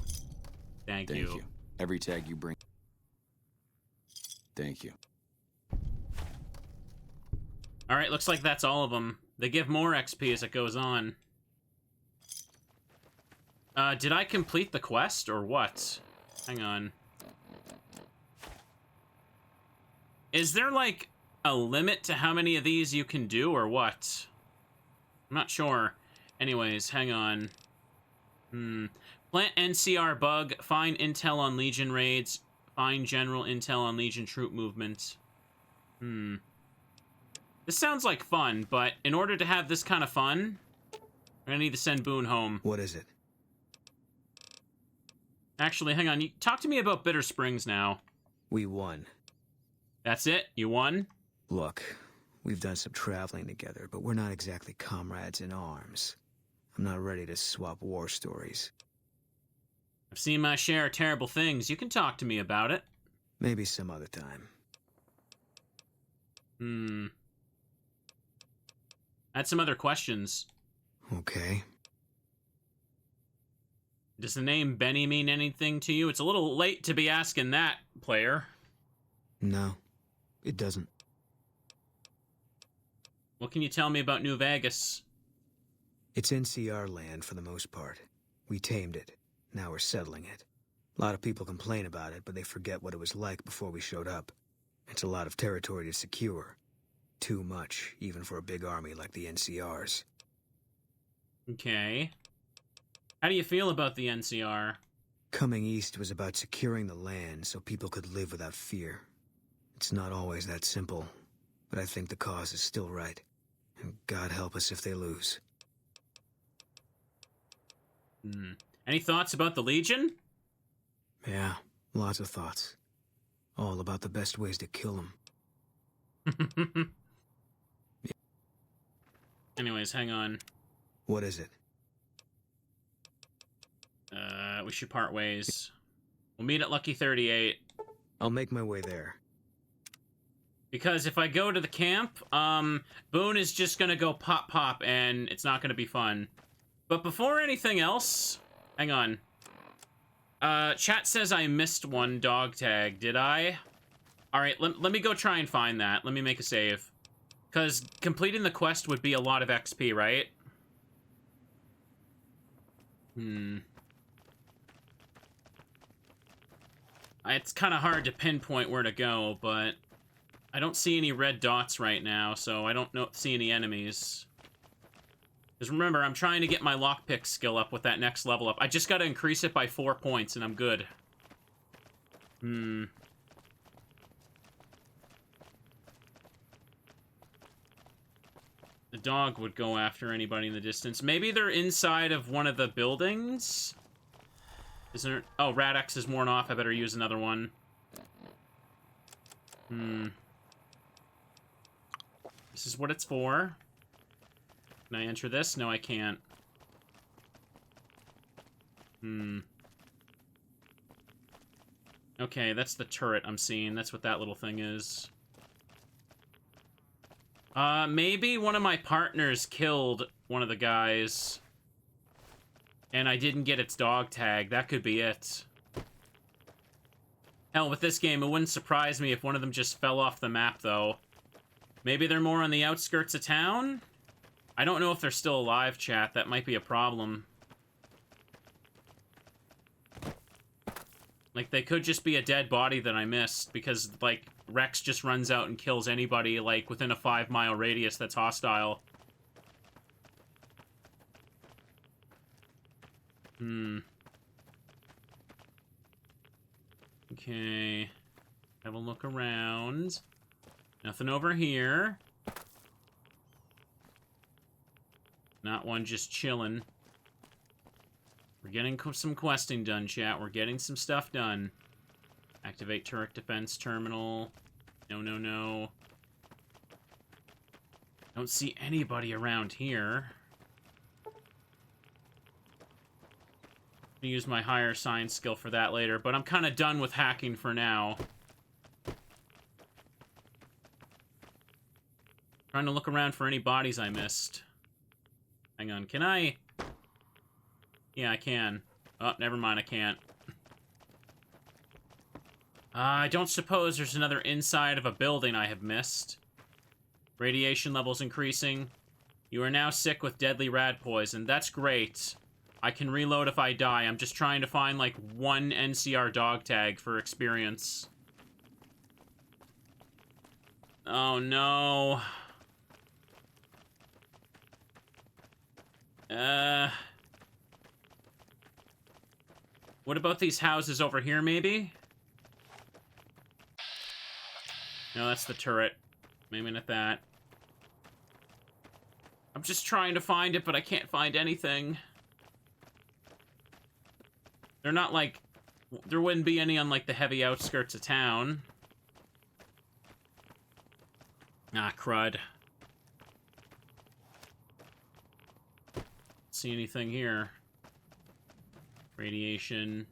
Thank you. Every tag you bring. Thank you. All right, looks like that's all of them. They give more XP as it goes on. Did I complete the quest or what? Hang on. Is there like a limit to how many of these you can do or what? I'm not sure. Anyways, hang on. Plant NCR Bug, find intel on Legion raids, find general intel on Legion troop movement. This sounds like fun, but in order to have this kind of fun, I'm gonna need to send Boone home. What is it? Actually, hang on. You talk to me about Bitter Springs now. We won. That's it? You won? Look, we've done some traveling together, but we're not exactly comrades in arms. I'm not ready to swap war stories. I've seen my share of terrible things. You can talk to me about it. Maybe some other time. I had some other questions. Okay. Does the name Benny mean anything to you? It's a little late to be asking that, player. No, it doesn't. What can you tell me about New Vegas? It's NCR land for the most part. We tamed it. Now we're settling it. A lot of people complain about it, but they forget what it was like before we showed up. It's a lot of territory to secure. Too much, even for a big army like the NCR's. Okay. How do you feel about the NCR? Coming east was about securing the land so people could live without fear. It's not always that simple, but I think the cause is still right. And God help us if they lose. Any thoughts about the Legion? Yeah, lots of thoughts. All about the best ways to kill them. Anyways, hang on. What is it? We should part ways. We'll meet at Lucky 38. I'll make my way there. Because if I go to the camp, Boone is just gonna go pop, and it's not gonna be fun. But before anything else, hang on. Chat says I missed one dog tag. Did I? Alright, let me go try and find that. Let me make a save. Because completing the quest would be a lot of XP, right? It's kind of hard to pinpoint where to go, but I don't see any red dots right now, so I don't see any enemies. Because remember, I'm trying to get my lockpick skill up with that next level up. I just got to increase it by 4 points, and I'm good. The dog would go after anybody in the distance. Maybe they're inside of one of the buildings? Is there... Oh, Radix is worn off. I better use another one. This is what it's for. Can I enter this? No, I can't. Okay, that's the turret I'm seeing. That's what that little thing is. Maybe one of my partners killed one of the guys. And I didn't get its dog tag. That could be it. Hell, with this game, it wouldn't surprise me if one of them just fell off the map, though. Maybe they're more on the outskirts of town? I don't know if they're still alive, chat. That might be a problem. Like, they could just be a dead body that I missed, because, like, Rex just runs out and kills anybody, like, within a 5-mile radius that's hostile. Okay. Have a look around. Nothing over here. Not one just chilling. We're getting some questing done, chat. We're getting some stuff done. Activate turret defense terminal. No. Don't see anybody around here. I'm gonna use my higher science skill for that later, but I'm kind of done with hacking for now. Trying to look around for any bodies I missed. Hang on, can I? Yeah, I can. Oh, never mind, I can't. I don't suppose there's another inside of a building I have missed. Radiation levels increasing. You are now sick with deadly rad poison. That's great. I can reload if I die. I'm just trying to find, like, one NCR dog tag for experience. Oh, no. What about these houses over here, maybe? No, that's the turret. Maybe not that. I'm just trying to find it, but I can't find anything. They're not, like... There wouldn't be any on, like, the heavy outskirts of town. Ah, crud. See anything here? Radiation.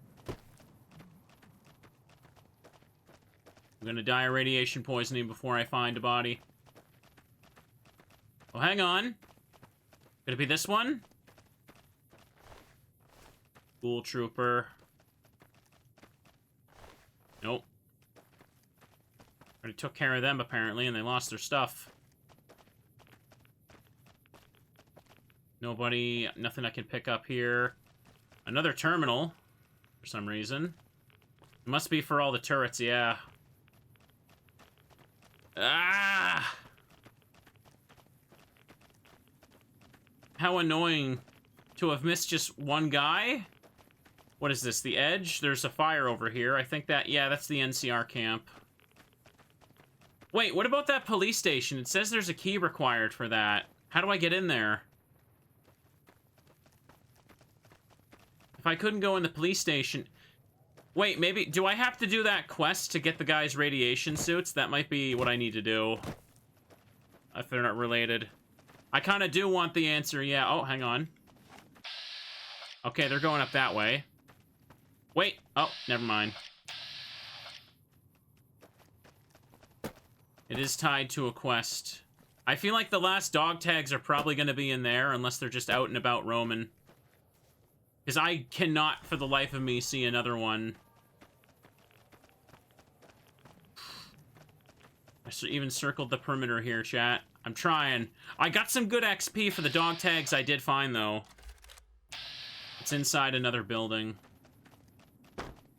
I'm gonna die of radiation poisoning before I find a body. Oh, hang on. Could it be this one? School trooper. Nope. Already took care of them, apparently, and they lost their stuff. Nobody, nothing I can pick up here. Another terminal, for some reason. It must be for all the turrets, yeah. Ah! How annoying to have missed just one guy. What is this, the edge? There's a fire over here. I think that, yeah, that's the NCR camp. Wait, what about that police station? It says there's a key required for that. How do I get in there? If I couldn't go in the police station... Wait, maybe... Do I have to do that quest to get the guy's radiation suits? That might be what I need to do. If they're not related. I kind of do want the answer, yeah. Oh, hang on. Okay, they're going up that way. Wait. Oh, never mind. It is tied to a quest. I feel like the last dog tags are probably going to be in there, unless they're just out and about roaming. Because I cannot, for the life of me, see another one. I even circled the perimeter here, chat. I'm trying. I got some good XP for the dog tags I did find, though. It's inside another building.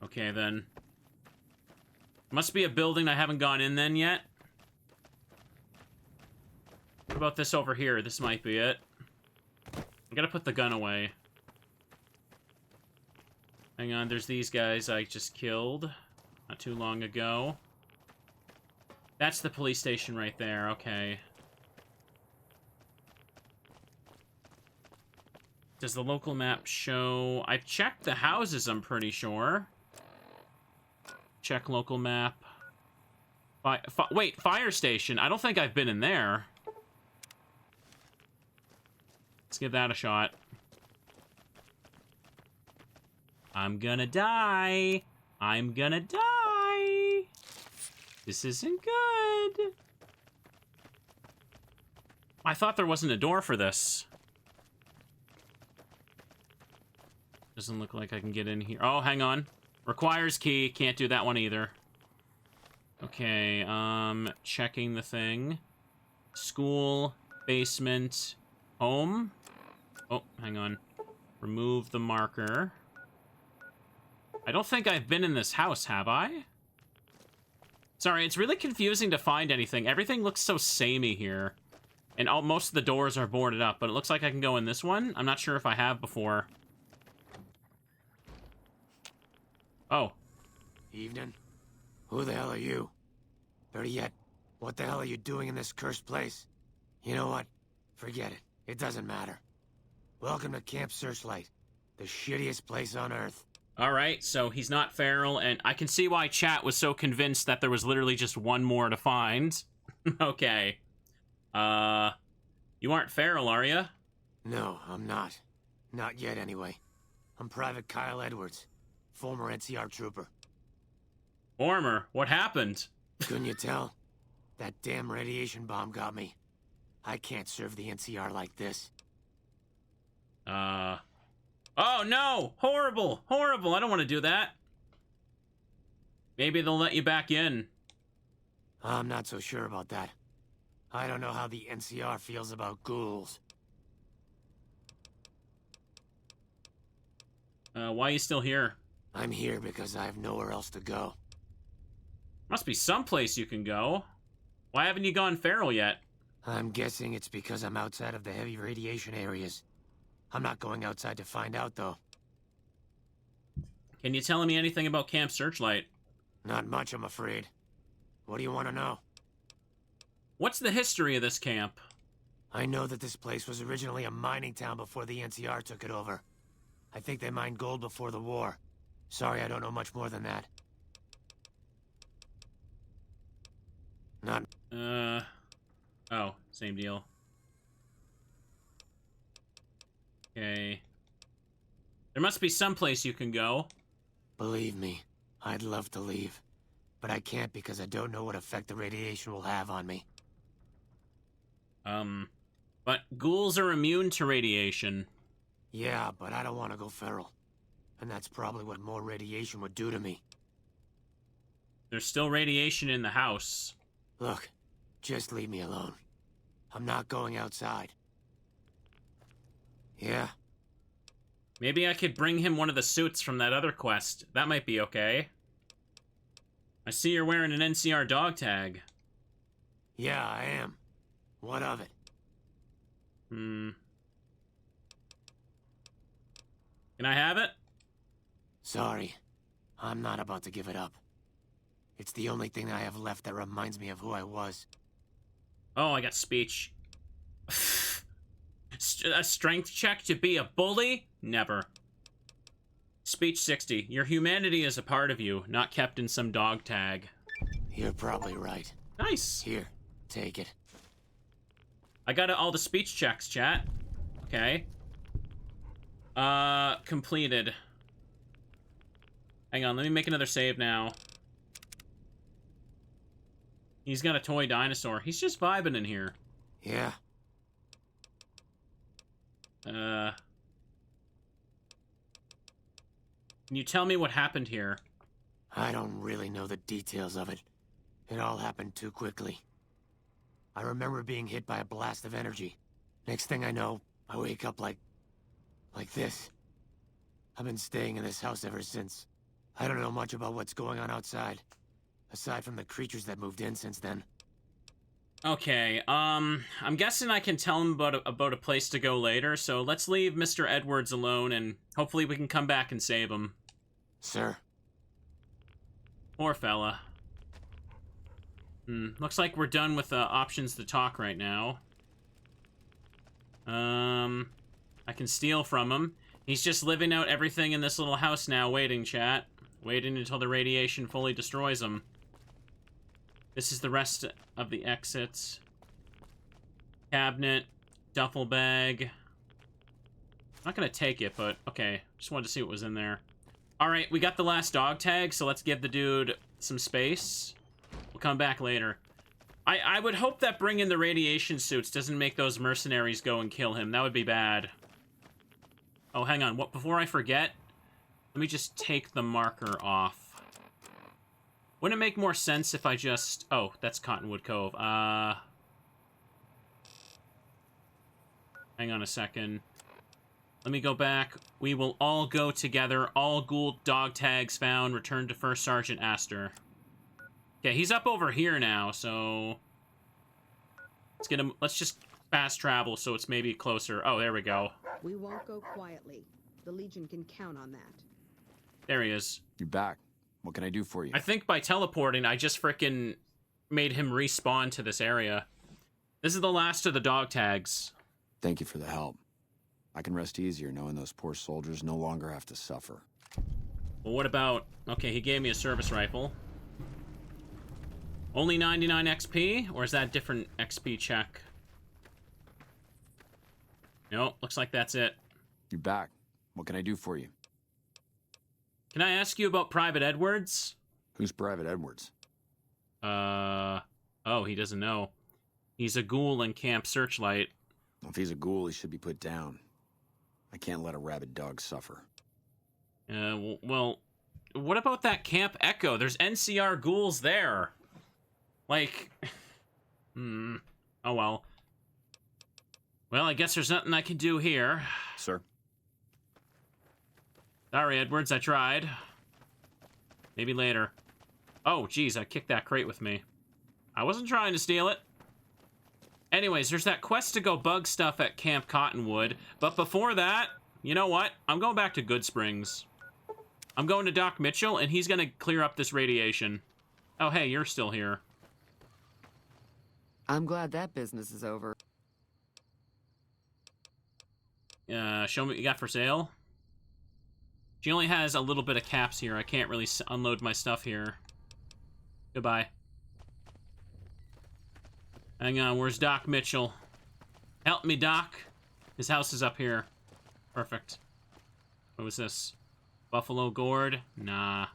Okay, then. Must be a building I haven't gone in then yet. What about this over here? This might be it. I gotta put the gun away. Hang on, there's these guys I just killed not too long ago. That's the police station right there, okay. Does the local map show... I've checked the houses, I'm pretty sure. Check local map. Wait, fire station. I don't think I've been in there. Let's give that a shot. I'm gonna die. I'm gonna die. This isn't good. I thought there wasn't a door for this. Doesn't look like I can get in here. Oh, hang on. Requires key. Can't do that one either. Okay, checking the thing. School, basement, home. Oh, hang on. Remove the marker. I don't think I've been in this house, have I? Sorry, it's really confusing to find anything. Everything looks so samey here. And most of the doors are boarded up, but it looks like I can go in this one. I'm not sure if I have before. Oh. Evening. Who the hell are you? Better yet, what the hell are you doing in this cursed place? You know what? Forget it. It doesn't matter. Welcome to Camp Searchlight, the shittiest place on Earth. Alright, so he's not feral, and I can see why chat was so convinced that there was literally just one more to find. Okay. You aren't feral, are you? No, I'm not. Not yet, anyway. I'm Private Kyle Edwards, former NCR trooper. Former? What happened? Couldn't you tell? That damn radiation bomb got me. I can't serve the NCR like this. Oh, no! Horrible! Horrible! I don't want to do that. Maybe they'll let you back in. I'm not so sure about that. I don't know how the NCR feels about ghouls. Why are you still here? I'm here because I have nowhere else to go. Must be someplace you can go. Why haven't you gone feral yet? I'm guessing it's because I'm outside of the heavy radiation areas. I'm not going outside to find out, though. Can you tell me anything about Camp Searchlight? Not much, I'm afraid. What do you want to know? What's the history of this camp? I know that this place was originally a mining town before the NCR took it over. I think they mined gold before the war. Sorry, I don't know much more than that. Not... Oh, same deal. Okay. There must be someplace you can go. Believe me, I'd love to leave. but I can't because I don't know what effect the radiation will have on me. But ghouls are immune to radiation. Yeah, but I don't want to go feral. And that's probably what more radiation would do to me. There's still radiation in the house. Look, just leave me alone. I'm not going outside. Yeah. Maybe I could bring him one of the suits from that other quest. That might be okay. I see you're wearing an NCR dog tag. Yeah, I am. What of it? Can I have it? Sorry. I'm not about to give it up. It's the only thing I have left that reminds me of who I was. Oh, I got speech. A strength check to be a bully? Never. Speech 60. Your humanity is a part of you, not kept in some dog tag. You're probably right. Nice. Here, take it. I got all the speech checks, chat. Okay. Completed. Hang on, let me make another save now. He's got a toy dinosaur. He's just vibing in here. Yeah. Can you tell me what happened here? I don't really know the details of it. It all happened too quickly. I remember being hit by a blast of energy. Next thing I know, I wake up like this. I've been staying in this house ever since. I don't know much about what's going on outside, aside from the creatures that moved in since then. Okay, I'm guessing I can tell him about a place to go later, so let's leave Mr. Edwards alone, and hopefully we can come back and save him. Sir. Poor fella. Looks like we're done with options to talk right now. I can steal from him. He's just living out everything in this little house now, waiting, chat. Waiting until the radiation fully destroys him. This is the rest of the exits. Cabinet, duffel bag. I'm not gonna take it, but okay. Just wanted to see what was in there. Alright, we got the last dog tag, so let's give the dude some space. We'll come back later. I would hope that bringing the radiation suits doesn't make those mercenaries go and kill him. That would be bad. Oh, hang on. What? Before I forget, let me just take the marker off. Wouldn't it make more sense if I just... Oh, that's Cottonwood Cove. Hang on a second. Let me go back. We will all go together. All ghoul dog tags found. Return to First Sergeant Astor. Okay, he's up over here now, so... Let's get him... Let's just fast travel so it's maybe closer. Oh, there we go. We won't go quietly. The Legion can count on that. There he is. You're back. What can I do for you? I think by teleporting, I just frickin' made him respawn to this area. This is the last of the dog tags. Thank you for the help. I can rest easier knowing those poor soldiers no longer have to suffer. Well, what about... Okay, he gave me a service rifle. Only 99 XP? Or is that a different XP check? Nope, looks like that's it. You're back. What can I do for you? Can I ask you about Private Edwards? Who's Private Edwards? Oh, he doesn't know. He's a ghoul in Camp Searchlight. If he's a ghoul, he should be put down. I can't let a rabid dog suffer. Well, what about that Camp Echo? There's NCR ghouls there. Like, oh well. Well, I guess there's nothing I can do here. Sir? Sorry, Edwards, I tried. Maybe later. Oh, geez, I kicked that crate with me. I wasn't trying to steal it. Anyways, there's that quest to go bug stuff at Camp Cottonwood. But before that, you know what? I'm going back to Good Springs. I'm going to Doc Mitchell, and he's going to clear up this radiation. Oh, hey, you're still here. I'm glad that business is over. Show me what you got for sale. She only has a little bit of caps here. I can't really unload my stuff here. Goodbye. Hang on, where's Doc Mitchell? Help me, Doc. His house is up here. Perfect. What was this? Buffalo gourd? Nah.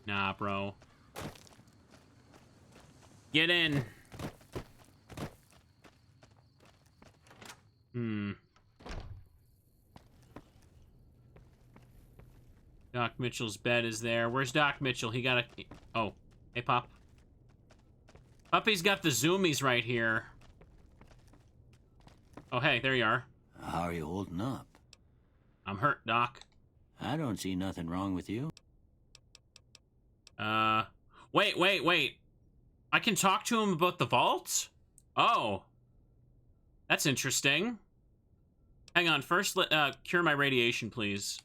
Nah, bro. Get in. Doc Mitchell's bed is there. Where's Doc Mitchell? He got a... Oh. Hey, Pop. Puppy's got the zoomies right here. Oh, hey, there you are. How are you holding up? I'm hurt, Doc. I don't see nothing wrong with you. Wait. I can talk to him about the vault? Oh. That's interesting. Hang on, first, cure my radiation, please.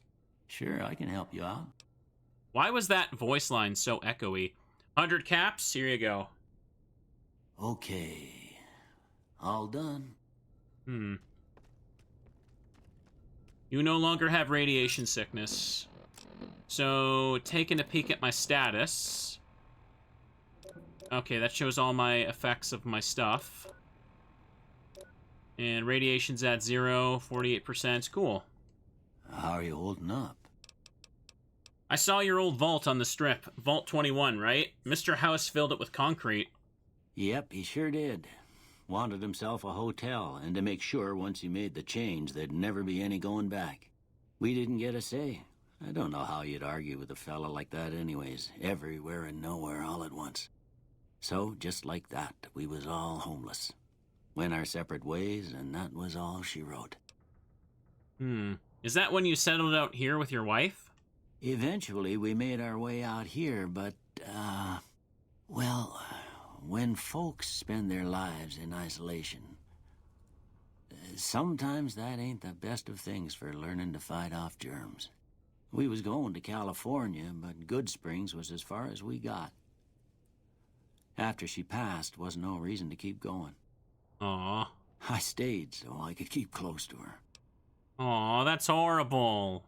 Sure, I can help you out. Why was that voice line so echoey? 100 caps? Here you go. Okay. All done. You no longer have radiation sickness. So, taking a peek at my status. Okay, that shows all my effects of my stuff. And radiation's at 0, 48%. Cool. How are you holding up? I saw your old vault on the strip. Vault 21, right? Mr. House filled it with concrete. Yep, he sure did. Wanted himself a hotel, and to make sure once he made the change, there'd never be any going back. We didn't get a say. I don't know how you'd argue with a fella like that anyways. Everywhere and nowhere all at once. So, just like that, we was all homeless. Went our separate ways, and that was all she wrote. Is that when you settled out here with your wife? Eventually, we made our way out here, but, well, when folks spend their lives in isolation, sometimes that ain't the best of things for learning to fight off germs. We was going to California, but Good Springs was as far as we got. After she passed, wasn't no reason to keep going. Aw. I stayed so I could keep close to her. Aw, that's horrible.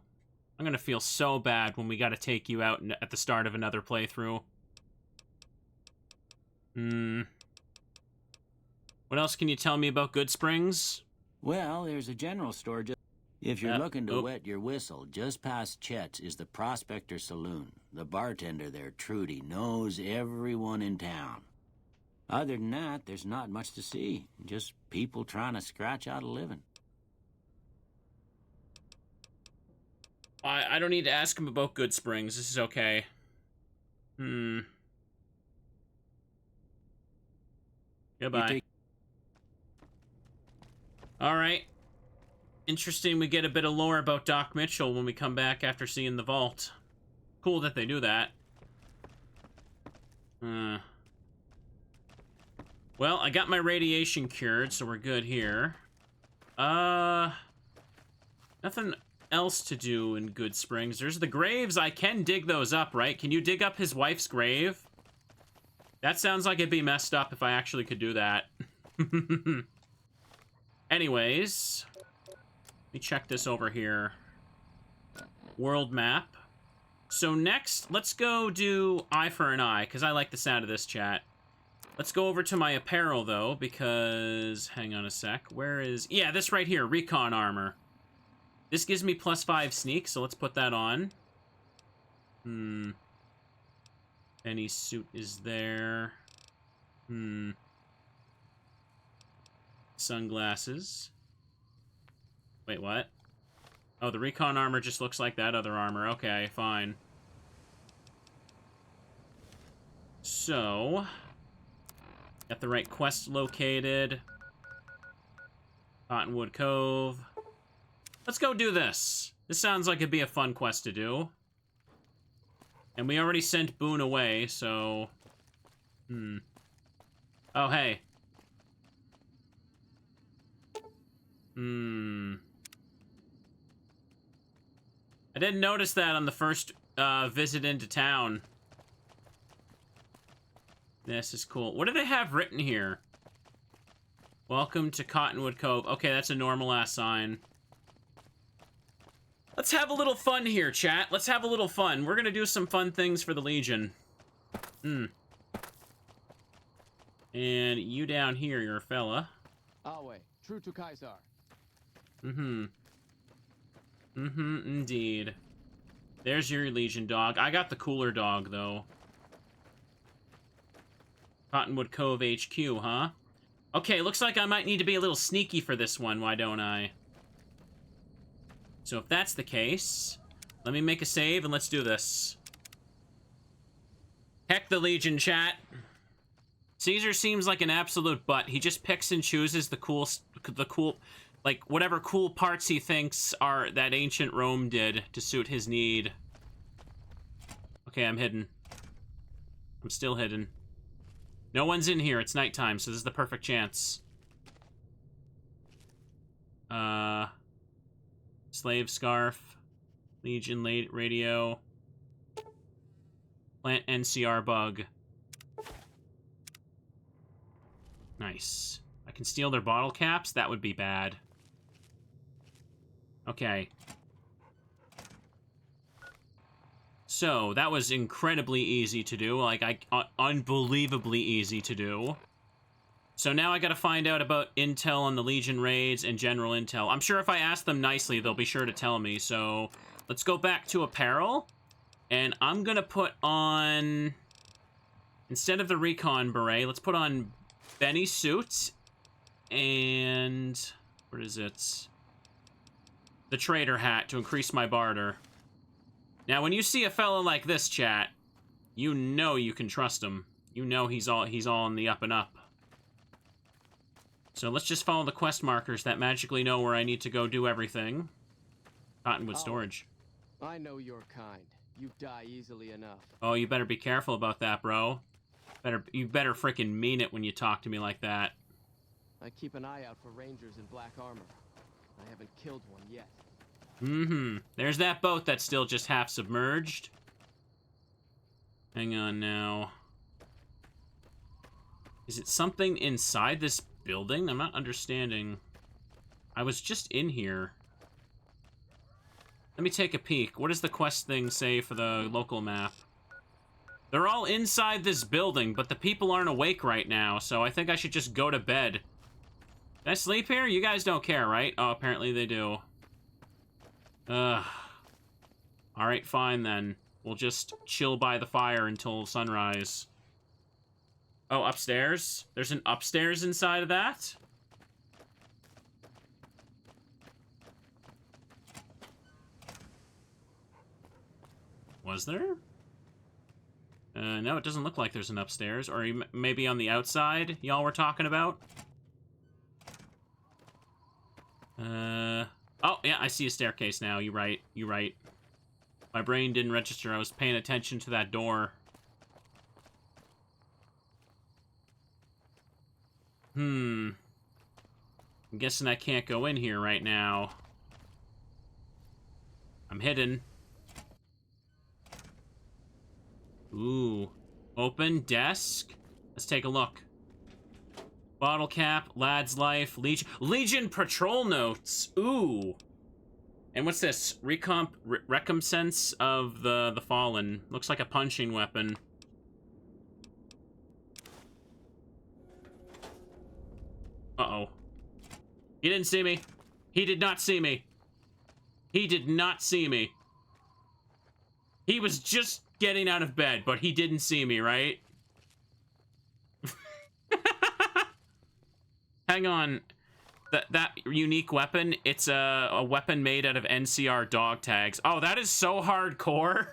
I'm gonna feel so bad when we gotta take you out at the start of another playthrough. What else can you tell me about Good Springs? Well, there's a general store just... If you're looking to wet your whistle, just past Chet's is the Prospector Saloon. The bartender there, Trudy, knows everyone in town. Other than that, there's not much to see. Just people trying to scratch out a living. I don't need to ask him about Good Springs. This is okay. Goodbye. Alright. Interesting we get a bit of lore about Doc Mitchell when we come back after seeing the vault. Cool that they do that. Well, I got my radiation cured, so we're good here. Nothing else to do in Good Springs. There's the graves. I can dig those up, right? Can you dig up his wife's grave? That sounds like it'd be messed up if I actually could do that. Anyways, let me check this over here. World map. So next, let's go do Eye for an Eye, because I like the sound of this, chat. Let's go over to my apparel, though, because... Hang on a sec. Where is... Yeah, this right here, recon armor. This gives me +5 sneak, so let's put that on. Any suit is there. Sunglasses. Wait, what? Oh, the recon armor just looks like that other armor. Okay, fine. So... Got the right quest located. Cottonwood Cove. Let's go do this. This sounds like it'd be a fun quest to do. And we already sent Boone away, so... Oh, hey. I didn't notice that on the first visit into town. This is cool. What do they have written here? Welcome to Cottonwood Cove. Okay, that's a normal-ass sign. Let's have a little fun here, chat. Let's have a little fun. We're gonna do some fun things for the Legion. And you down here, you're a fella. Always true to Kaiser. Indeed. There's your Legion dog. I got the cooler dog, though. Cottonwood Cove HQ, huh? Okay, looks like I might need to be a little sneaky for this one, why don't I? So if that's the case, let me make a save and let's do this. Heck the Legion, chat. Caesar seems like an absolute butt. He just picks and chooses the cool, like, whatever cool parts he thinks are that ancient Rome did to suit his need. Okay, I'm hidden. I'm still hidden. No one's in here. It's nighttime, so this is the perfect chance. Slave Scarf. Legion late radio. Plant NCR Bug. Nice. I can steal their bottle caps? That would be bad. Okay. So, that was incredibly easy to do. Like, unbelievably easy to do. So now I gotta find out about intel on the Legion raids and general intel. I'm sure if I ask them nicely, they'll be sure to tell me. So, let's go back to apparel. And I'm gonna put on... Instead of the recon beret, let's put on Benny suit. And... What is it? The trader hat to increase my barter. Now, when you see a fellow like this, chat, you know you can trust him. You know he's all on the up and up. So let's just follow the quest markers that magically know where I need to go do everything. Cottonwood storage. I know your kind. You die easily enough. Oh, you better be careful about that, bro. You better freaking mean it when you talk to me like that. I keep an eye out for rangers in black armor. I haven't killed one yet. Mm-hmm. There's that boat that's still just half submerged. Hang on now. Is it something inside this building? I'm not understanding. I was just in here. Let me take a peek. What does the quest thing say for the local map? They're all inside this building, but the people aren't awake right now, so I think I should just go to bed. Can I sleep here? You guys don't care, right? Oh, apparently they do. Ugh. Alright, fine then. We'll just chill by the fire until sunrise. Oh, upstairs? There's an upstairs inside of that? Was there? No, it doesn't look like there's an upstairs. Or maybe on the outside y'all were talking about? Oh, yeah, I see a staircase now. You're right. You're right. My brain didn't register. I was paying attention to that door. I'm guessing I can't go in here right now. I'm hidden. Ooh. Open desk. Let's take a look. Bottle cap, lad's life, Legion patrol notes. Ooh. And what's this? Recompense of the fallen. Looks like a punching weapon. Uh-oh. He didn't see me. He did not see me. He did not see me. He was just getting out of bed, but he didn't see me, right? Hang on. That unique weapon, it's a weapon made out of NCR dog tags. Oh, that is so hardcore.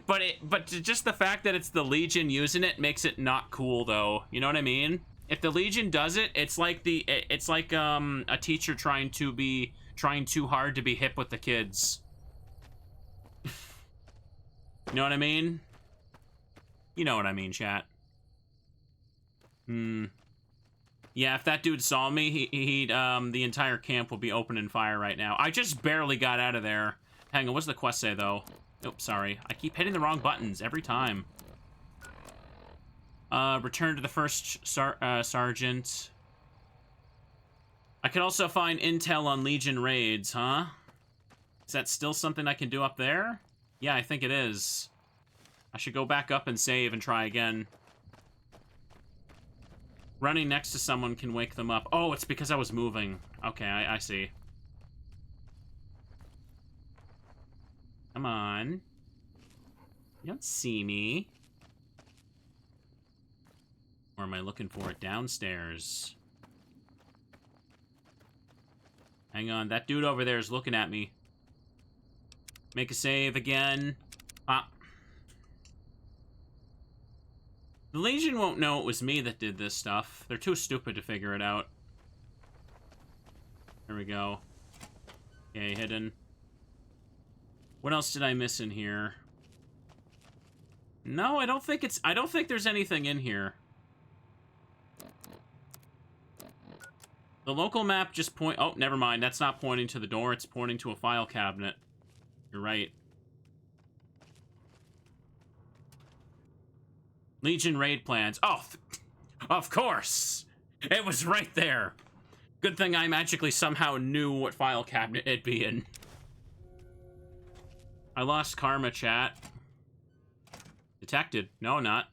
But just the fact that it's the Legion using it makes it not cool, though. You know what I mean? If the Legion does it, it's like a teacher trying too hard to be hip with the kids. You know what I mean? You know what I mean, chat. Yeah, if that dude saw me, he'd the entire camp would be opening fire right now. I just barely got out of there. Hang on, what's the quest say, though? Oops, sorry. I keep hitting the wrong buttons every time. Return to the first sergeant. I could also find intel on Legion raids, huh? Is that still something I can do up there? Yeah, I think it is. I should go back up and save and try again. Running next to someone can wake them up. Oh, it's because I was moving. Okay, I see. Come on. You don't see me. Or am I looking for it downstairs? Hang on, that dude over there is looking at me. Make a save again. Ah. The Legion won't know it was me that did this stuff. They're too stupid to figure it out. There we go. Okay, hidden. What else did I miss in here? No, I don't think there's anything in here. The local map just oh, never mind. That's not pointing to the door. It's pointing to a file cabinet. You're right. Legion raid plans. Oh, of course. It was right there. Good thing I magically somehow knew what file cabinet it'd be in. I lost karma, chat. Detected. No, not.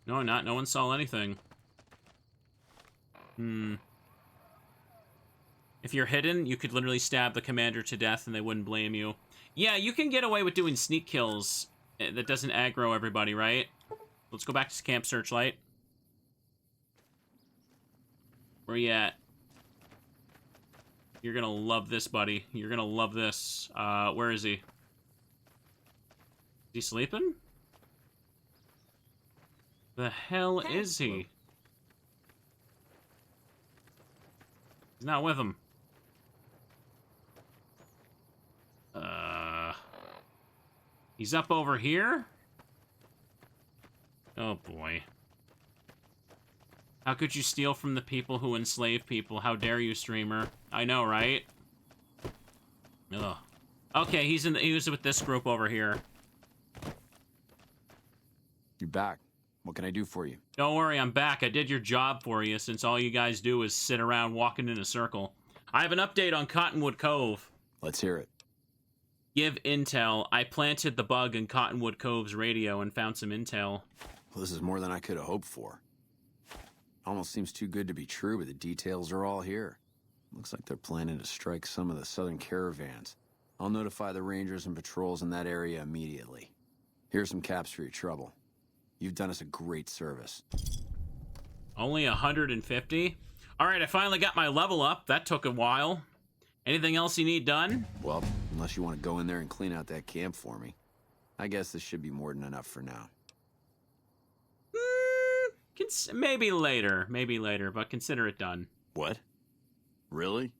No, not. No one saw anything. If you're hidden, you could literally stab the commander to death and they wouldn't blame you. Yeah, you can get away with doing sneak kills that doesn't aggro everybody, right? Let's go back to Camp Searchlight. Where you at? You're gonna love this, buddy. You're gonna love this. Where is he? Is he sleeping? The hell is he? He's not with him. He's up over here? Oh boy. How could you steal from the people who enslave people? How dare you, streamer? I know, right? Ugh. Okay, he was with this group over here. You back. What can I do for you? Don't worry, I'm back. I did your job for you, since all you guys do is sit around walking in a circle. I have an update on Cottonwood Cove. Let's hear it. Give intel. I planted the bug in Cottonwood Cove's radio and found some intel. Well, this is more than I could have hoped for. Almost seems too good to be true, but the details are all here. Looks like they're planning to strike some of the southern caravans. I'll notify the rangers and patrols in that area immediately. Here's some caps for your trouble. You've done us a great service. Only 150? Alright, I finally got my level up. That took a while. Anything else you need done? Well, unless you want to go in there and clean out that camp for me. I guess this should be more than enough for now. Maybe later, but consider it done. What? Really?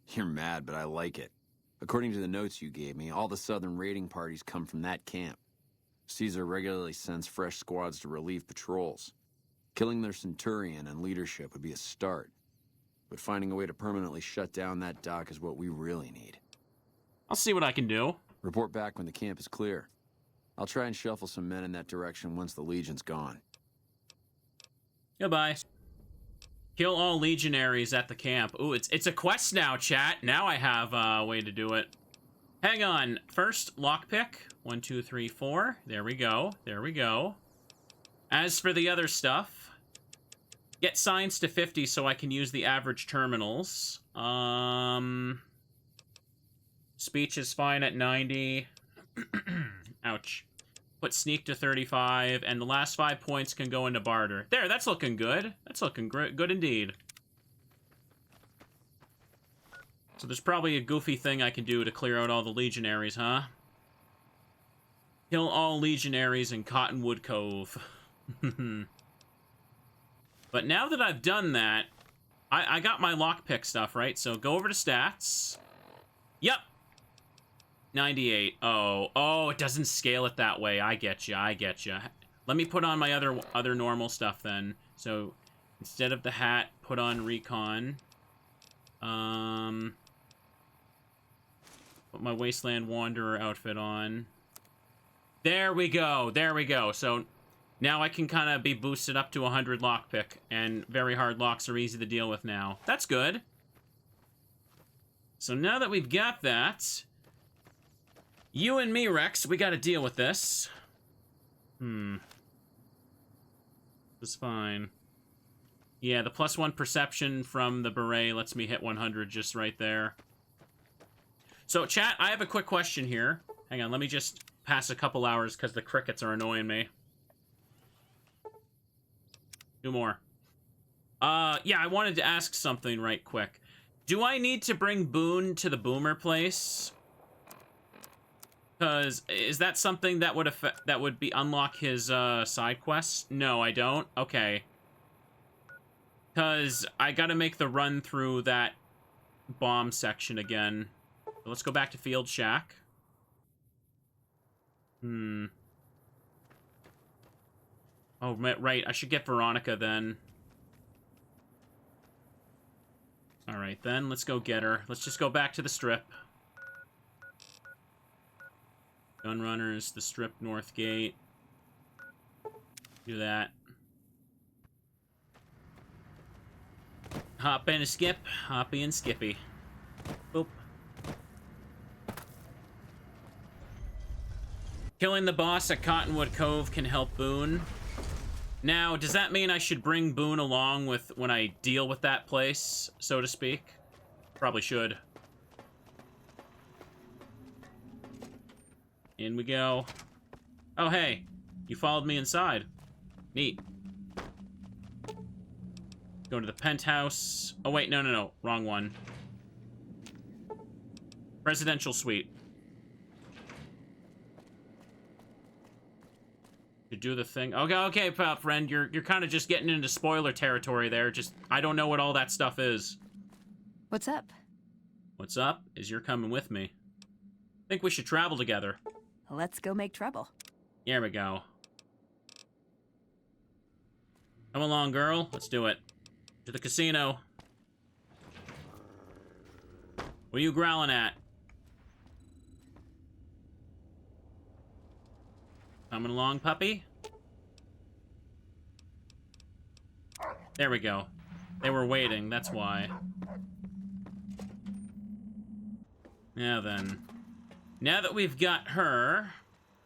You're mad, but I like it. According to the notes you gave me, all the southern raiding parties come from that camp. Caesar regularly sends fresh squads to relieve patrols. Killing their centurion and leadership would be a start. But finding a way to permanently shut down that dock is what we really need. I'll see what I can do. Report back when the camp is clear. I'll try and shuffle some men in that direction once the Legion's gone. Goodbye. Kill all legionaries at the camp. Ooh, it's a quest now, chat. Now I have a way to do it. Hang on. First, lockpick. 1, 2, 3, 4. There we go. There we go. As for the other stuff, get science to 50 so I can use the average terminals. Speech is fine at 90. Ouch. Put sneak to 35, and the last 5 points can go into barter. There, that's looking good. That's looking good indeed. So there's probably a goofy thing I can do to clear out all the legionaries, huh? Kill all legionaries in Cottonwood Cove. But now that I've done that, I got my lockpick stuff, right? So go over to stats. Yep. 98. Oh, it doesn't scale it that way. I get you. Let me put on my other normal stuff then. So instead of the hat, put on recon. Put my Wasteland Wanderer outfit on. There we go. So now I can kind of be boosted up to 100 lockpick, and very hard locks are easy to deal with now. That's good. So now that we've got that, you and me, Rex, we gotta deal with this. It's fine. Yeah, the +1 perception from the beret lets me hit 100 just right there. So, chat, I have a quick question here. Hang on, let me just pass a couple hours because the crickets are annoying me. 2 more. Yeah, I wanted to ask something right quick. Do I need to bring Boone to the Boomer place? Because is that something that would unlock his side quests? No, I don't. Okay. Because I gotta make the run through that bomb section again. So let's go back to Field Shack. Oh, right. I should get Veronica then. Alright then, let's go get her. Let's just go back to the Strip. Gunrunners, the Strip, North Gate. Do that. Hop and skip. Hoppy and Skippy. Boop. Killing the boss at Cottonwood Cove can help Boone. Now, does that mean I should bring Boone along with when I deal with that place, so to speak? Probably should. In we go. Oh, hey. You followed me inside. Neat. Go to the penthouse. Oh, wait, no. Wrong one. Presidential suite. To do the thing. Okay, pal, friend. You're kind of just getting into spoiler territory there. Just, I don't know what all that stuff is. What's up? What's up is you're coming with me. Think we should travel together. Let's go make trouble. Here we go. Come along, girl. Let's do it. To the casino. What are you growling at? Coming along, puppy? There we go. They were waiting, that's why. Now then. Now that we've got her,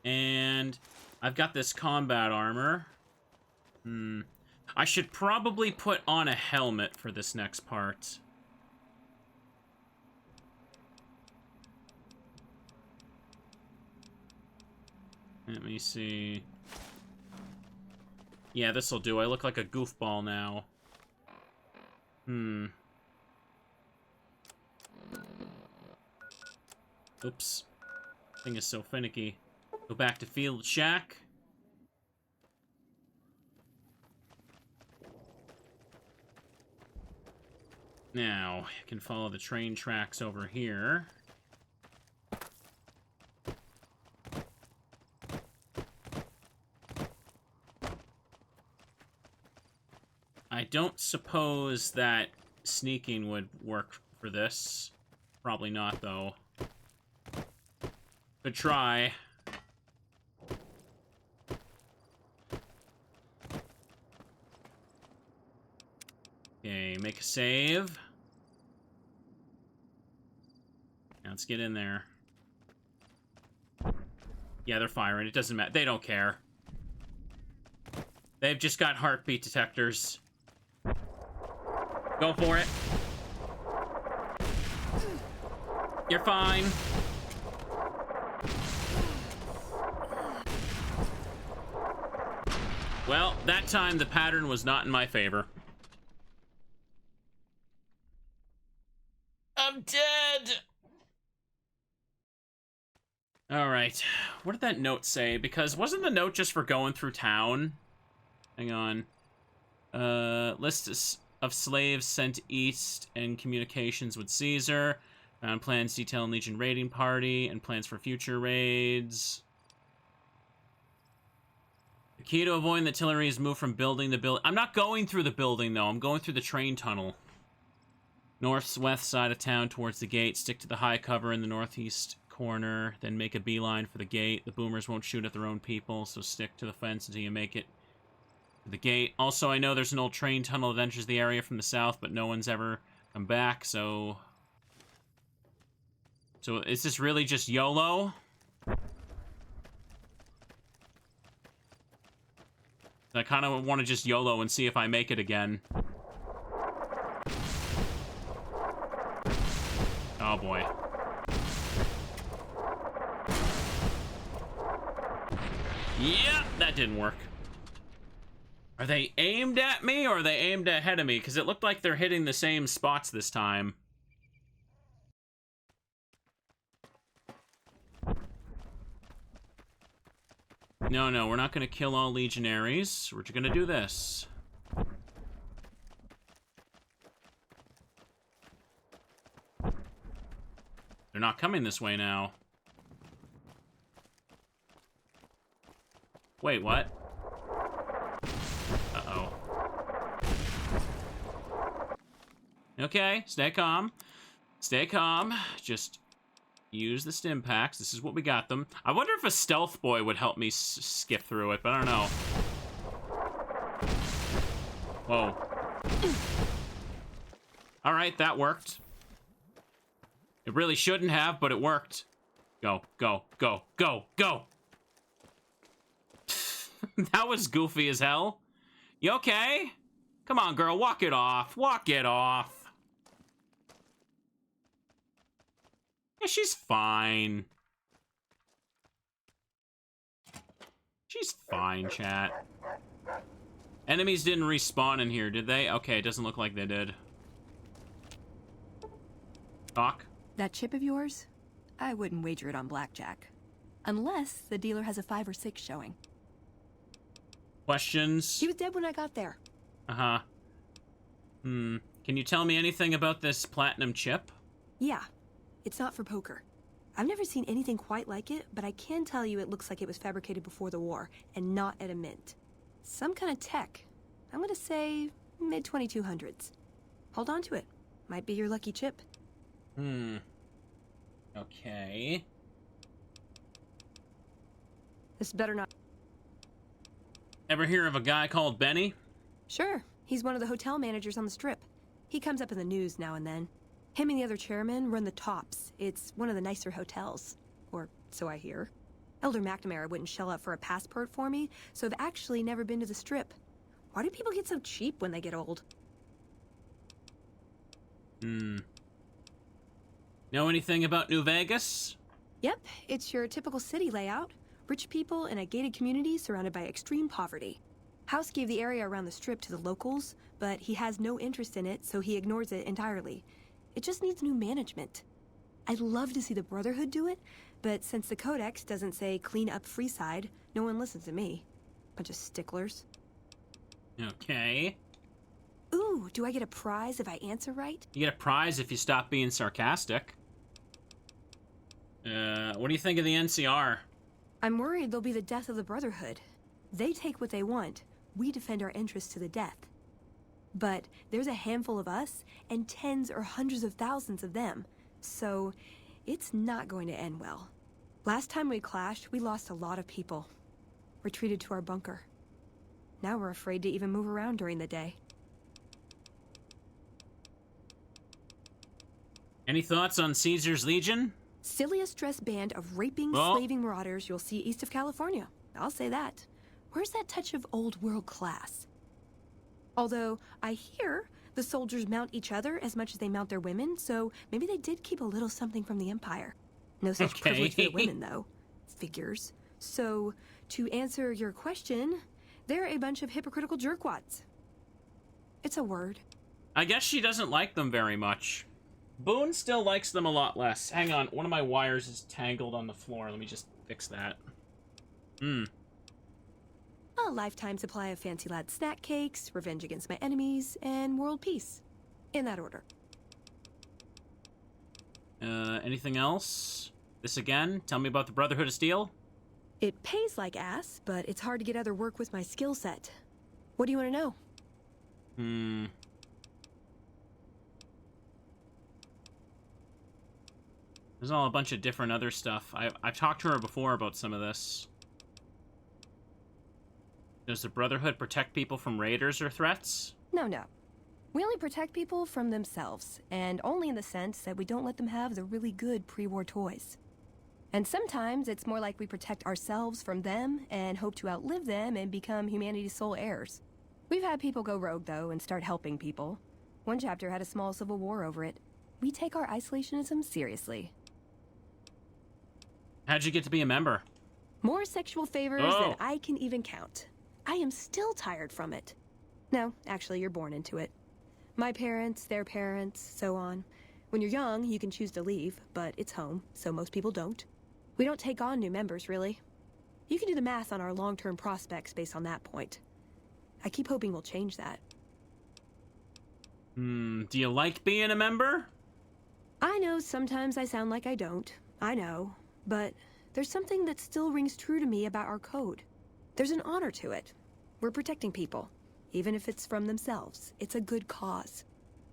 and I've got this combat armor, I should probably put on a helmet for this next part. Let me see. Yeah, this'll do. I look like a goofball now. Oops. Thing is so finicky. Go back to Field Shack. Now, I can follow the train tracks over here. I don't suppose that sneaking would work for this. Probably not, though. Could try. Okay, make a save. Now let's get in there. Yeah, they're firing. It doesn't matter. They don't care. They've just got heartbeat detectors. Go for it. You're fine. Well, that time the pattern was not in my favor. I'm dead! Alright. What did that note say? Because wasn't the note just for going through town? Hang on. List of slaves sent east and communications with Caesar. Found plans detailing Legion raiding party and plans for future raids. The key to avoiding the artillery is move from building to building. I'm not going through the building, though. I'm going through the train tunnel. Northwest side of town towards the gate. Stick to the high cover in the northeast corner. Then make a beeline for the gate. The boomers won't shoot at their own people, so stick to the fence until you make it to the gate. Also, I know there's an old train tunnel that enters the area from the south, but no one's ever come back, so... So is this really just YOLO? I kind of want to just YOLO and see if I make it again. Oh boy. Yeah, that didn't work. Are they aimed at me or are they aimed ahead of me? Because it looked like they're hitting the same spots this time. No, no, we're not going to kill all legionaries. We're just going to do this. They're not coming this way now. Wait, what? Uh-oh. Okay, stay calm. Stay calm. Just use the stim packs. This is what we got them. I wonder if a stealth boy would help me skip through it, but I don't know. Whoa. All right, that worked. It really shouldn't have, but it worked. Go, go, go, go, go. That was goofy as hell. You okay? Come on, girl, walk it off. Walk it off. Yeah, she's fine. She's fine, chat. Enemies didn't respawn in here, did they? Okay, it doesn't look like they did. Talk. That chip of yours? I wouldn't wager it on blackjack. Unless the dealer has a 5 or 6 showing. Questions? He was dead when I got there. Uh-huh. Can you tell me anything about this platinum chip? Yeah. It's not for poker. I've never seen anything quite like it, but I can tell you it looks like it was fabricated before the war, and not at a mint. Some kind of tech. I'm gonna say mid-2200s. Hold on to it. Might be your lucky chip. Okay. This better not... Ever hear of a guy called Benny? Sure. He's one of the hotel managers on the Strip. He comes up in the news now and then. Him and the other chairman run the Tops. It's one of the nicer hotels. Or so I hear. Elder McNamara wouldn't shell out for a passport for me, so I've actually never been to the Strip. Why do people get so cheap when they get old? Know anything about New Vegas? Yep, it's your typical city layout. Rich people in a gated community surrounded by extreme poverty. House gave the area around the Strip to the locals, but he has no interest in it, so he ignores it entirely. It just needs new management. I'd love to see the Brotherhood do it, but since the Codex doesn't say clean up Freeside, no one listens to me. Bunch of sticklers. Okay. Ooh, do I get a prize if I answer right? You get a prize if you stop being sarcastic. What do you think of the NCR? I'm worried they'll be the death of the Brotherhood. They take what they want. We defend our interests to the death. But there's a handful of us, and tens or hundreds of thousands of them. So, it's not going to end well. Last time we clashed, we lost a lot of people. Retreated to our bunker. Now we're afraid to even move around during the day. Any thoughts on Caesar's Legion? Silliest dressed band of raping, slaving marauders you'll see east of California. I'll say that. Where's that touch of old world class? Although, I hear the soldiers mount each other as much as they mount their women, so maybe they did keep a little something from the Empire. No such privilege for the women, though. Figures. So, to answer your question, they're a bunch of hypocritical jerkwads. It's a word. I guess she doesn't like them very much. Boone still likes them a lot less. Hang on, one of my wires is tangled on the floor. Let me just fix that. A lifetime supply of fancy lad snack cakes, revenge against my enemies, and world peace. In that order. Anything else? This again? Tell me about the Brotherhood of Steel? It pays like ass, but it's hard to get other work with my skill set. What do you want to know? There's all a bunch of different other stuff. I've talked to her before about some of this. Does the Brotherhood protect people from raiders or threats? No. We only protect people from themselves, and only in the sense that we don't let them have the really good pre-war toys. And sometimes it's more like we protect ourselves from them and hope to outlive them and become humanity's sole heirs. We've had people go rogue, though, and start helping people. One chapter had a small civil war over it. We take our isolationism seriously. How'd you get to be a member? More sexual favors than I can even count. I am still tired from it. No, actually, you're born into it. My parents, their parents, so on. When you're young, you can choose to leave, but it's home, so most people don't. We don't take on new members, really. You can do the math on our long-term prospects based on that point. I keep hoping we'll change that. Do you like being a member? I know sometimes I sound like I don't. I know. But there's something that still rings true to me about our code. There's an honor to it. We're protecting people. Even if it's from themselves. It's a good cause.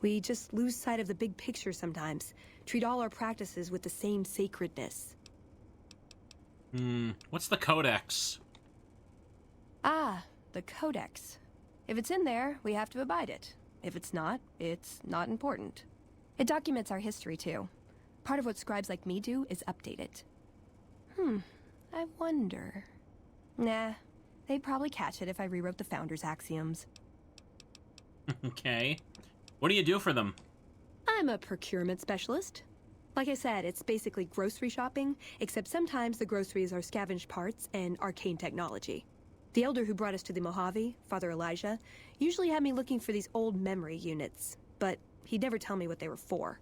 We just lose sight of the big picture sometimes. Treat all our practices with the same sacredness. What's the codex? Ah, the codex. If it's in there, we have to abide it. If it's not important. It documents our history, too. Part of what scribes like me do is update it. I wonder... Nah, they'd probably catch it if I rewrote the Founder's axioms. Okay. What do you do for them? I'm a procurement specialist. Like I said, it's basically grocery shopping, except sometimes the groceries are scavenged parts and arcane technology. The elder who brought us to the Mojave, Father Elijah, usually had me looking for these old memory units, but he'd never tell me what they were for.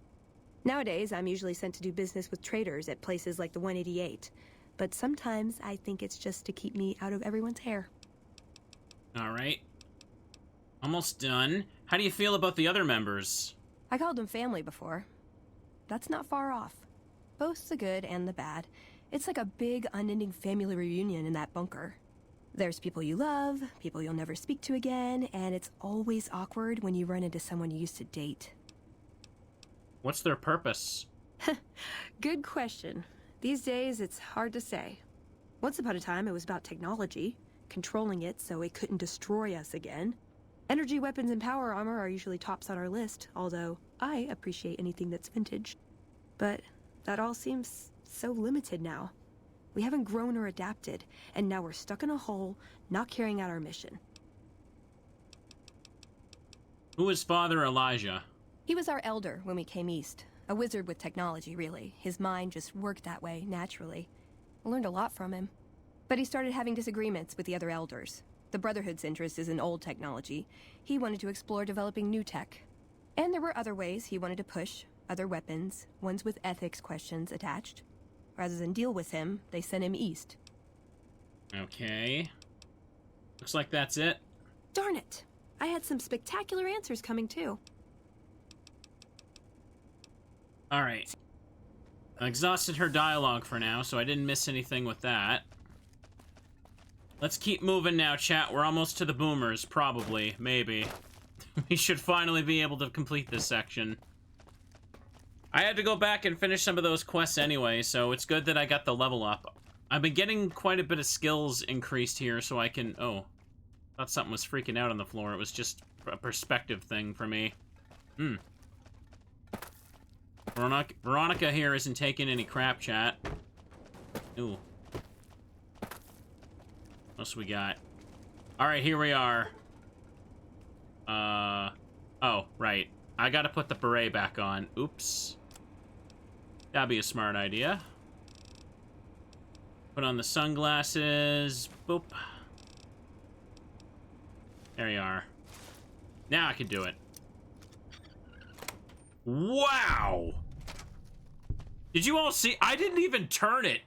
Nowadays, I'm usually sent to do business with traders at places like the 188, but sometimes I think it's just to keep me out of everyone's hair. All right. Almost done. How do you feel about the other members? I called them family before. That's not far off. Both the good and the bad. It's like a big, unending family reunion in that bunker. There's people you love, people you'll never speak to again, and it's always awkward when you run into someone you used to date. What's their purpose? Good question. These days, it's hard to say. Once upon a time, it was about technology, controlling it so it couldn't destroy us again. Energy weapons and power armor are usually tops on our list, although I appreciate anything that's vintage. But that all seems so limited now. We haven't grown or adapted, and now we're stuck in a hole, not carrying out our mission. Who is Father Elijah? He was our elder when we came east. A wizard with technology, really. His mind just worked that way, naturally. I learned a lot from him. But he started having disagreements with the other elders. The Brotherhood's interest is in old technology. He wanted to explore developing new tech. And there were other ways he wanted to push, other weapons, ones with ethics questions attached. Rather than deal with him, they sent him east. Okay. Looks like that's it. Darn it! I had some spectacular answers coming, too. Alright. I exhausted her dialogue for now, so I didn't miss anything with that. Let's keep moving now, chat. We're almost to the boomers, probably. Maybe. We should finally be able to complete this section. I had to go back and finish some of those quests anyway, so it's good that I got the level up. I've been getting quite a bit of skills increased here, so I can... Oh. Thought something was freaking out on the floor. It was just a perspective thing for me. Veronica here isn't taking any crap, chat. Ooh. What else we got? Alright, here we are. Oh, right. I gotta put the beret back on. Oops. That'd be a smart idea. Put on the sunglasses. Boop. There you are. Now I can do it. Wow! Did you all see? I didn't even turn it.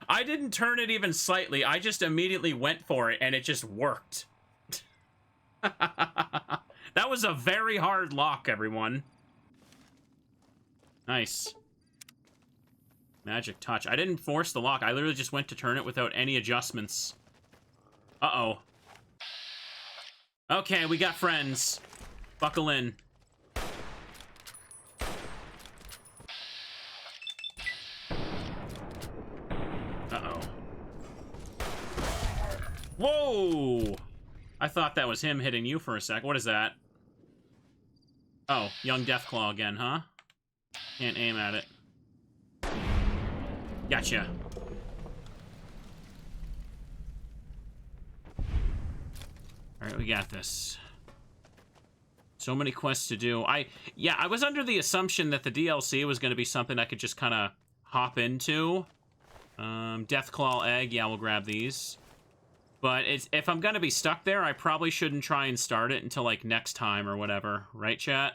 I didn't turn it even slightly. I just immediately went for it, and it just worked. That was a very hard lock, everyone. Nice. Magic touch. I didn't force the lock. I literally just went to turn it without any adjustments. Uh-oh. Okay, we got friends. Buckle in. Uh-oh. Whoa! I thought that was him hitting you for a sec. What is that? Oh, young Deathclaw again, huh? Can't aim at it. Gotcha. Alright, we got this. So many quests to do. I was under the assumption that the DLC was going to be something I could just kind of hop into. Deathclaw egg. Yeah, we'll grab these. But if I'm gonna be stuck there, I probably shouldn't try and start it until, like, next time or whatever. Right, chat?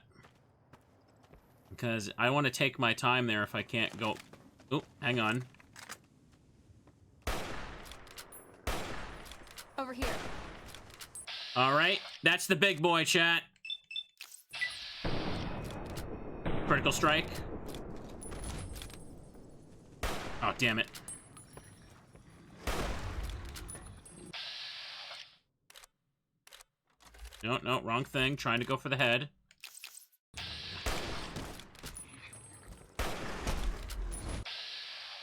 Because I want to take my time there if I can't go... Oh, hang on. Over here. Alright, that's the big boy, chat. Critical strike. Oh, damn it. No, wrong thing. Trying to go for the head.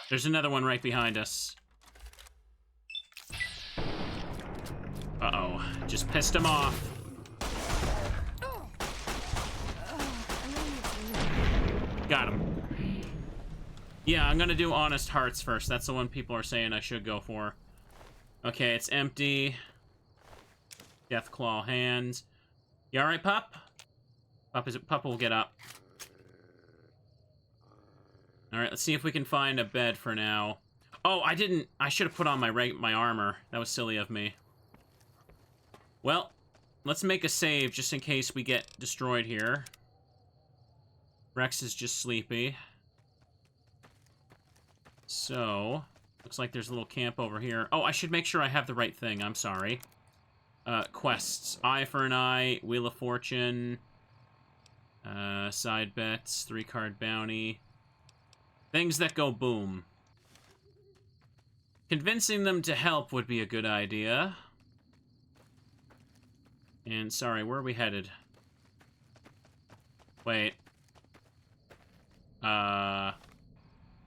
There's another one right behind us. Uh-oh. Just pissed him off. Got him. Yeah, I'm gonna do Honest Hearts first. That's the one people are saying I should go for. Okay, it's empty. Deathclaw hands. You alright, pup? Pup will get up. Alright, let's see if we can find a bed for now. Oh, I should have put on my armor. That was silly of me. Well, let's make a save just in case we get destroyed here. Rex is just sleepy. So, looks like there's a little camp over here. Oh, I should make sure I have the right thing. I'm sorry. Quests. Eye for an Eye, Wheel of Fortune, side bets, 3-card bounty. Things that go boom. Convincing them to help would be a good idea. And, sorry, where are we headed? Wait. The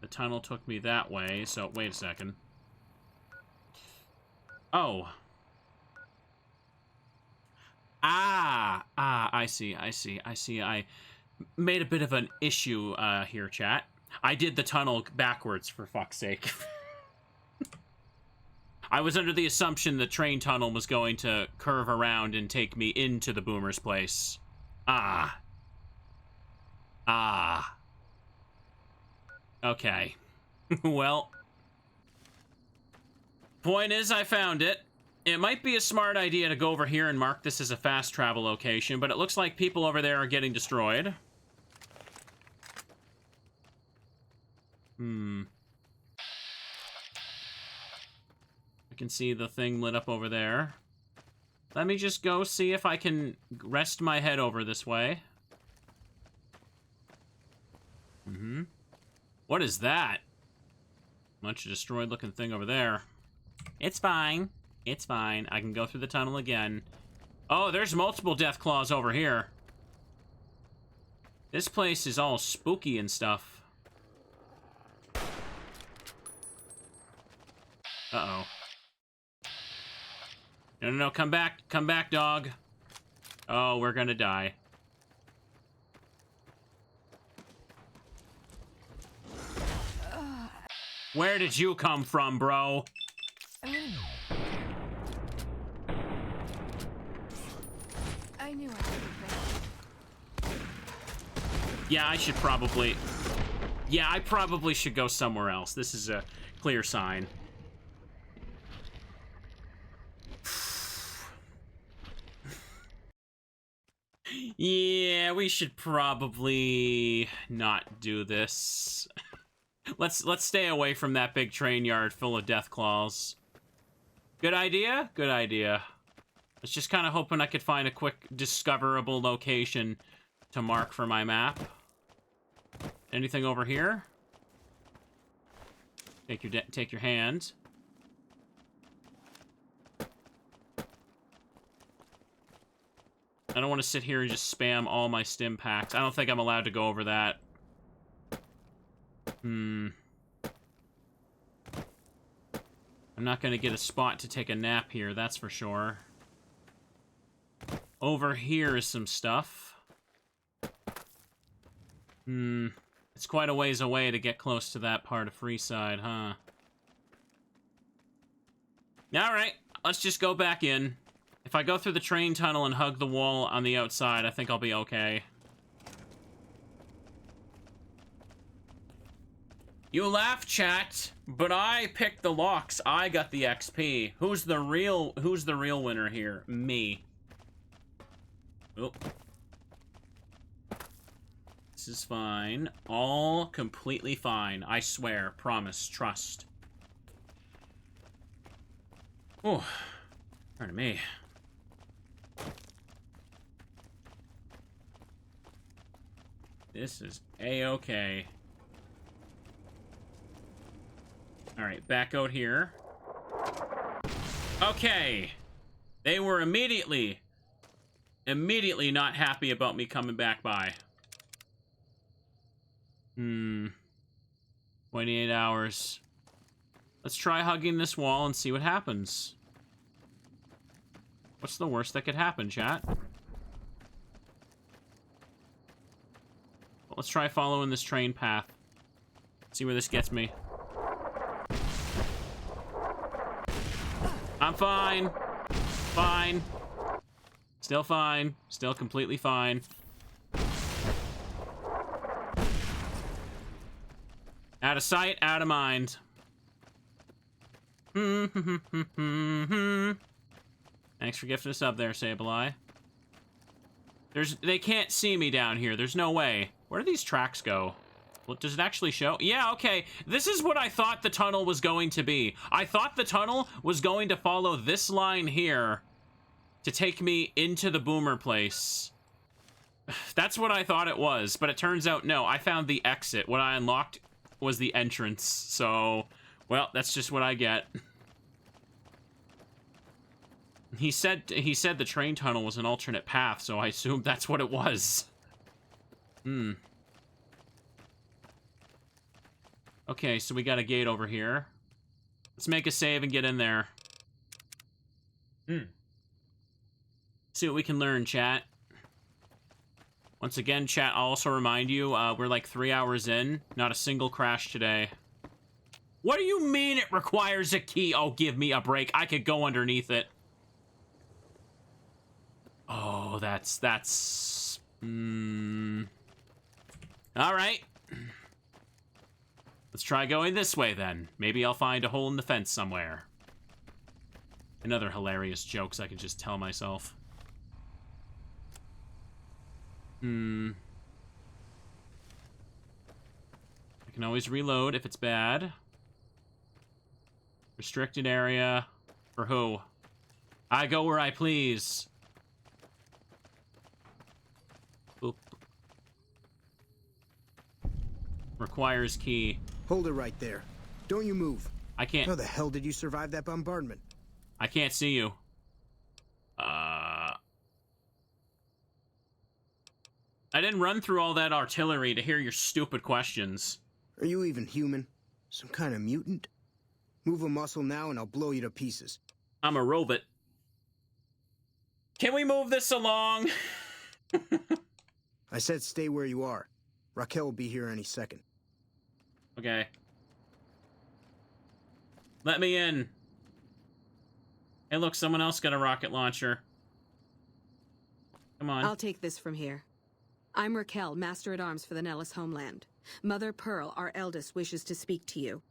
tunnel took me that way, so wait a second. Oh. I see. I made a bit of an issue here, chat. I did the tunnel backwards, for fuck's sake. I was under the assumption the train tunnel was going to curve around and take me into the boomer's place. Okay. Well. Point is, I found it. It might be a smart idea to go over here and mark this as a fast travel location, but it looks like people over there are getting destroyed. I can see the thing lit up over there. Let me just go see if I can rest my head over this way. What is that? Much destroyed looking thing over there. It's fine. It's fine. I can go through the tunnel again. Oh, there's multiple death claws over here. This place is all spooky and stuff. Uh-oh. No, come back. Come back, dog. Oh, we're gonna die. Where did you come from, bro? I knew I could. Yeah, I should probably... Yeah, I probably should go somewhere else. This is a clear sign. Yeah, we should probably not do this. Let's stay away from that big train yard full of death claws. Good idea? Good idea. I was just kind of hoping I could find a quick discoverable location to mark for my map. Anything over here? Take your hand. I don't want to sit here and just spam all my stim packs. I don't think I'm allowed to go over that. I'm not going to get a spot to take a nap here, that's for sure. Over here is some stuff. It's quite a ways away to get close to that part of Freeside, huh? Alright, let's just go back in. If I go through the train tunnel and hug the wall on the outside, I think I'll be okay. You laugh, chat, but I picked the locks. I got the XP. Who's the real winner here? Me. Oh. This is fine. All completely fine. I swear. Promise. Trust. Oh. Pardon me. This is A-okay. Alright, back out here. Okay. They were immediately not happy about me coming back by. 28 hours. Let's try hugging this wall and see what happens. What's the worst that could happen, chat? Well, let's try following this train path. See where this gets me. I'm fine. Fine. Still fine. Still completely fine. Out of sight, out of mind. Thanks for gifting us up there, Sableye. They can't see me down here. There's no way. Where do these tracks go? Well, does it actually show? Yeah, okay. This is what I thought the tunnel was going to be. I thought the tunnel was going to follow this line here to take me into the boomer place. That's what I thought it was, but it turns out no. I found the exit. What I unlocked was the entrance. So, well, that's just what I get. He said the train tunnel was an alternate path, so I assumed that's what it was. Okay, so we got a gate over here. Let's make a save and get in there. See what we can learn, chat. Once again, chat, I'll also remind you, we're like 3 hours in. Not a single crash today. What do you mean it requires a key? Oh, give me a break. I could go underneath it. Oh, that's... Alright. Let's try going this way, then. Maybe I'll find a hole in the fence somewhere. Another hilarious jokes I could just tell myself. I can always reload if it's bad. Restricted area. For who? I go where I please. Oop. Requires key. Hold it right there. Don't you move. I can't. How the hell did you survive that bombardment? I can't see you. I didn't run through all that artillery to hear your stupid questions. Are you even human? Some kind of mutant? Move a muscle now and I'll blow you to pieces. I'm a robot. Can we move this along? I said stay where you are. Raquel will be here any second. Okay. Let me in. Hey, look, someone else got a rocket launcher. Come on. I'll take this from here. I'm Raquel, Master-at-Arms for the Nellis homeland. Mother Pearl, our eldest, wishes to speak to you.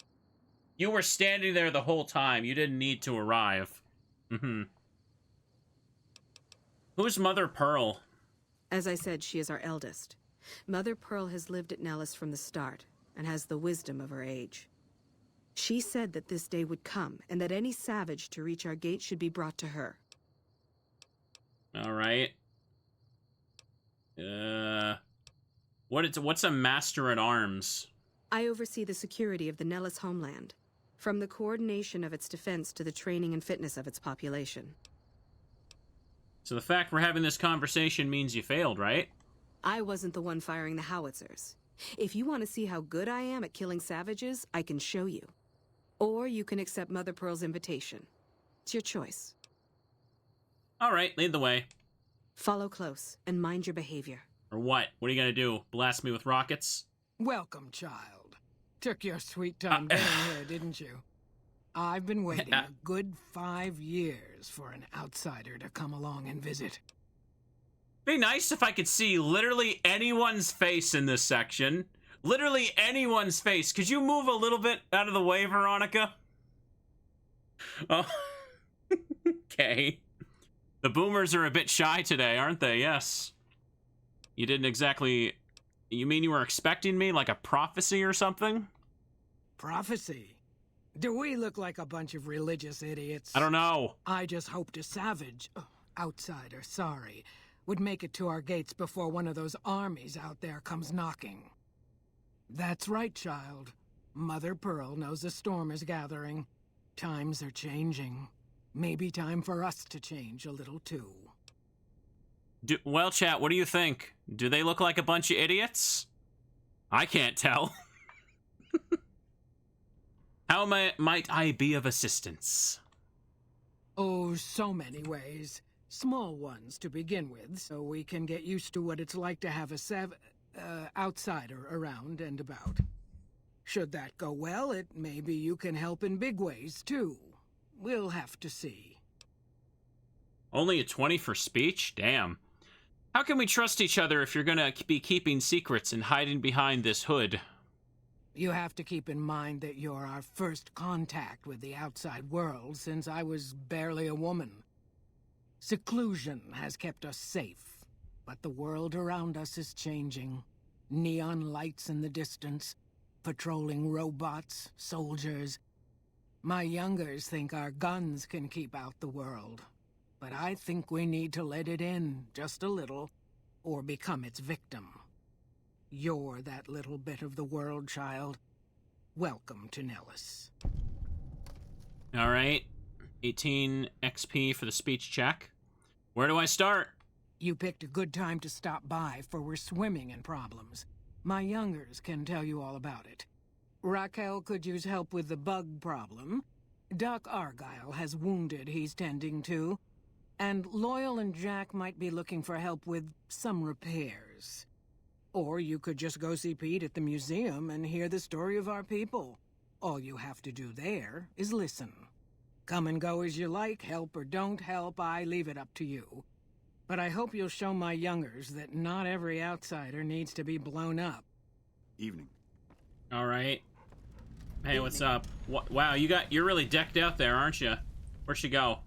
You were standing there the whole time. You didn't need to arrive. Who's Mother Pearl? As I said, she is our eldest. Mother Pearl has lived at Nellis from the start, and has the wisdom of her age. She said that this day would come, and that any savage to reach our gate should be brought to her. Alright. What's a Master-at-Arms? I oversee the security of the Nellis homeland, from the coordination of its defense to the training and fitness of its population. So the fact we're having this conversation means you failed, right? I wasn't the one firing the howitzers. If you want to see how good I am at killing savages, I can show you. Or you can accept Mother Pearl's invitation. It's your choice. All right, lead the way. Follow close and mind your behavior. Or what? What are you gonna do? Blast me with rockets? Welcome, child. Took your sweet time getting here, didn't you? I've been waiting a good 5 years for an outsider to come along and visit. Be nice if I could see literally anyone's face in this section. Literally anyone's face. Could you move a little bit out of the way, Veronica? Oh, okay. The boomers are a bit shy today, aren't they? Yes. You didn't exactly... You mean you were expecting me, like a prophecy or something? Prophecy? Do we look like a bunch of religious idiots? I don't know. I just hoped a savage, outsider, sorry, would make it to our gates before one of those armies out there comes knocking. That's right, child. Mother Pearl knows a storm is gathering. Times are changing. Maybe time for us to change a little too. Well, chat, what do you think? Do they look like a bunch of idiots? I can't tell. How might I be of assistance? Oh, so many ways. Small ones to begin with, so we can get used to what it's like to have a outsider around and about. Should that go well, maybe you can help in big ways, too. We'll have to see. Only a 20 for speech? Damn. How can we trust each other if you're gonna be keeping secrets and hiding behind this hood? You have to keep in mind that you're our first contact with the outside world since I was barely a woman. Seclusion has kept us safe, but the world around us is changing. Neon lights in the distance, patrolling robots, soldiers. My youngers think our guns can keep out the world, but I think we need to let it in just a little, or become its victim. You're that little bit of the world, child. Welcome to Nellis. All right. 18 XP for the speech check. Where do I start? You picked a good time to stop by, for we're swimming in problems. My youngers can tell you all about it. Raquel could use help with the bug problem. Doc Argyle has wounded he's tending to. And Loyal and Jack might be looking for help with some repairs. Or you could just go see Pete at the museum and hear the story of our people. All you have to do there is listen. Come and go as you like, help or don't help, I leave it up to you. But I hope you'll show my youngers that not every outsider needs to be blown up. Evening. All right. Hey, what's up? Wow, you're really decked out there, aren't you? Where'd she go?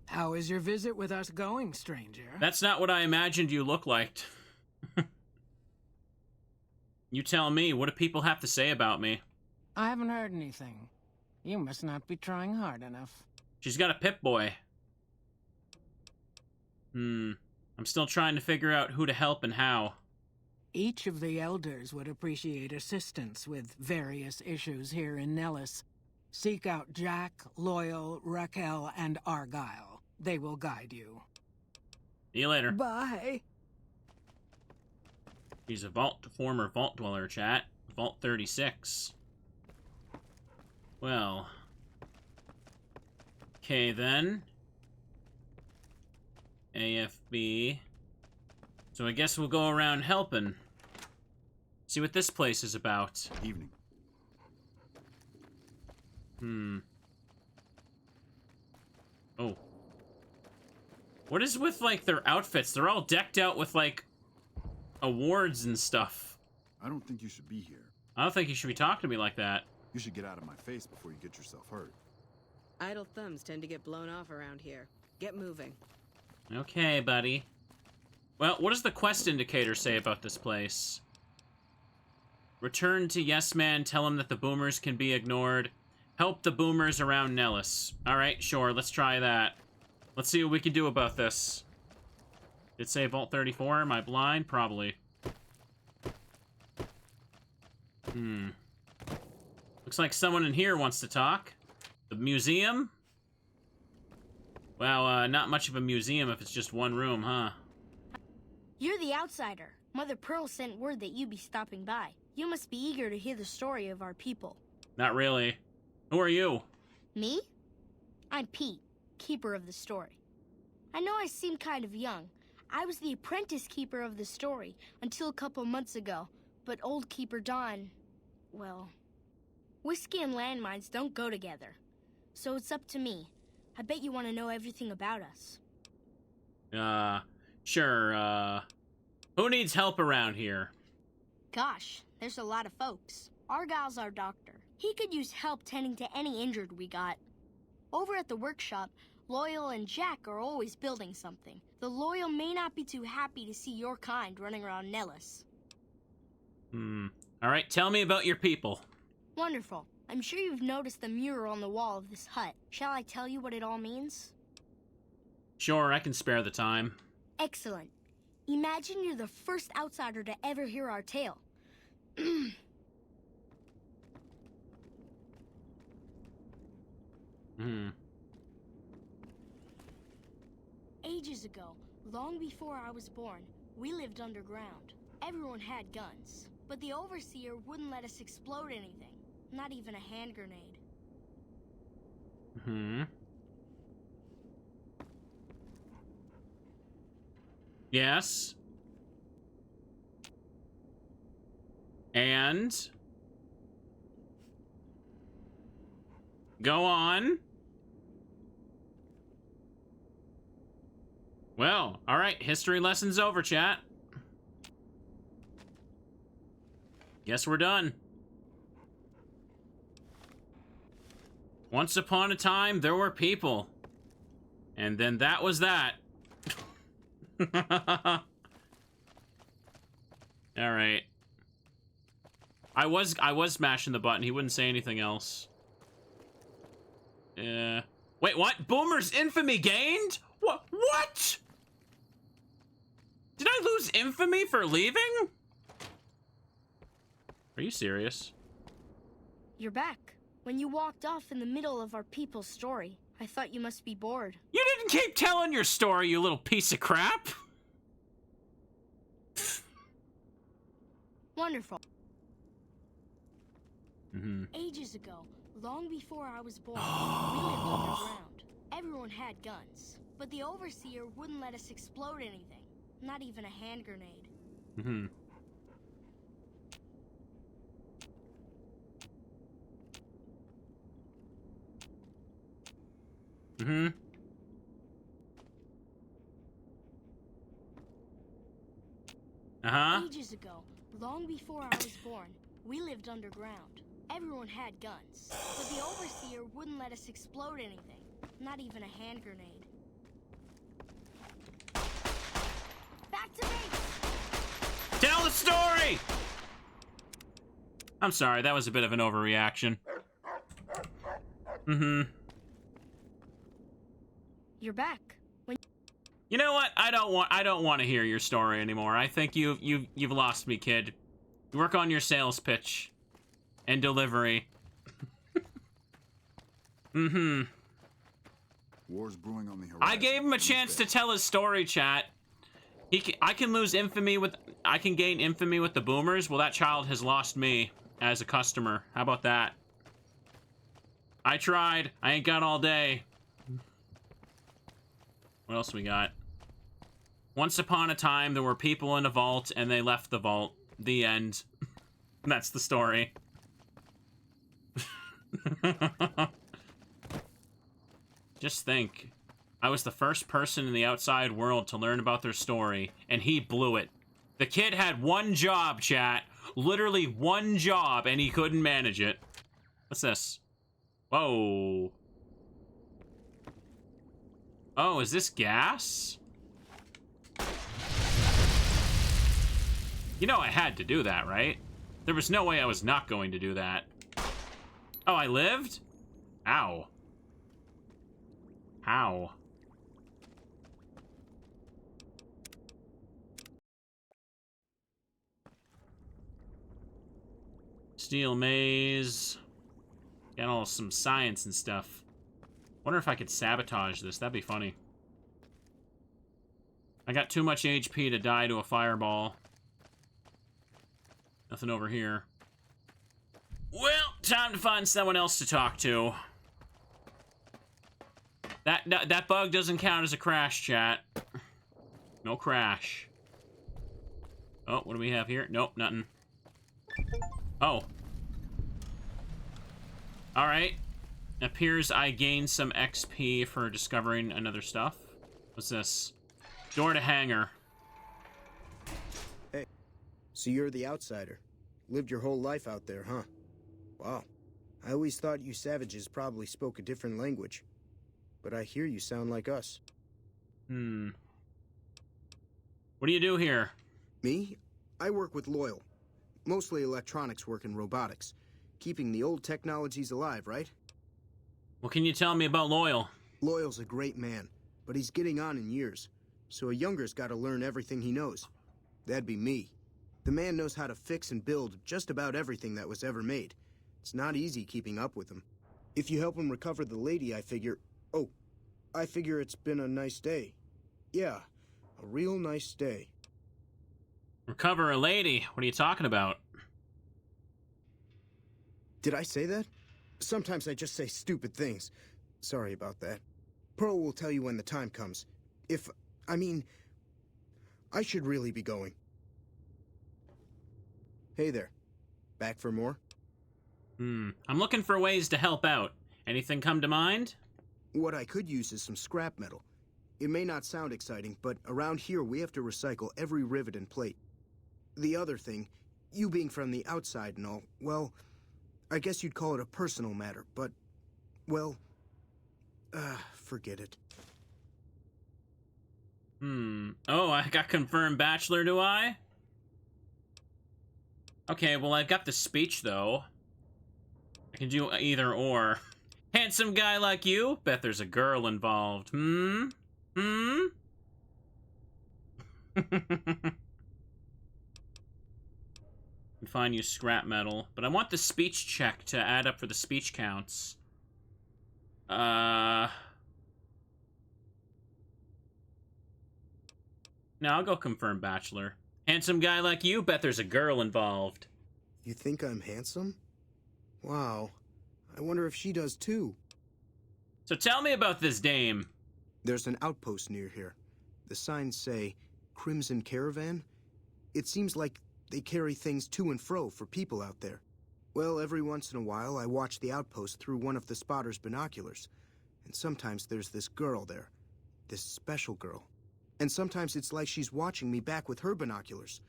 How is your visit with us going, stranger? That's not what I imagined you looked like. You tell me, what do people have to say about me? I haven't heard anything. You must not be trying hard enough. She's got a Pip-Boy. I'm still trying to figure out who to help and how. Each of the elders would appreciate assistance with various issues here in Nellis. Seek out Jack, Loyal, Raquel, and Argyle. They will guide you. See you later. Bye. He's a former vault dweller, chat. Vault 36. Well. Okay, then. AFB. So I guess we'll go around helping. See what this place is about. Evening. Oh. What is with, like, their outfits? They're all decked out with, like, awards and stuff. I don't think you should be here. I don't think you should be talking to me like that. You should get out of my face before you get yourself hurt. Idle thumbs tend to get blown off around here. Get moving. Okay, buddy. Well, what does the quest indicator say about this place? Return to Yes Man, tell him that the boomers can be ignored. Help the boomers around Nellis. Alright, sure, let's try that. Let's see what we can do about this. Did it say Vault 34? Am I blind? Probably. Looks like someone in here wants to talk. The museum? Wow, not much of a museum if it's just one room, huh? You're the outsider. Mother Pearl sent word that you'd be stopping by. You must be eager to hear the story of our people. Not really. Who are you? Me? I'm Pete, keeper of the story. I know I seem kind of young. I was the apprentice keeper of the story until a couple months ago, but old Keeper Don, well, whiskey and landmines don't go together. So it's up to me. I bet you want to know everything about us. Sure, who needs help around here? Gosh, there's a lot of folks. Argyle's our doctor. He could use help tending to any injured we got. Over at the workshop, Loyal and Jack are always building something. The Loyal may not be too happy to see your kind running around Nellis. All right, tell me about your people. Wonderful. I'm sure you've noticed the mural on the wall of this hut. Shall I tell you what it all means? Sure, I can spare the time. Excellent. Imagine you're the first outsider to ever hear our tale. Ages ago, long before I was born, we lived underground. Everyone had guns, but the Overseer wouldn't let us explode anything, not even a hand grenade. Yes. And? Go on. Well, all right, history lesson's over, chat. Guess we're done. Once upon a time, there were people. And then that was that. All right. I was smashing the button. He wouldn't say anything else. Wait, what? Boomer's infamy gained? What? Did I lose infamy for leaving? Are you serious? You're back. When you walked off in the middle of our people's story, I thought you must be bored. You didn't keep telling your story, you little piece of crap. Wonderful. Ages ago, long before I was born, we lived underground. Everyone had guns, but the Overseer wouldn't let us explode anything, not even a hand grenade. Ages ago, long before I was born, we lived underground. Everyone had guns, but the Overseer wouldn't let us explode anything, not even a hand grenade. Back to base! Tell the story! I'm sorry, that was a bit of an overreaction. You're back. You know what? I don't want to hear your story anymore. I think you've lost me, kid. Work on your sales pitch and delivery. War's brewing on the horizon. I gave him a chance to tell his story, chat. I can gain infamy with the boomers. Well, that child has lost me as a customer. How about that? I tried. I ain't got all day. What else we got? Once upon a time, there were people in a vault, and they left the vault. The end. That's the story. Just think. I was the first person in the outside world to learn about their story, and he blew it. The kid had one job, chat. Literally one job, and he couldn't manage it. What's this? Whoa. Oh, is this gas? You know I had to do that, right? There was no way I was not going to do that. Oh, I lived? Ow. How? Steel maze. Got some science and stuff. Wonder if I could sabotage this. That'd be funny. I got too much HP to die to a fireball. Nothing over here. Well, time to find someone else to talk to. That bug doesn't count as a crash, chat. No crash. Oh, what do we have here? Nope, nothing. Oh. Alright. Appears I gained some XP for discovering another stuff. What's this? Door to hangar. Hey. So you're the outsider. Lived your whole life out there, huh? Wow. I always thought you savages probably spoke a different language. But I hear you sound like us. What do you do here? Me? I work with Loyal. Mostly electronics work and robotics. Keeping the old technologies alive, right? What can you tell me about Loyal? Loyal's a great man, but he's getting on in years. So a younger's got to learn everything he knows. That'd be me. The man knows how to fix and build just about everything that was ever made. It's not easy keeping up with him. If you help him recover the lady, I figure... Oh, I figure it's been a nice day. Yeah, a real nice day. Recover a lady? What are you talking about? Did I say that? Sometimes I just say stupid things. Sorry about that. Pearl will tell you when the time comes. I should really be going. Hey there. Back for more? I'm looking for ways to help out. Anything come to mind? What I could use is some scrap metal. It may not sound exciting, but around here we have to recycle every rivet and plate. The other thing, you being from the outside and all, well, I guess you'd call it a personal matter, but, well, forget it. Oh, I got confirmed bachelor, do I? Okay, well, I've got the speech, though. I can do either or. Handsome guy like you? Bet there's a girl involved. Can find you scrap metal, but I want the speech check to add up for the speech counts. No, I'll go confirm bachelor. Handsome guy like you? Bet there's a girl involved. You think I'm handsome? Wow. I wonder if she does too. So tell me about this dame. There's an outpost near here. The signs say, Crimson Caravan. It seems like they carry things to and fro for people out there. Well, every once in a while, I watch the outpost through one of the spotter's binoculars. And sometimes there's this girl there. This special girl. And sometimes it's like she's watching me back with her binoculars.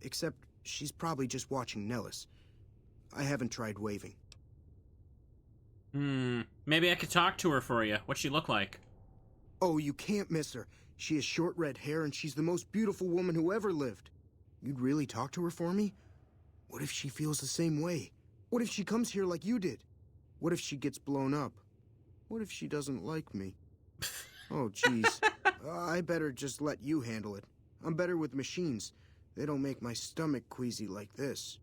Except she's probably just watching Nellis. I haven't tried waving. Maybe I could talk to her for you. What's she look like? Oh, you can't miss her. She has short red hair and she's the most beautiful woman who ever lived. You'd really talk to her for me? What if she feels the same way? What if she comes here like you did? What if she gets blown up? What if she doesn't like me? Oh, jeez. I better just let you handle it. I'm better with machines. They don't make my stomach queasy like this.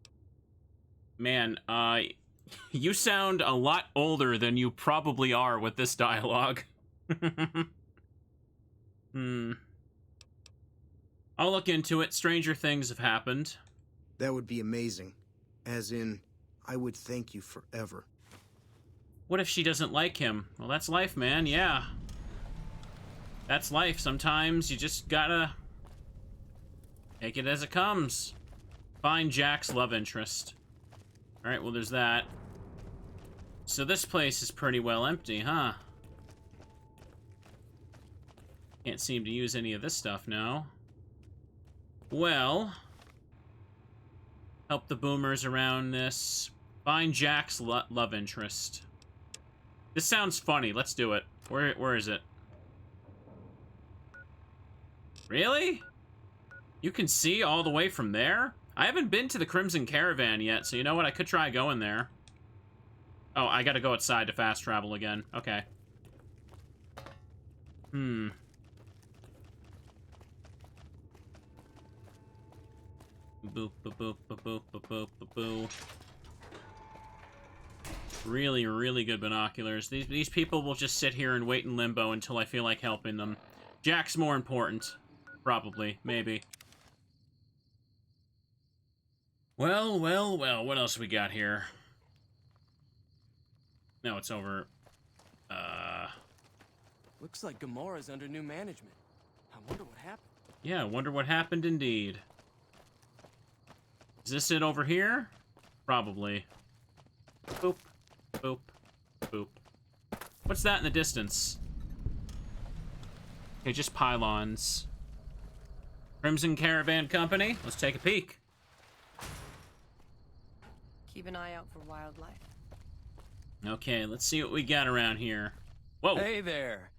Man, you sound a lot older than you probably are with this dialogue. I'll look into it. Stranger things have happened. That would be amazing. As in, I would thank you forever. What if she doesn't like him? Well, that's life, man, yeah. That's life. Sometimes you just gotta take it as it comes. Find Jack's love interest. Alright, well, there's that. So this place is pretty well empty, huh? Can't seem to use any of this stuff now. Well, help the boomers around this. Find Jack's love interest. This sounds funny. Let's do it. Where is it? Really? You can see all the way from there? I haven't been to the Crimson Caravan yet, so you know what? I could try going there. Oh, I gotta go outside to fast travel again. Okay. Boop, boop, boop, boop, boop, boop, boop, boop. Really, really good binoculars. These people will just sit here and wait in limbo until I feel like helping them. Jack's more important. Probably. Maybe. Well, well, well. What else we got here? No, it's over. Looks like Gamora's under new management. I wonder what happened. Yeah, I wonder what happened indeed. Is this it over here? Probably. Boop. Boop. Boop. What's that in the distance? Okay, just pylons. Crimson Caravan Company. Let's take a peek. Keep an eye out for wildlife. Okay, let's see what we got around here. Whoa! Hey there.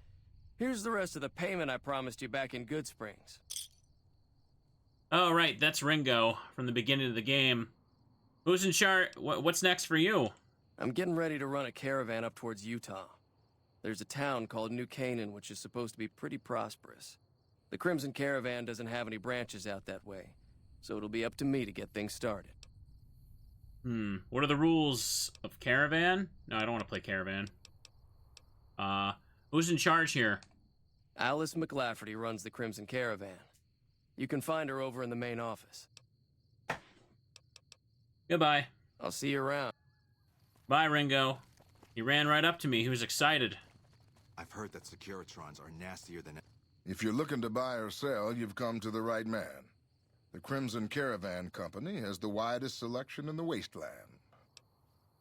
Here's the rest of the payment I promised you back in Good Springs. Oh, right, that's Ringo from the beginning of the game. Who's in charge? What's next for you? I'm getting ready to run a caravan up towards Utah. There's a town called New Canaan, which is supposed to be pretty prosperous. The Crimson Caravan doesn't have any branches out that way, so it'll be up to me to get things started. What are the rules of Caravan? No, I don't want to play Caravan. Who's in charge here? Alice McLafferty runs the Crimson Caravan. You can find her over in the main office. Goodbye. I'll see you around. Bye, Ringo. He ran right up to me. He was excited. I've heard that Securitrons are nastier than... If you're looking to buy or sell, you've come to the right man. The Crimson Caravan Company has the widest selection in the wasteland.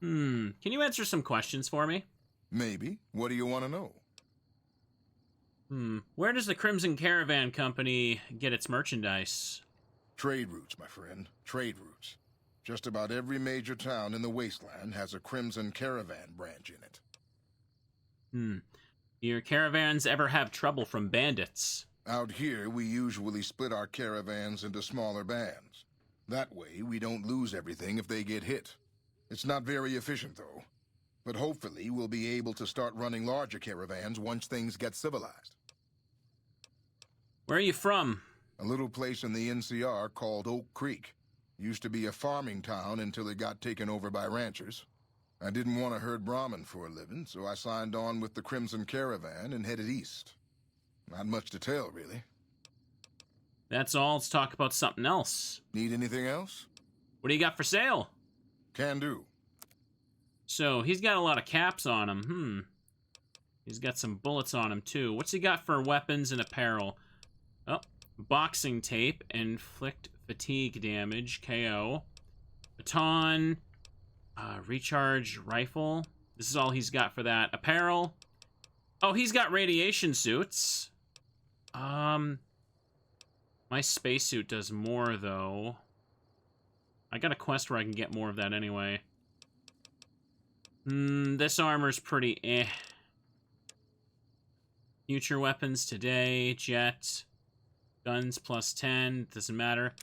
Can you answer some questions for me? Maybe. What do you want to know? Where does the Crimson Caravan Company get its merchandise? Trade routes, my friend. Trade routes. Just about every major town in the wasteland has a Crimson Caravan branch in it. Your caravans ever have trouble from bandits? Out here, we usually split our caravans into smaller bands. That way, we don't lose everything if they get hit. It's not very efficient, though. But hopefully, we'll be able to start running larger caravans once things get civilized. Where are you from? A little place in the NCR called Oak Creek. Used to be a farming town until it got taken over by ranchers. I didn't want to herd Brahmin for a living, so I signed on with the Crimson Caravan and headed east. Not much to tell, really. That's all. Let's talk about something else. Need anything else? What do you got for sale? Can do. So, he's got a lot of caps on him. He's got some bullets on him, too. What's he got for weapons and apparel? Oh, boxing tape, inflict fatigue damage, KO. Baton, recharge rifle. This is all he's got for that. Apparel. Oh, he's got radiation suits. My spacesuit does more, though. I got a quest where I can get more of that anyway. This armor's pretty eh. Future weapons today, jet. Guns plus 10, doesn't matter.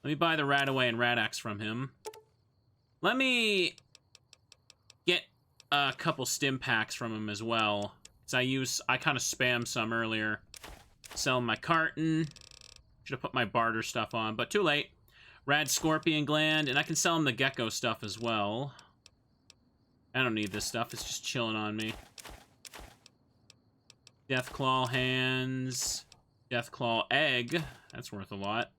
Let me buy the Radaway and Radax from him. Let me get a couple stim packs from him as well. Because I kind of spammed some earlier. Sell my carton. Should have put my barter stuff on, but too late. Rad Scorpion Gland, and I can sell him the Gecko stuff as well. I don't need this stuff, it's just chilling on me. Deathclaw Hands. Deathclaw Egg. That's worth a lot.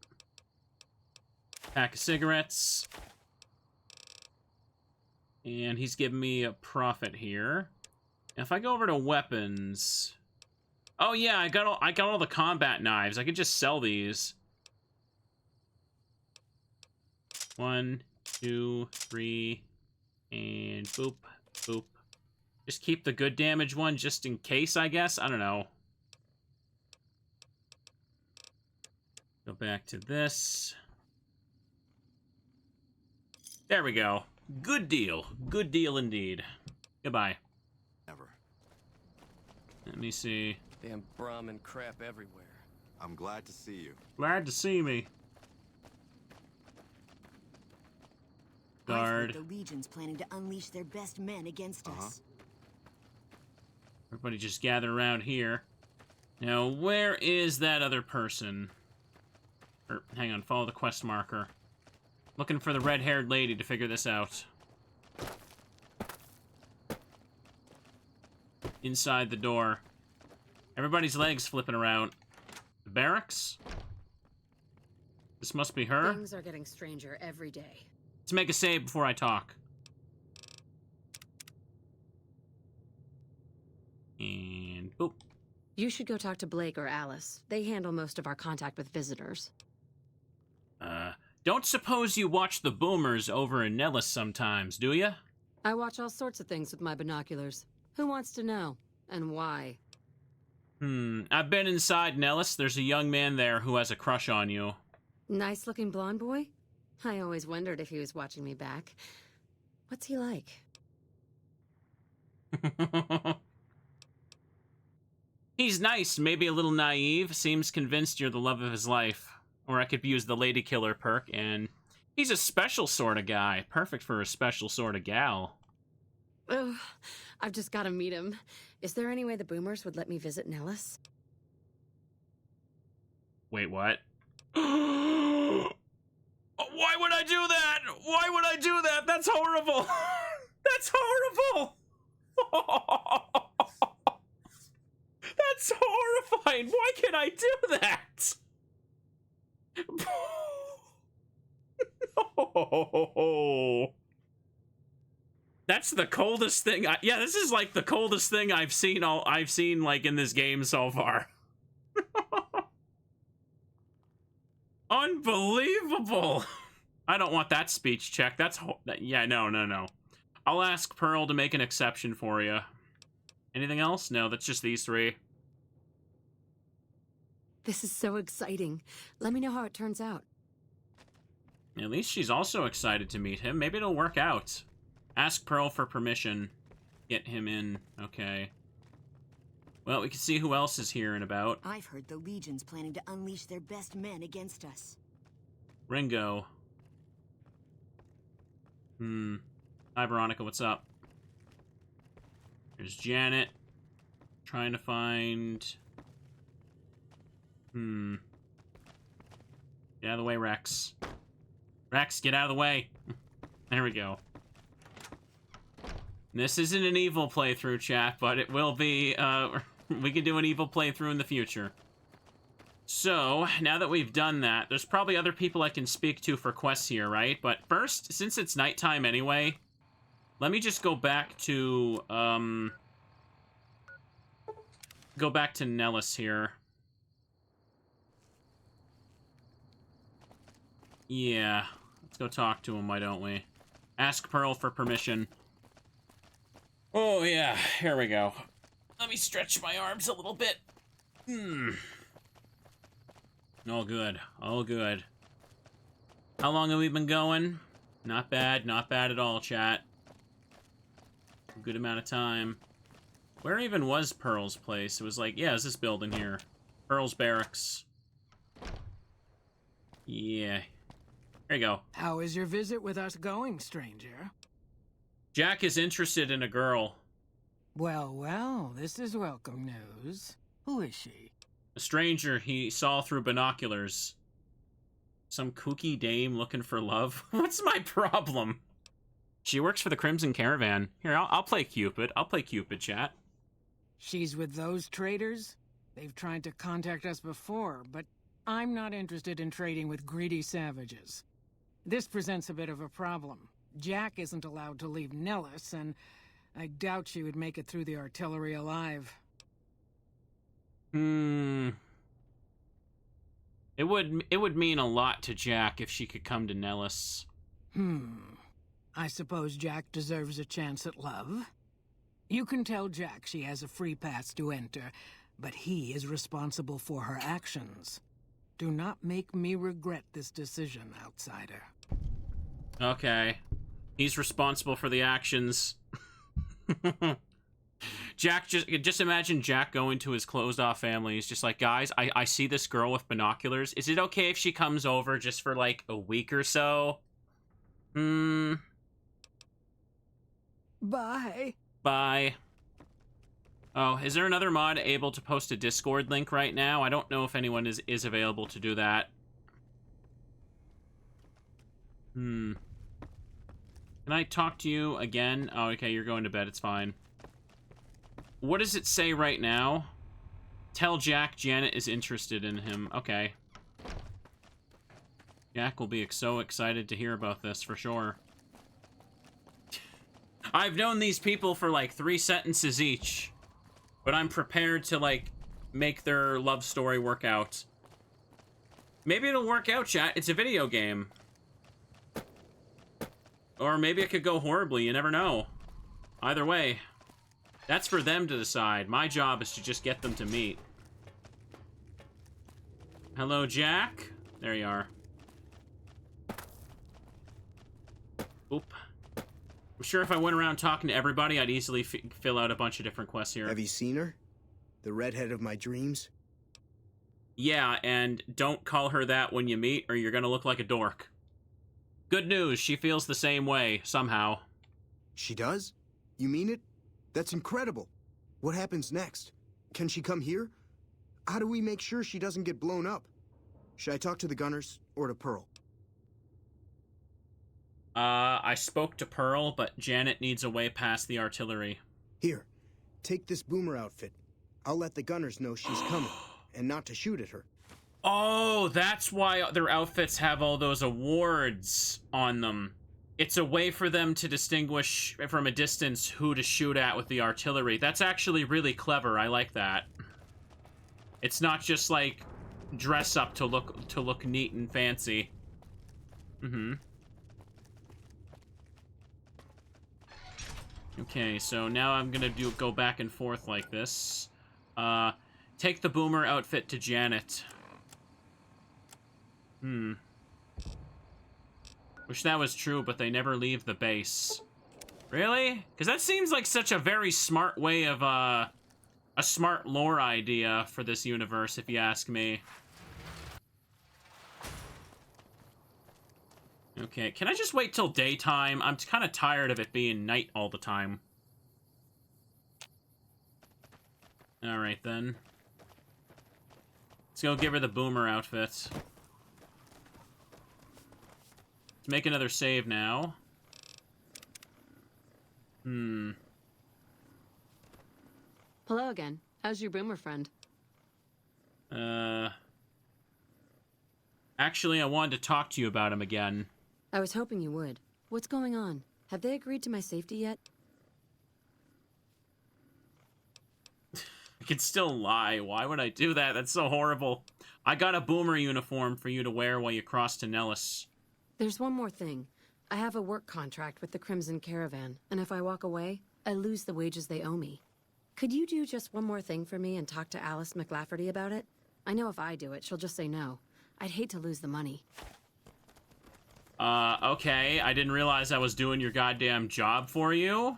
Pack of cigarettes. And he's giving me a profit here. If I go over to weapons... Oh yeah, I got all the combat knives. I could just sell these. 1, 2, 3, and boop, boop. Just keep the good damage one just in case, I guess? I don't know. Go back to this. There we go. Good deal. Good deal indeed. Goodbye. Never. Let me see. Damn Brahmin crap everywhere. I'm glad to see you. Glad to see me. Guard. I've heard the Legion's planning to unleash their best men against us. Everybody just gather around here. Now, where is that other person? Or, hang on, follow the quest marker. Looking for the red-haired lady to figure this out. Inside the door. Everybody's legs flipping around. The barracks? This must be her? Things are getting stranger every day. Let's make a save before I talk. And boop. You should go talk to Blake or Alice. They handle most of our contact with visitors. Don't suppose you watch the boomers over in Nellis sometimes, do ya? I watch all sorts of things with my binoculars. Who wants to know? And why? I've been inside Nellis. There's a young man there who has a crush on you. Nice-looking blonde boy? I always wondered if he was watching me back. What's he like? He's nice, maybe a little naive, seems convinced you're the love of his life. Or I could use the lady killer perk, and he's a special sort of guy. Perfect for a special sort of gal. Oh, I've just got to meet him. Is there any way the boomers would let me visit Nellis? Wait, what? Why would I do that? Why would I do that? That's horrible. That's horrible. That's horrifying. Why can I do that? No. That's the coldest thing. Yeah, this is like the coldest thing I've seen like in this game so far. Unbelievable. I don't want that speech check. Yeah, no. I'll ask Pearl to make an exception for you. Anything else? No, that's just these three. This is so exciting. Let me know how it turns out. At least she's also excited to meet him. Maybe it'll work out. Ask Pearl for permission. Get him in. Okay. Well, we can see who else is here and about. I've heard the Legion's planning to unleash their best men against us. Ringo. Hi, Veronica, what's up? There's Janet. Trying to find... Get out of the way, Rex. Rex, get out of the way. There we go. This isn't an evil playthrough, chat, but it will be, we can do an evil playthrough in the future. So, now that we've done that, there's probably other people I can speak to for quests here, right? But first, since it's nighttime anyway, let me just go back to, Nellis here. Yeah, let's go talk to him, why don't we? Ask Pearl for permission. Oh, yeah, here we go. Let me stretch my arms a little bit. All good, all good. How long have we been going? Not bad at all, chat. A good amount of time. Where even was Pearl's place? It was like, yeah, it's this building here. Pearl's barracks. Yeah. There you go. How is your visit with us going, stranger? Jack is interested in a girl. Well, this is welcome news. Who is she? A stranger he saw through binoculars. Some kooky dame looking for love? What's my problem? She works for the Crimson Caravan. Here, I'll play Cupid. I'll play Cupid, chat. She's with those traders? They've tried to contact us before, but I'm not interested in trading with greedy savages. This presents a bit of a problem. Jack isn't allowed to leave Nellis, and I doubt she would make it through the artillery alive. It would mean a lot to Jack if she could come to Nellis. I suppose Jack deserves a chance at love. You can tell Jack she has a free pass to enter, but he is responsible for her actions. Do not make me regret this decision, outsider. Okay. He's responsible for the actions. Jack, just imagine Jack going to his closed-off family. He's just like, guys, I see this girl with binoculars. Is it okay if she comes over just for, like, a week or so? Bye. Bye. Oh, is there another mod able to post a Discord link right now? I don't know if anyone is available to do that. Can I talk to you again? Oh, okay, you're going to bed. It's fine. What does it say right now? Tell Jack Janet is interested in him. Okay. Jack will be so excited to hear about this, for sure. I've known these people for, like, 3 sentences each. But I'm prepared to, like, make their love story work out. Maybe it'll work out, chat. It's a video game. Or maybe it could go horribly. You never know. Either way. That's for them to decide. My job is to just get them to meet. Hello, Jack? There you are. Oop. I'm sure if I went around talking to everybody, I'd easily fill out a bunch of different quests here. Have you seen her? The redhead of my dreams? Yeah, and don't call her that when you meet, or you're gonna look like a dork. Good news, she feels the same way, somehow. She does? You mean it? That's incredible. What happens next? Can she come here? How do we make sure she doesn't get blown up? Should I talk to the gunners, or to Pearl? I spoke to Pearl, but Janet needs a way past the artillery. Here, take this boomer outfit. I'll let the gunners know she's coming, and not to shoot at her. Oh, that's why their outfits have all those awards on them. It's a way for them to distinguish from a distance who to shoot at with the artillery. That's actually really clever. I like that. It's not just like dress up to look neat and fancy. Mm-hmm. Okay, so now I'm gonna go back and forth like this. Take the boomer outfit to Janet. Wish that was true, but they never leave the base. Really? Because that seems like such a very smart way of, a smart lore idea for this universe, if you ask me. Okay, can I just wait till daytime? I'm kind of tired of it being night all the time. Alright, then. Let's go give her the boomer outfit. Let's make another save now. Hello again. How's your boomer friend? Actually, I wanted to talk to you about him again. I was hoping you would. What's going on? Have they agreed to my safety yet? I can still lie. Why would I do that? That's so horrible. I got a boomer uniform for you to wear while you cross to Nellis. There's one more thing. I have a work contract with the Crimson Caravan, and if I walk away, I lose the wages they owe me. Could you do just one more thing for me and talk to Alice McLafferty about it? I know if I do it, she'll just say no. I'd hate to lose the money. Okay. I didn't realize I was doing your goddamn job for you.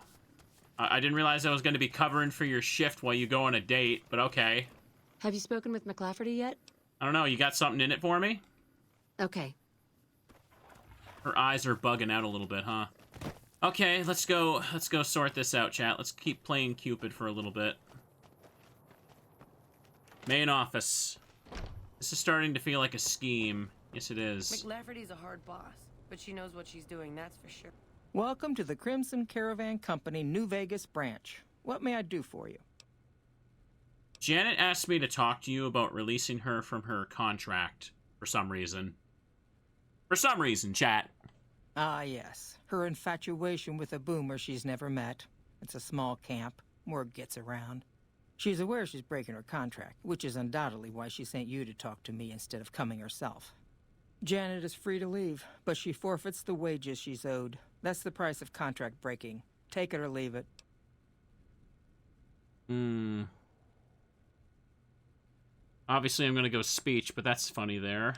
I didn't realize I was going to be covering for your shift while you go on a date, but okay. Have you spoken with McLafferty yet? I don't know. You got something in it for me? Okay. Her eyes are bugging out a little bit, huh? Okay, let's go sort this out, chat. Let's keep playing Cupid for a little bit. Main office. This is starting to feel like a scheme. Yes, it is. McLafferty's a hard boss, but she knows what she's doing, that's for sure. Welcome to the Crimson Caravan Company New Vegas branch. What may I do for you? Janet asked me to talk to you about releasing her from her contract for some reason. For some reason, chat. Ah, yes. Her infatuation with a boomer she's never met. It's a small camp. Word gets around. She's aware she's breaking her contract, which is undoubtedly why she sent you to talk to me instead of coming herself. Janet is free to leave, but she forfeits the wages she's owed. That's the price of contract breaking. Take it or leave it. Obviously, I'm gonna go speech, but that's funny there.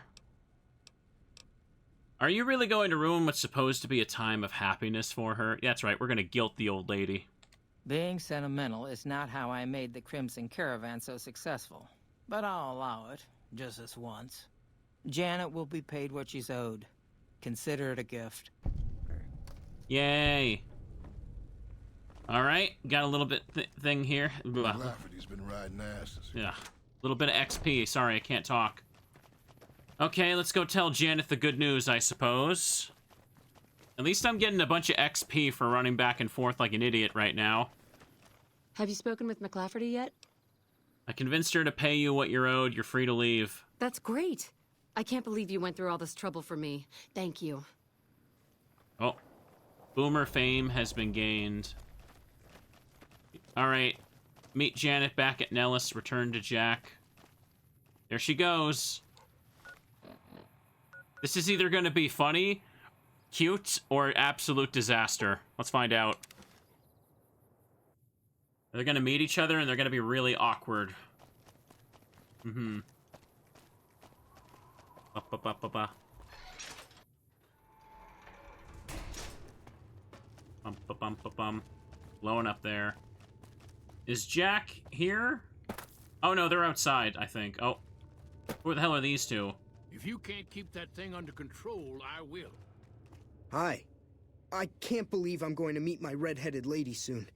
Are you really going to ruin what's supposed to be a time of happiness for her? Yeah, that's right, we're gonna guilt the old lady. Being sentimental is not how I made the Crimson Caravan so successful. But I'll allow it, just this once. Janet will be paid what she's owed. Consider it a gift. Yay. Alright, got a little bit thing here. Lafferty's been riding asses. Yeah, a little bit of XP. Sorry, I can't talk. Okay, let's go tell Janet the good news, I suppose. At least I'm getting a bunch of XP for running back and forth like an idiot right now. Have you spoken with McLafferty yet? I convinced her to pay you what you're owed. You're free to leave. That's great. I can't believe you went through all this trouble for me. Thank you. Oh. Boomer fame has been gained. Alright. Meet Janet back at Nellis. Return to Jack. There she goes. This is either going to be funny, cute, or absolute disaster. Let's find out. They're going to meet each other, and they're going to be really awkward. Bum, ba, bum, ba, bum. Blowing up there. Is Jack here? Oh, no, they're outside, I think. Oh. Who the hell are these two? If you can't keep that thing under control, I will. Hi. I can't believe I'm going to meet my red-headed lady soon.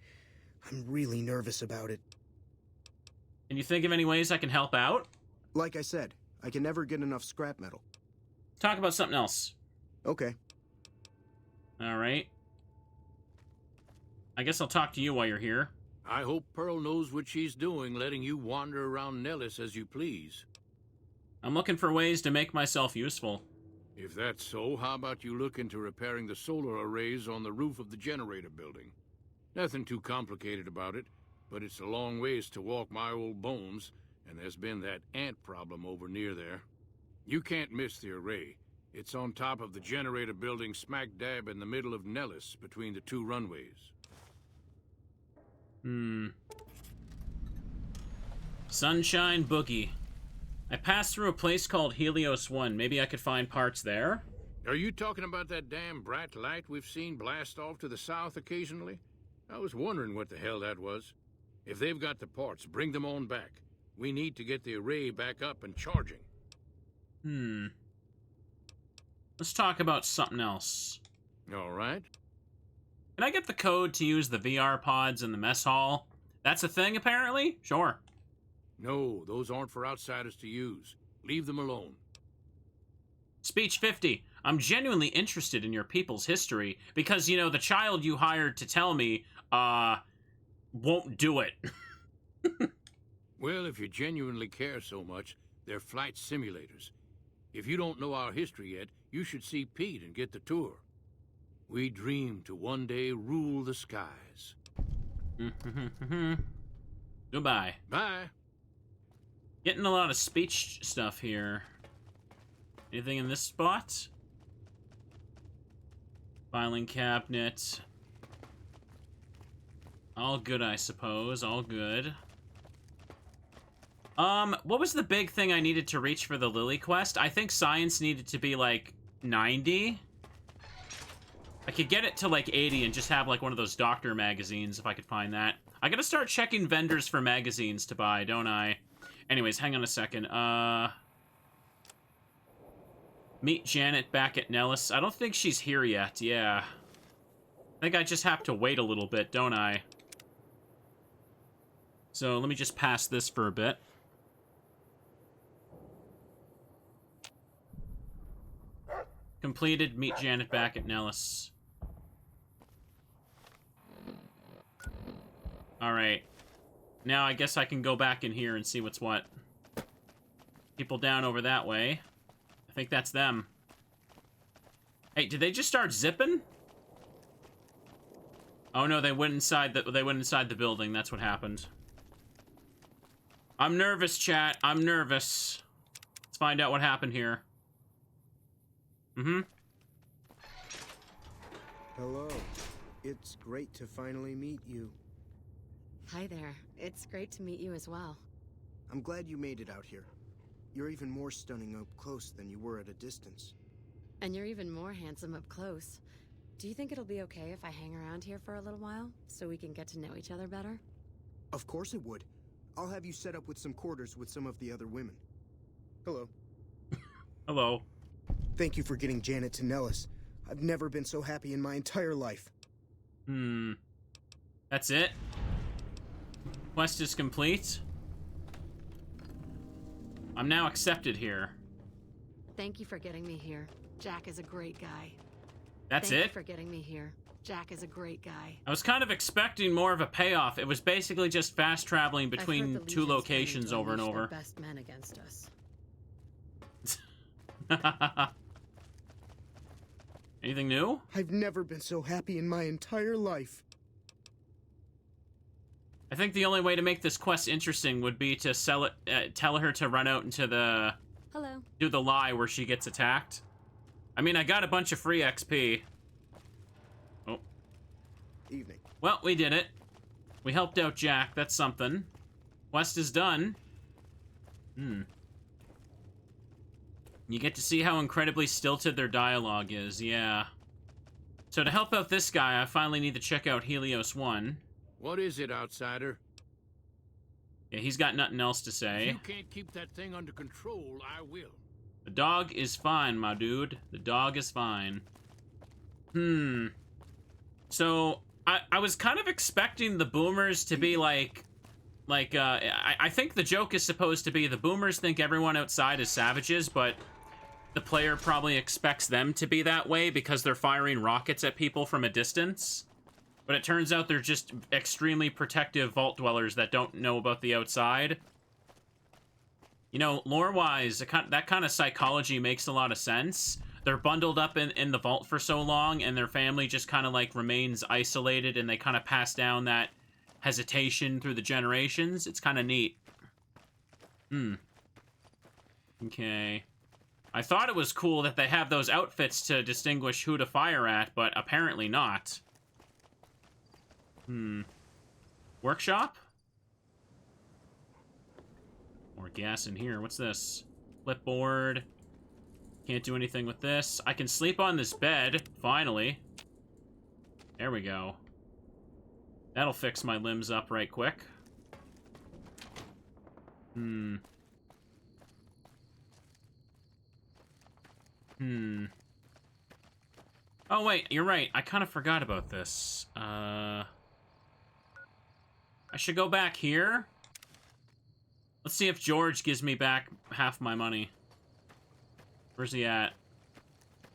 I'm really nervous about it. Can you think of any ways I can help out? Like I said, I can never get enough scrap metal. Talk about something else. Okay. Alright. I guess I'll talk to you while you're here. I hope Pearl knows what she's doing, letting you wander around Nellis as you please. I'm looking for ways to make myself useful. If that's so, how about you look into repairing the solar arrays on the roof of the generator building? Nothing too complicated about it, but it's a long ways to walk my old bones, and there's been that ant problem over near there. You can't miss the array. It's on top of the generator building smack dab in the middle of Nellis, between the two runways. Sunshine Boogie. I passed through a place called Helios 1. Maybe I could find parts there? Are you talking about that damn bright light we've seen blast off to the south occasionally? I was wondering what the hell that was. If they've got the parts, bring them on back. We need to get the array back up and charging. Let's talk about something else. All right. Can I get the code to use the VR pods in the mess hall? That's a thing, apparently? Sure. No, those aren't for outsiders to use. Leave them alone. Speech 50. I'm genuinely interested in your people's history because, you know, the child you hired to tell me, won't do it. Well, if you genuinely care so much, they're flight simulators. If you don't know our history yet, you should see Pete and get the tour. We dream to one day rule the skies. Goodbye. Bye. Getting a lot of speech stuff here. Anything in this spot? Filing cabinet. All good, I suppose. All good. What was the big thing I needed to reach for the Lily quest? I think science needed to be, like, 90. I could get it to, like, 80 and just have, like, one of those doctor magazines if I could find that. I gotta start checking vendors for magazines to buy, don't I? Anyways, hang on a second. Meet Janet back at Nellis. I don't think she's here yet, yeah. I think I just have to wait a little bit, don't I? So, let me just pass this for a bit. Completed, meet Janet back at Nellis. Alright. Now I guess I can go back in here and see what's what. People down over that way. I think that's them. Hey, did they just start zipping? Oh no, they went inside the building. That's what happened. I'm nervous, chat. I'm nervous. Let's find out what happened here. Hello. It's great to finally meet you. Hi there. It's great to meet you as well. I'm glad you made it out here. You're even more stunning up close than you were at a distance. And you're even more handsome up close. Do you think it'll be okay if I hang around here for a little while, so we can get to know each other better? Of course it would. I'll have you set up with some quarters with some of the other women. Hello. Hello. Thank you for getting Janet to Nellis. I've never been so happy in my entire life. That's it? Quest is complete. I'm now accepted here. Thank you for getting me here. Jack is a great guy. That's Thank it? you for getting me here. Jack is a great guy. I was kind of expecting more of a payoff. It was basically just fast traveling between two locations over and over. Best men against us. Anything new? I've never been so happy in my entire life. I think the only way to make this quest interesting would be to sell it, tell her to run out into the... Hello. Do the lie where she gets attacked. I mean, I got a bunch of free XP. Oh. Evening. Well, we did it. We helped out Jack. That's something. Quest is done. You get to see how incredibly stilted their dialogue is, yeah. So to help out this guy, I finally need to check out Helios 1. What is it, outsider? Yeah, he's got nothing else to If say. you can't keep that thing under control, I will. The dog is fine, my dude. The dog is fine. So, I was kind of expecting the boomers to be like, I think the joke is supposed to be the boomers think everyone outside is savages, but the player probably expects them to be that way because they're firing rockets at people from a distance. But it turns out they're just extremely protective vault dwellers that don't know about the outside. You know, lore-wise, that kind of psychology makes a lot of sense. They're bundled up in the vault for so long, and their family just kind of, like, remains isolated, and they kind of pass down that hesitation through the generations. It's kind of neat. Okay. I thought it was cool that they have those outfits to distinguish who to fire at, but apparently not. Workshop? More gas in here. What's this? Flipboard. Can't do anything with this. I can sleep on this bed, finally. There we go. That'll fix my limbs up right quick. Oh, wait, you're right. I kind of forgot about this. I should go back here. Let's see if George gives me back half my money. Where's he at?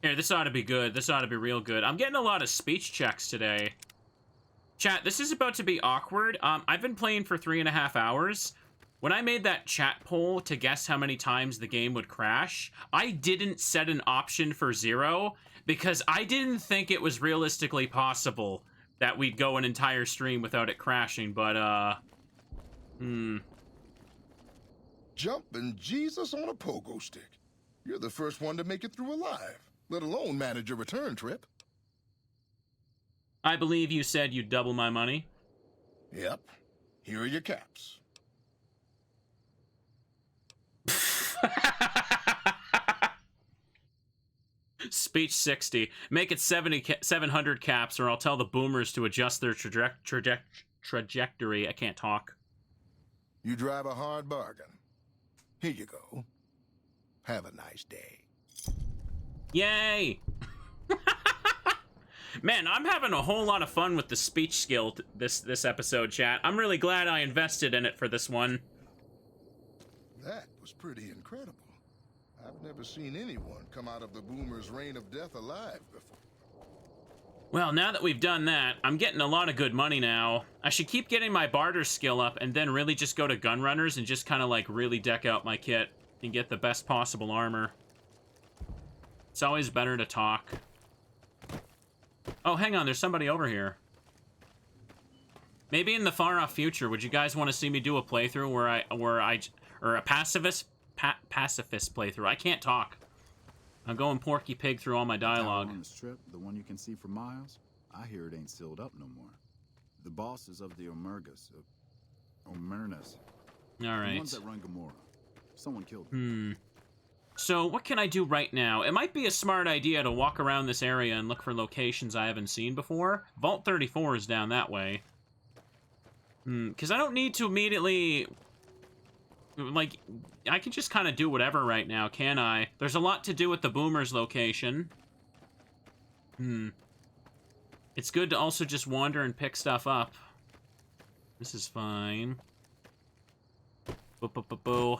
Here, this ought to be good. This ought to be real good. I'm getting a lot of speech checks today. Chat, this is about to be awkward. I've been playing for 3.5 hours. When I made that chat poll to guess how many times the game would crash, I didn't set an option for 0 because I didn't think it was realistically possible that we'd go an entire stream without it crashing, but, Jumping Jesus on a pogo stick. You're the first one to make it through alive, let alone manage a return trip. I believe you said you'd double my money. Yep. Here are your caps. Speech 60. Make it 700 caps, or I'll tell the boomers to adjust their trajectory. I can't talk. You drive a hard bargain. Here you go. Have a nice day. Yay! Man, I'm having a whole lot of fun with the speech skill this episode, chat. I'm really glad I invested in it for this one. That was pretty incredible. I've never seen anyone come out of the boomer's reign of death alive before. Well, now that we've done that, I'm getting a lot of good money now. I should keep getting my barter skill up and then really just go to gun runners and just kind of like really deck out my kit and get the best possible armor. It's always better to talk. Oh, hang on, there's somebody over here. Maybe in the far-off future, would you guys want to see me do a playthrough or a pacifist playthrough? I can't talk. I'm going Porky Pig through all my dialogue. On the strip, the one you can see for miles, I hear it ain't sealed up no more. The bosses of the Omergas. All right. The ones that run Gomorrah. Someone killed them. So, what can I do right now? It might be a smart idea to walk around this area and look for locations I haven't seen before. Vault 34 is down that way. Because I don't need to immediately... Like, I can just kind of do whatever right now, can I? There's a lot to do with the Boomer's location. It's good to also just wander and pick stuff up. This is fine. Boo.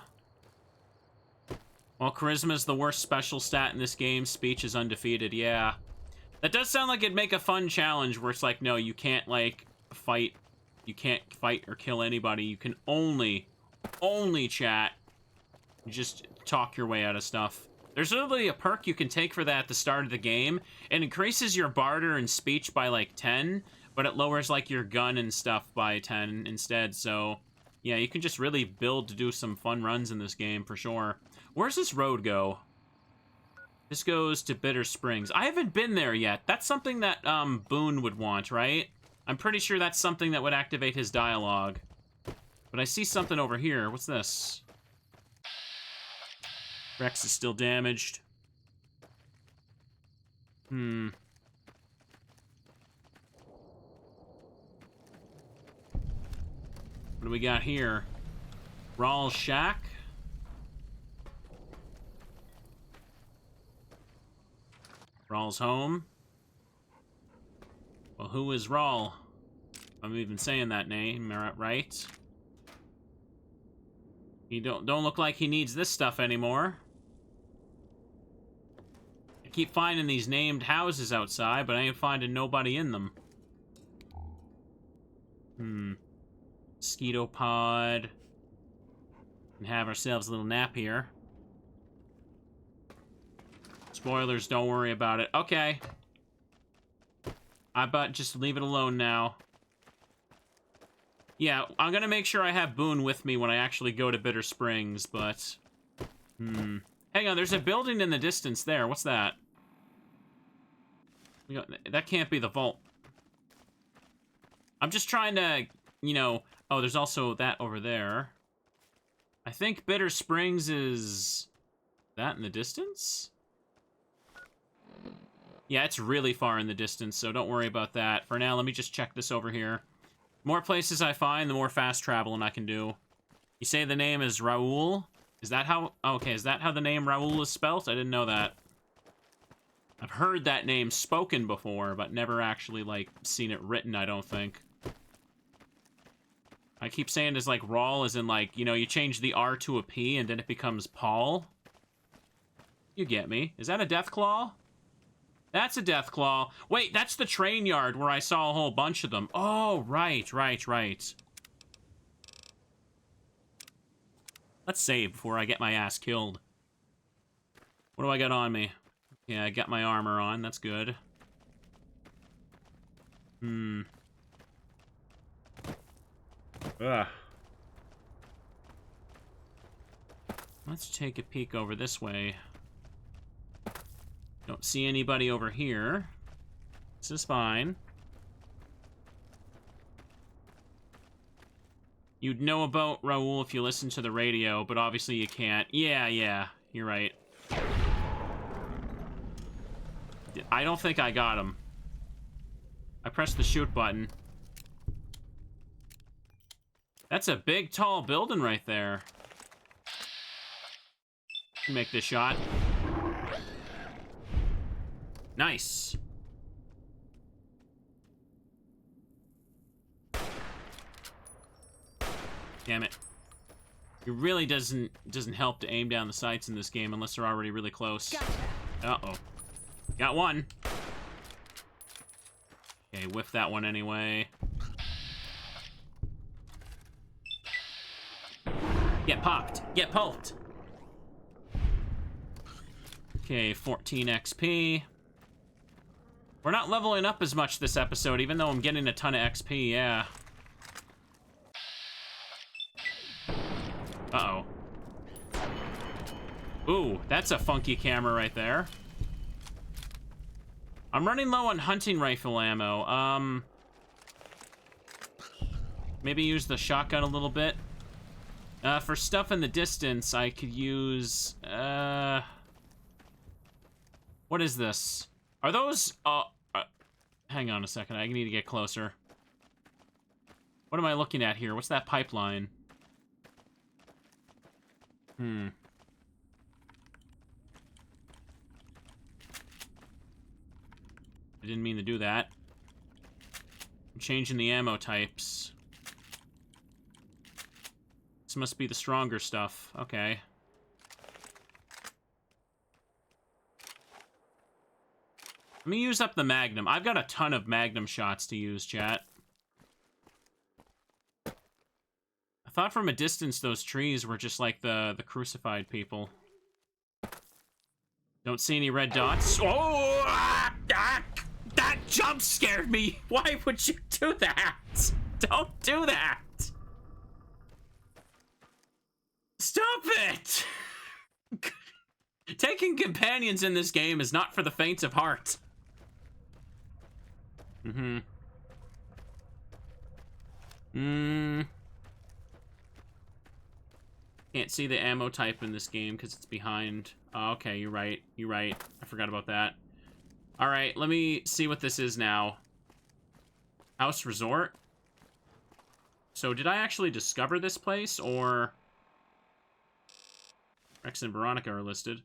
While Charisma's the worst special stat in this game, Speech is undefeated, yeah. That does sound like it'd make a fun challenge where it's like, no, you can't, like, fight. You can't fight or kill anybody. You can only chat. You just talk your way out of stuff. There's literally a perk you can take for that at the start of the game. It increases your barter and speech by, like, 10, but it lowers, like, your gun and stuff by 10 instead, so... Yeah, you can just really build to do some fun runs in this game, for sure. Where's this road go? This goes to Bitter Springs. I haven't been there yet. That's something that, Boone would want, right? I'm pretty sure that's something that would activate his dialogue. But I see something over here. What's this? Rex is still damaged. What do we got here? Rawl's shack. Rawl's home. Well, who is Rawl? I'm even saying that name, right? He don't look like he needs this stuff anymore. I keep finding these named houses outside, but I ain't finding nobody in them. Mosquito pod. And have ourselves a little nap here. Spoilers, don't worry about it. Okay. I bet just leave it alone now. Yeah, I'm gonna make sure I have Boone with me when I actually go to Bitter Springs, but... Hang on, there's a building in the distance there. What's that? That can't be the vault. I'm just trying to, you know... Oh, there's also that over there. I think Bitter Springs is... that in the distance? Yeah, it's really far in the distance, so don't worry about that. For now, let me just check this over here. The more places I find, the more fast traveling I can do. You say the name is Raoul? Is that how... okay, is that how the name Raoul is spelt? I didn't know that. I've heard that name spoken before, but never actually, like, seen it written, I don't think. I keep saying it's like Rawl, as in, like, you know, you change the R to a P and then it becomes Paul. You get me. Is that a Deathclaw? That's a Deathclaw. Wait, that's the train yard where I saw a whole bunch of them. Oh, right. Let's save before I get my ass killed. What do I got on me? Yeah, I got my armor on. That's good. Ugh. Let's take a peek over this way. Don't see anybody over here. This is fine. You'd know about Raoul if you listened to the radio, but obviously you can't. Yeah, you're right. I don't think I got him. I pressed the shoot button. That's a big, tall building right there. Make this shot. Nice. Damn it. It really doesn't help to aim down the sights in this game unless they're already really close. Uh-oh. Got one. Okay, whiff that one anyway. Get popped. Get pulped. Okay, 14 XP. We're not leveling up as much this episode, even though I'm getting a ton of XP, yeah. Uh-oh. Ooh, that's a funky camera right there. I'm running low on hunting rifle ammo. Maybe use the shotgun a little bit. For stuff in the distance, I could use, what is this? Are those, hang on a second, I need to get closer. What am I looking at here? What's that pipeline? I didn't mean to do that. I'm changing the ammo types. This must be the stronger stuff. Okay. Let me use up the Magnum. I've got a ton of Magnum shots to use, chat. I thought from a distance those trees were just like the crucified people. Don't see any red dots. Oh! That jump scared me! Why would you do that? Don't do that! Stop it! Taking companions in this game is not for the faint of heart. Can't see the ammo type in this game because it's behind. Oh, okay, you're right. You're right. I forgot about that. Alright, let me see what this is now. House Resort? So did I actually discover this place, or... Rex and Veronica are listed.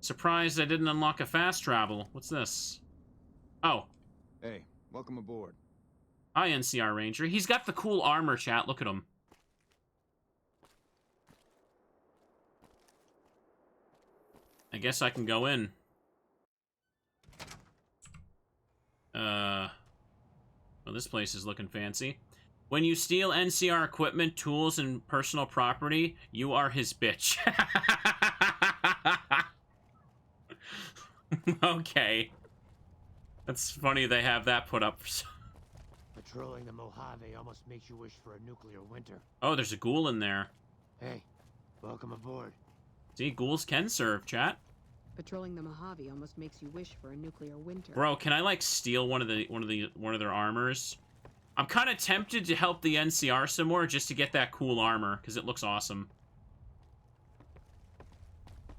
Surprised I didn't unlock a fast travel. What's this? Oh. Hey, welcome aboard. Hi, NCR Ranger. He's got the cool armor, chat. Look at him. I guess I can go in. Well, this place is looking fancy. When you steal NCR equipment, tools, and personal property, you are his bitch. Okay. That's funny they have that put up. Patrolling the Mojave almost makes you wish for a nuclear winter. Oh, there's a ghoul in there. Hey, welcome aboard. See, ghouls can serve, chat. Patrolling the Mojave almost makes you wish for a nuclear winter. Bro, can I like steal one of their armors? I'm kind of tempted to help the NCR some more just to get that cool armor because it looks awesome.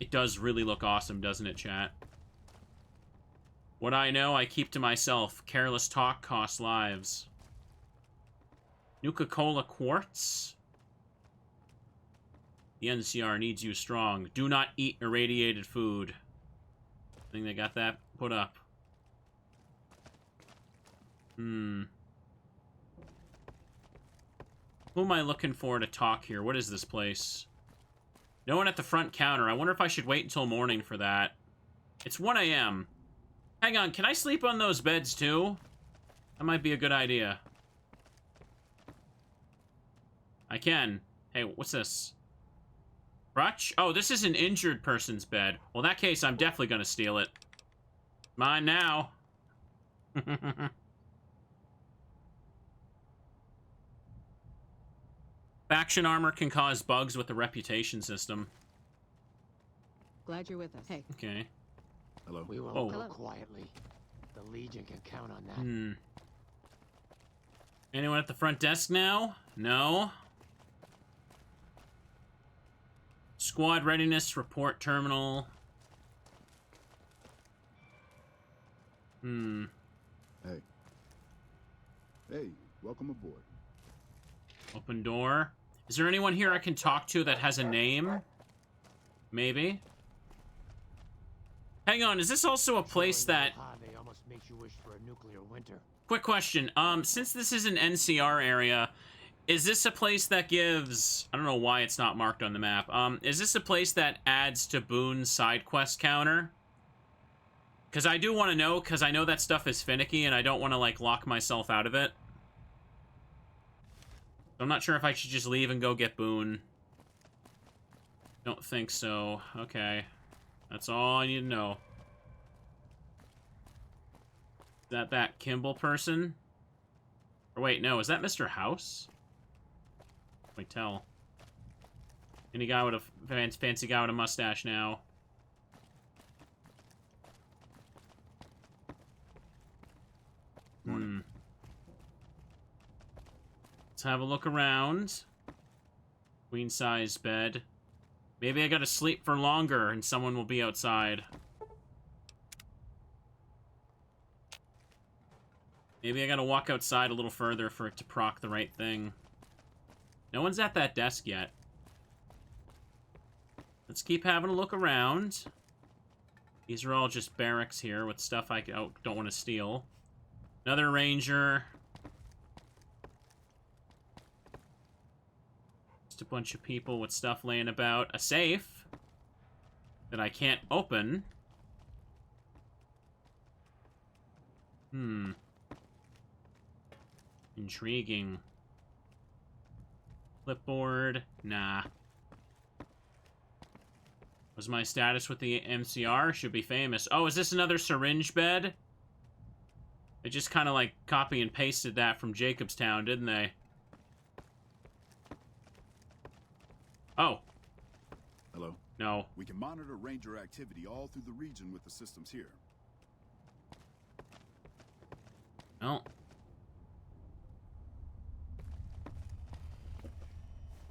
It does really look awesome, doesn't it, chat? What I know, I keep to myself. Careless talk costs lives. Nuka-Cola quartz. The NCR needs you strong. Do not eat irradiated food. I think they got that put up. Who am I looking for to talk here? What is this place? No one at the front counter. I wonder if I should wait until morning for that. It's 1 a.m. Hang on, can I sleep on those beds too? That might be a good idea. I can. Hey, what's this? Crutch? Oh, this is an injured person's bed. Well, in that case, I'm definitely gonna steal it. Mine now. Faction armor can cause bugs with the reputation system. Glad you're with us. Hey. Okay. Hello. We will go quietly. The Legion can count on that. Anyone at the front desk now? No. Squad readiness report terminal. Hey. Hey, welcome aboard. Open door. Is there anyone here I can talk to that has a name? Maybe. Hang on, is this also a place that... Mojave almost makes you wish for a nuclear winter. Quick question. Since this is an NCR area, is this a place that gives... I don't know why it's not marked on the map. Is this a place that adds to Boone's side quest counter? Because I do want to know, because I know that stuff is finicky, and I don't want to, like, lock myself out of it. I'm not sure if I should just leave and go get Boone. Don't think so. Okay. That's all I need to know. Is that Kimball person? Or wait, no, is that Mr. House? Wait, tell. Any guy with a fancy guy with a mustache now. Let's have a look around. Queen size bed. Maybe I gotta sleep for longer and someone will be outside. Maybe I gotta walk outside a little further for it to proc the right thing. No one's at that desk yet. Let's keep having a look around. These are all just barracks here with stuff I don't want to steal. Another ranger. Just a bunch of people with stuff laying about. A safe that I can't open. Intriguing. Clipboard. Nah. Was my status with the MCR? Should be famous. Oh, is this another syringe bed? They just kind of like copy and pasted that from Jacobstown, didn't they? Oh. Hello? No. We can monitor ranger activity all through the region with the systems here. Well.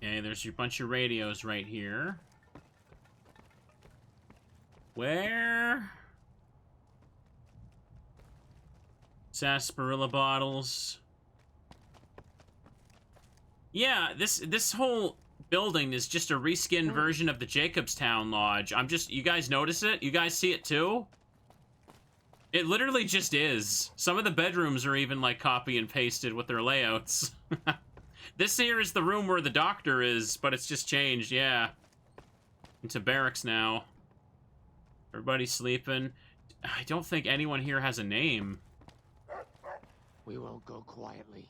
Okay, there's your bunch of radios right here. Where? Sarsaparilla bottles. Yeah, this whole building is just a reskinned version of the Jacobstown Lodge. You guys notice it? You guys see it too? It literally just is. Some of the bedrooms are even like copy and pasted with their layouts. This here is the room where the doctor is, but it's just changed, yeah. Into barracks now. Everybody's sleeping. I don't think anyone here has a name. We won't go quietly.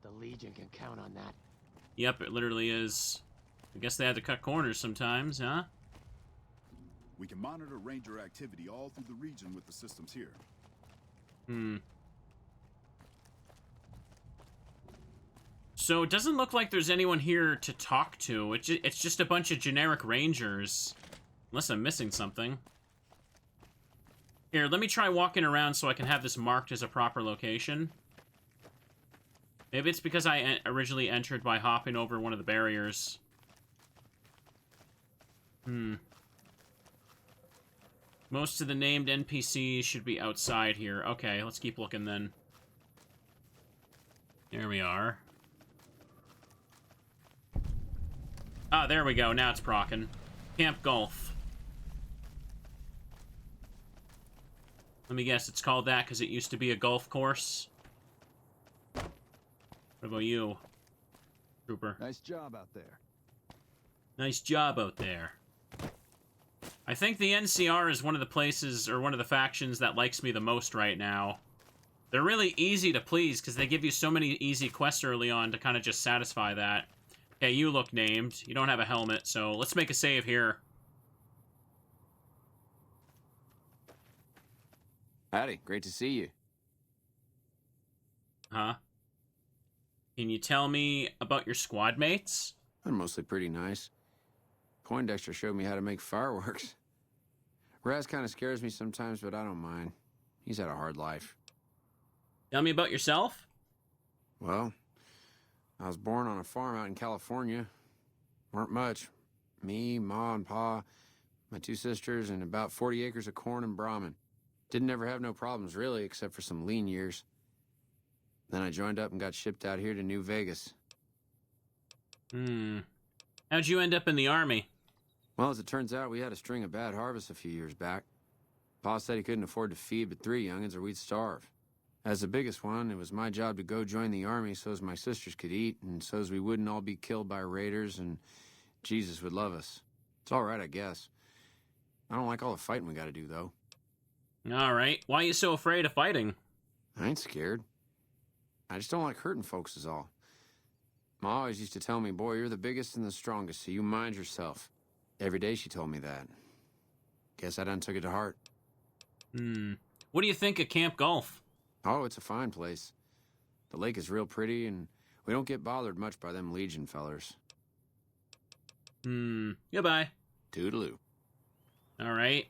The Legion can count on that. Yep, it literally is. I guess they had to cut corners sometimes, huh? We can monitor Ranger activity all through the region with the systems here. So it doesn't look like there's anyone here to talk to. It's just a bunch of generic Rangers. Unless I'm missing something. Here, let me try walking around so I can have this marked as a proper location. Maybe it's because I originally entered by hopping over one of the barriers. Most of the named NPCs should be outside here. Okay, let's keep looking then. There we are. Ah, there we go. Now it's procking. Camp Golf. Let me guess, it's called that because it used to be a golf course. What about you, Trooper? Nice job out there. Nice job out there. I think the NCR is one of the places, or one of the factions that likes me the most right now. They're really easy to please because they give you so many easy quests early on to kind of just satisfy that. Okay, you look named. You don't have a helmet, so let's make a save here. Howdy, great to see you. Huh? Can you tell me about your squad mates? They're mostly pretty nice. Poindexter showed me how to make fireworks. Raz kind of scares me sometimes, but I don't mind. He's had a hard life. Tell me about yourself? Well, I was born on a farm out in California. Weren't much. Me, Ma, and Pa, my 2 sisters, and about 40 acres of corn and Brahmin. Didn't ever have no problems, really, except for some lean years. Then I joined up and got shipped out here to New Vegas. How'd you end up in the Army? Well, as it turns out, we had a string of bad harvests a few years back. Pa said he couldn't afford to feed but 3 youngins or we'd starve. As the biggest one, it was my job to go join the Army so's my sisters could eat and so's we wouldn't all be killed by raiders and Jesus would love us. It's all right, I guess. I don't like all the fighting we gotta do, though. All right. Why are you so afraid of fighting? I ain't scared. I just don't like hurting folks is all. Ma always used to tell me, boy, you're the biggest and the strongest, so you mind yourself. Every day she told me that. Guess I done took it to heart. What do you think of Camp Golf? Oh, it's a fine place. The lake is real pretty, and we don't get bothered much by them Legion fellers. Goodbye. Toodaloo. All right.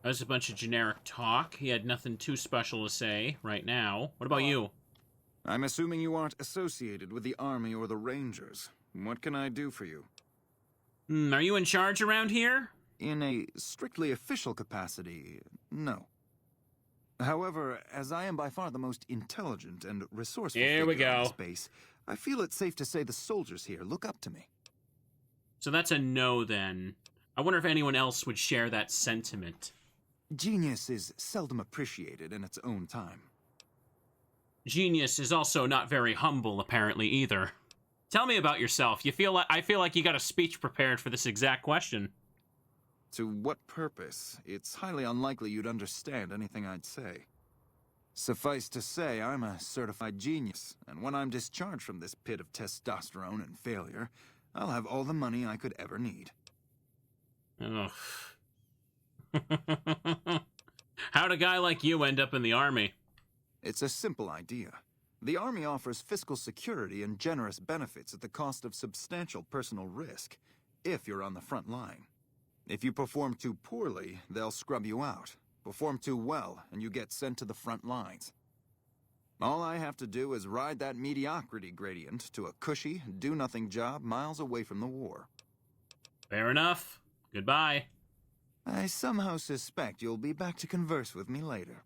That was a bunch of generic talk. He had nothing too special to say right now. What about you? I'm assuming you aren't associated with the Army or the Rangers. What can I do for you? Are you in charge around here? In a strictly official capacity, no. However, as I am by far the most intelligent and resourceful figure on this base, I feel it's safe to say the soldiers here look up to me. So that's a no, then. I wonder if anyone else would share that sentiment. Genius is seldom appreciated in its own time. Genius is also not very humble, apparently, either. Tell me about yourself. I feel like you got a speech prepared for this exact question. To what purpose? It's highly unlikely you'd understand anything I'd say. Suffice to say, I'm a certified genius, and when I'm discharged from this pit of testosterone and failure, I'll have all the money I could ever need. Ugh. How'd a guy like you end up in the Army? It's a simple idea. The Army offers fiscal security and generous benefits at the cost of substantial personal risk, if you're on the front line. If you perform too poorly, they'll scrub you out. Perform too well, and you get sent to the front lines. All I have to do is ride that mediocrity gradient to a cushy, do-nothing job miles away from the war. Fair enough. Goodbye. I somehow suspect you'll be back to converse with me later.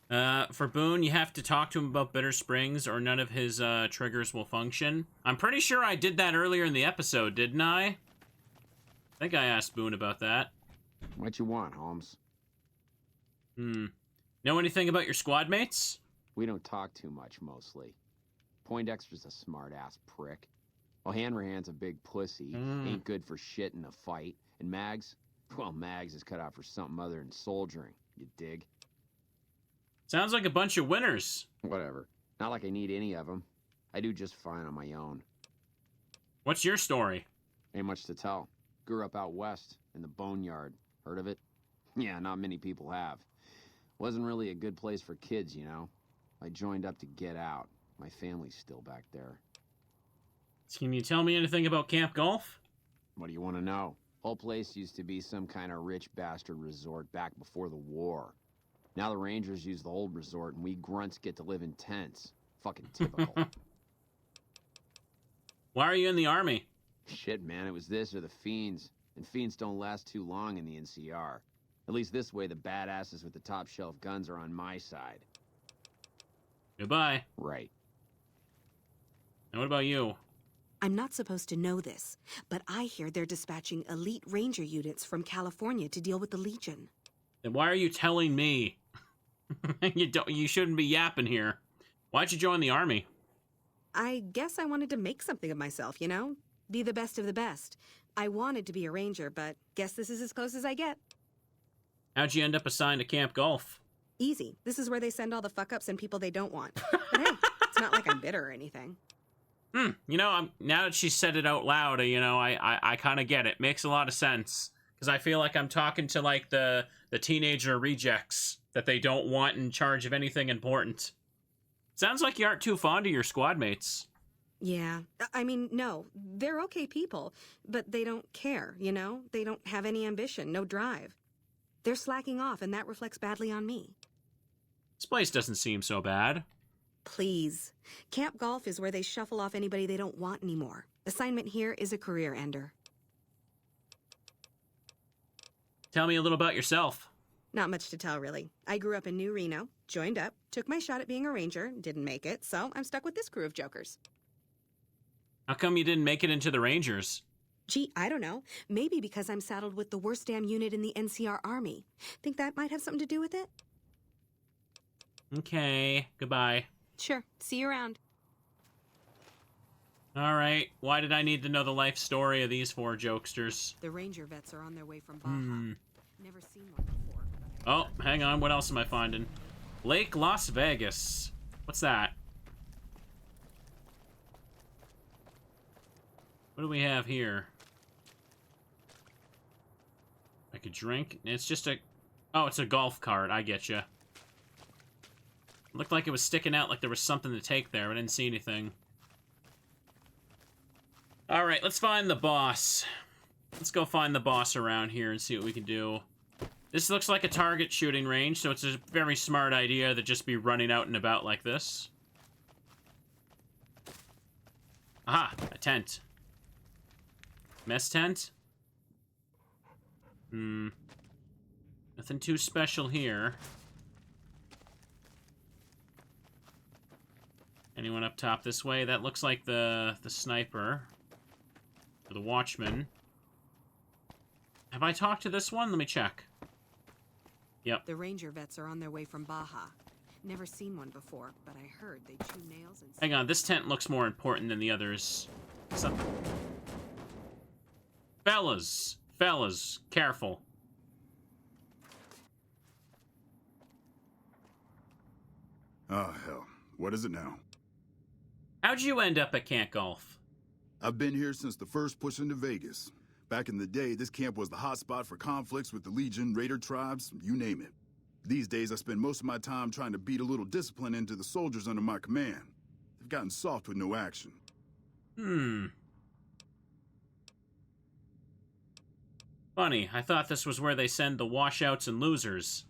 For Boone, you have to talk to him about Bitter Springs or none of his triggers will function. I'm pretty sure I did that earlier in the episode, didn't I? I think I asked Boone about that. What you want, Holmes? Know anything about your squad mates? We don't talk too much, mostly. Poindexter's a smart-ass prick. Well, Hanrahan's a big pussy, ain't good for shit in a fight. And Mags? Well, Mags is cut out for something other than soldiering, you dig? Sounds like a bunch of winners. Whatever. Not like I need any of them. I do just fine on my own. What's your story? Ain't much to tell. Grew up out west, in the Boneyard. Heard of it? Yeah, not many people have. Wasn't really a good place for kids, you know? I joined up to get out. My family's still back there. Can you tell me anything about Camp Golf? What do you want to know? Whole place used to be some kind of rich bastard resort back before the war. Now the Rangers use the old resort and we grunts get to live in tents. Fucking typical. Why are you in the army? Shit, man, it was this or the Fiends. And Fiends don't last too long in the NCR. At least this way the badasses with the top shelf guns are on my side. Goodbye. Right. And what about you? I'm not supposed to know this, but I hear they're dispatching elite ranger units from California to deal with the Legion. Then why are you telling me? You shouldn't be yapping here. Why'd you join the army? I guess I wanted to make something of myself, you know? Be the best of the best. I wanted to be a ranger, but guess this is as close as I get. How'd you end up assigned to Camp Golf? Easy. This is where they send all the fuck-ups and people they don't want. But hey, it's not like I'm bitter or anything. You know, now that she said it out loud, you know, I kind of get it. Makes a lot of sense. Because I feel like I'm talking to, like, the teenager rejects that they don't want in charge of anything important. Sounds like you aren't too fond of your squad mates. Yeah. I mean, no. They're okay people, but they don't care, you know? They don't have any ambition, no drive. They're slacking off, and that reflects badly on me. This place doesn't seem so bad. Please. Camp Golf is where they shuffle off anybody they don't want anymore. Assignment here is a career ender. Tell me a little about yourself. Not much to tell, really. I grew up in New Reno, joined up, took my shot at being a ranger, didn't make it, so I'm stuck with this crew of jokers. How come you didn't make it into the Rangers? Gee, I don't know. Maybe because I'm saddled with the worst damn unit in the NCR Army. Think that might have something to do with it? Okay, goodbye. Sure, see you around. Alright, why did I need to know the life story of these four jokesters? The ranger vets are on their way from Baja. Never seen one before. Oh, hang on, what else am I finding? Lake Las Vegas. What's that? What do we have here? Like a drink? It's just a... Oh, it's a golf cart. I get you. Looked like it was sticking out like there was something to take there. I didn't see anything. Alright, let's find the boss. Let's go find the boss around here and see what we can do. This looks like a target shooting range, so it's a very smart idea to just be running out and about like this. Aha, a tent. Mess tent? Nothing too special here. Anyone up top this way? That looks like the sniper. Or the watchman. Have I talked to this one? Let me check. Yep. The ranger vets are on their way from Baja. Never seen one before, but I heard they chew nails and... Hang on, this tent looks more important than the others. Fellas, careful. Oh, hell. What is it now? How'd you end up at Camp Golf? I've been here since the first push into Vegas. Back in the day, this camp was the hotspot for conflicts with the Legion, Raider tribes, you name it. These days, I spend most of my time trying to beat a little discipline into the soldiers under my command. They've gotten soft with no action. Funny, I thought this was where they send the washouts and losers.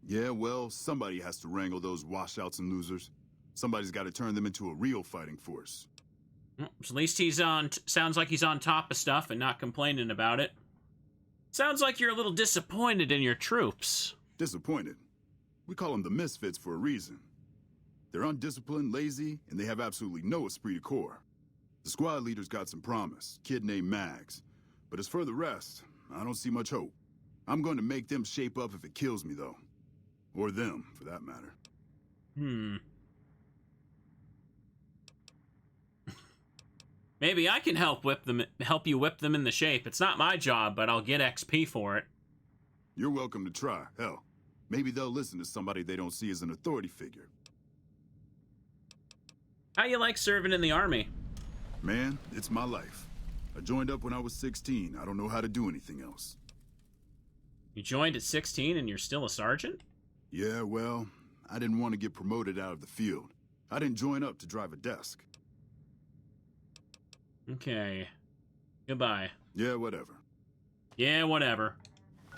Yeah, well, somebody has to wrangle those washouts and losers. Somebody's got to turn them into a real fighting force. At least he's on... sounds like he's on top of stuff and not complaining about it. Sounds like you're a little disappointed in your troops. Disappointed? We call them the Misfits for a reason. They're undisciplined, lazy, and they have absolutely no esprit de corps. The squad leader's got some promise, kid named Mags. But as for the rest, I don't see much hope. I'm going to make them shape up if it kills me, though. Or them, for that matter. Maybe I can help you whip them into shape. It's not my job, but I'll get XP for it. You're welcome to try. Hell, maybe they'll listen to somebody they don't see as an authority figure. How you like serving in the army? Man, it's my life. I joined up when I was 16. I don't know how to do anything else. You joined at 16 and you're still a sergeant? Yeah, well, I didn't want to get promoted out of the field. I didn't join up to drive a desk. Okay. Goodbye. Yeah, whatever. Yeah, whatever.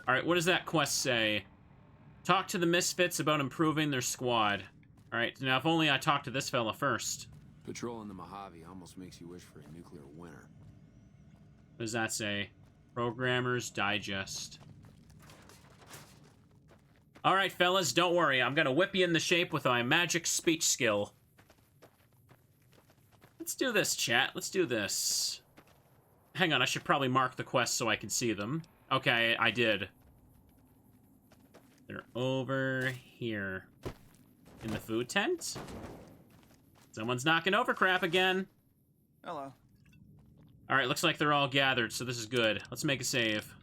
Alright, what does that quest say? Talk to the Misfits about improving their squad. Alright, now if only I talked to this fella first. Patrolling the Mojave almost makes you wish for a nuclear winter. What does that say? Programmer's Digest. Alright, fellas, don't worry. I'm gonna whip you into shape with my magic speech skill. Let's do this, chat. Let's do this. Hang on, I should probably mark the quests so I can see them. Okay, I did. They're over here. In the food tent? Someone's knocking over crap again. Hello. Alright, looks like they're all gathered, so this is good. Let's make a save.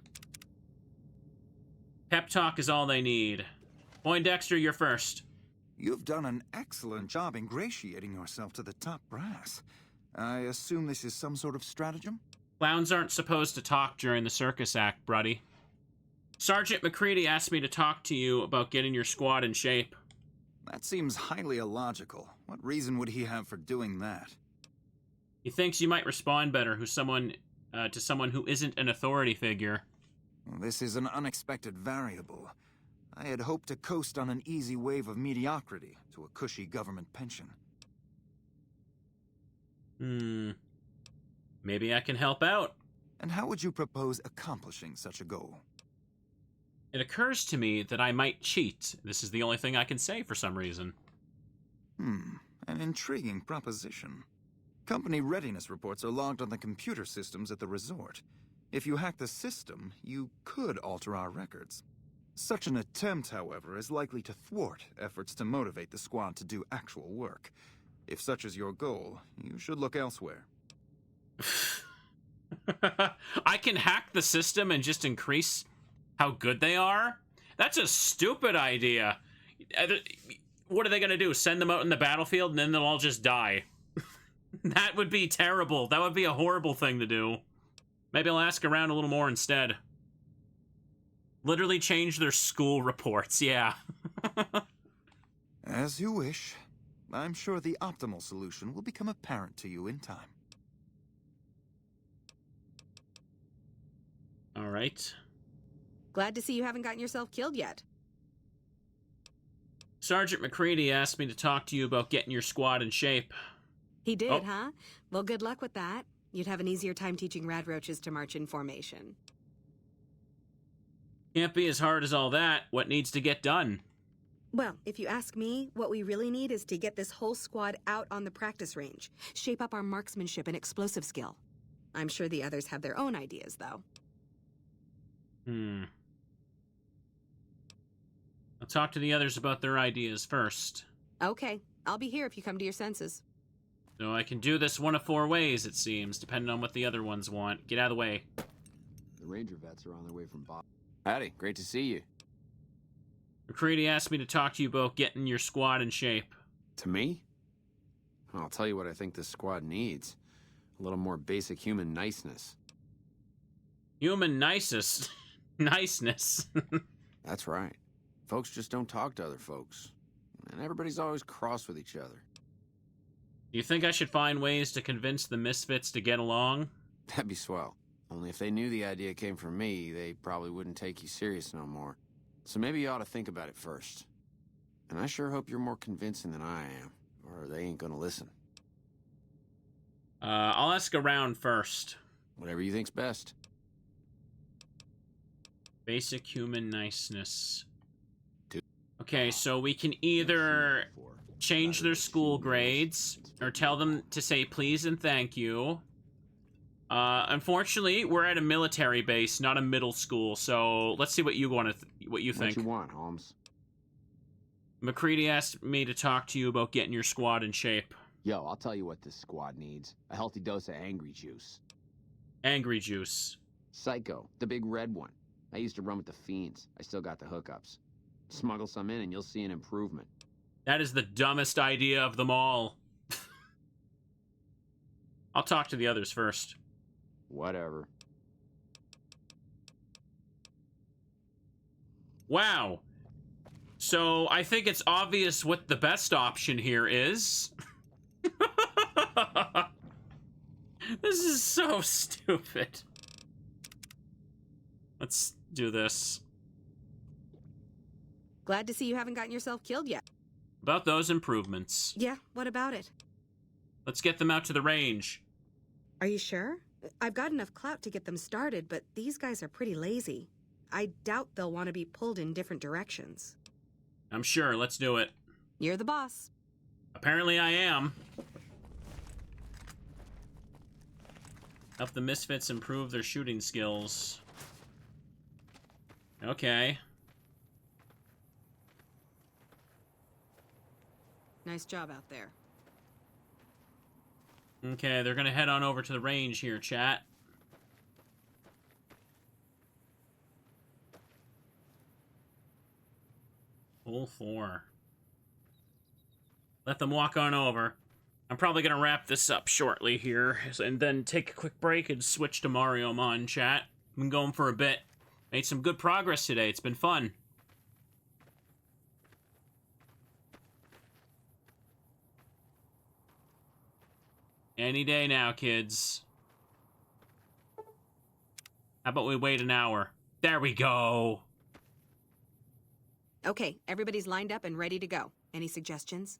Pep talk is all they need. Poindexter, you're first. You've done an excellent job ingratiating yourself to the top brass. I assume this is some sort of stratagem? Clowns aren't supposed to talk during the circus act, Bruddy. Sergeant McCready asked me to talk to you about getting your squad in shape. That seems highly illogical. What reason would he have for doing that? He thinks you might respond better to someone who isn't an authority figure. This is an unexpected variable. I had hoped to coast on an easy wave of mediocrity to a cushy government pension. Maybe I can help out. And how would you propose accomplishing such a goal? It occurs to me that I might cheat. This is the only thing I can say for some reason. An intriguing proposition. Company readiness reports are logged on the computer systems at the resort. If you hack the system, you could alter our records. Such an attempt, however, is likely to thwart efforts to motivate the squad to do actual work. If such is your goal, you should look elsewhere. I can hack the system and just increase how good they are? That's a stupid idea. What are they going to do? Send them out in the battlefield and then they'll all just die? That would be terrible. That would be a horrible thing to do. Maybe I'll ask around a little more instead. Literally change their school reports, yeah. As you wish. I'm sure the optimal solution will become apparent to you in time. All right. Glad to see you haven't gotten yourself killed yet. Sergeant McCready asked me to talk to you about getting your squad in shape. He did, huh? Well, good luck with that. You'd have an easier time teaching radroaches to march in formation. Can't be as hard as all that. What needs to get done? Well, if you ask me, what we really need is to get this whole squad out on the practice range. Shape up our marksmanship and explosive skill. I'm sure the others have their own ideas, though. I'll talk to the others about their ideas first. Okay, I'll be here if you come to your senses. So I can do this one of 4 ways, it seems, depending on what the other ones want. Get out of the way. The Ranger vets are on their way from Bob. Howdy, great to see you. McCready asked me to talk to you about getting your squad in shape. To me? I'll tell you what I think this squad needs. A little more basic human niceness. Human niceness? Niceness? That's right. Folks just don't talk to other folks. And everybody's always cross with each other. Do you think I should find ways to convince the Misfits to get along? That'd be swell. Only if they knew the idea came from me, they probably wouldn't take you serious no more. So maybe you ought to think about it first. And I sure hope you're more convincing than I am, or they ain't gonna listen. I'll ask around first. Whatever you think's best. Basic human niceness. Okay, so we can either change their school grades or tell them to say please and thank you. Unfortunately, we're at a military base, not a middle school, so let's see what you want to what you think. What you want, Holmes? McCready asked me to talk to you about getting your squad in shape. Yo, I'll tell you what this squad needs. A healthy dose of angry juice. Angry juice. Psycho, the big red one. I used to run with the fiends. I still got the hookups. Smuggle some in and you'll see an improvement. That is the dumbest idea of them all. I'll talk to the others first. Whatever. Wow. So I think it's obvious what the best option here is. This is so stupid. Let's do this. Glad to see you haven't gotten yourself killed yet. About those improvements. Yeah, what about it? Let's get them out to the range. Are you sure? I've got enough clout to get them started, but these guys are pretty lazy. I doubt they'll want to be pulled in different directions. I'm sure. Let's do it. You're the boss. Apparently I am. Help the Misfits improve their shooting skills. Okay. Nice job out there. Okay, they're gonna head on over to the range here, chat. Full 4. Let them walk on over. I'm probably gonna wrap this up shortly here, and then take a quick break and switch to Mario Mon, chat. I've been going for a bit. Made some good progress today. It's been fun. Any day now, kids. How about we wait an hour? There we go. Okay, everybody's lined up and ready to go. Any suggestions?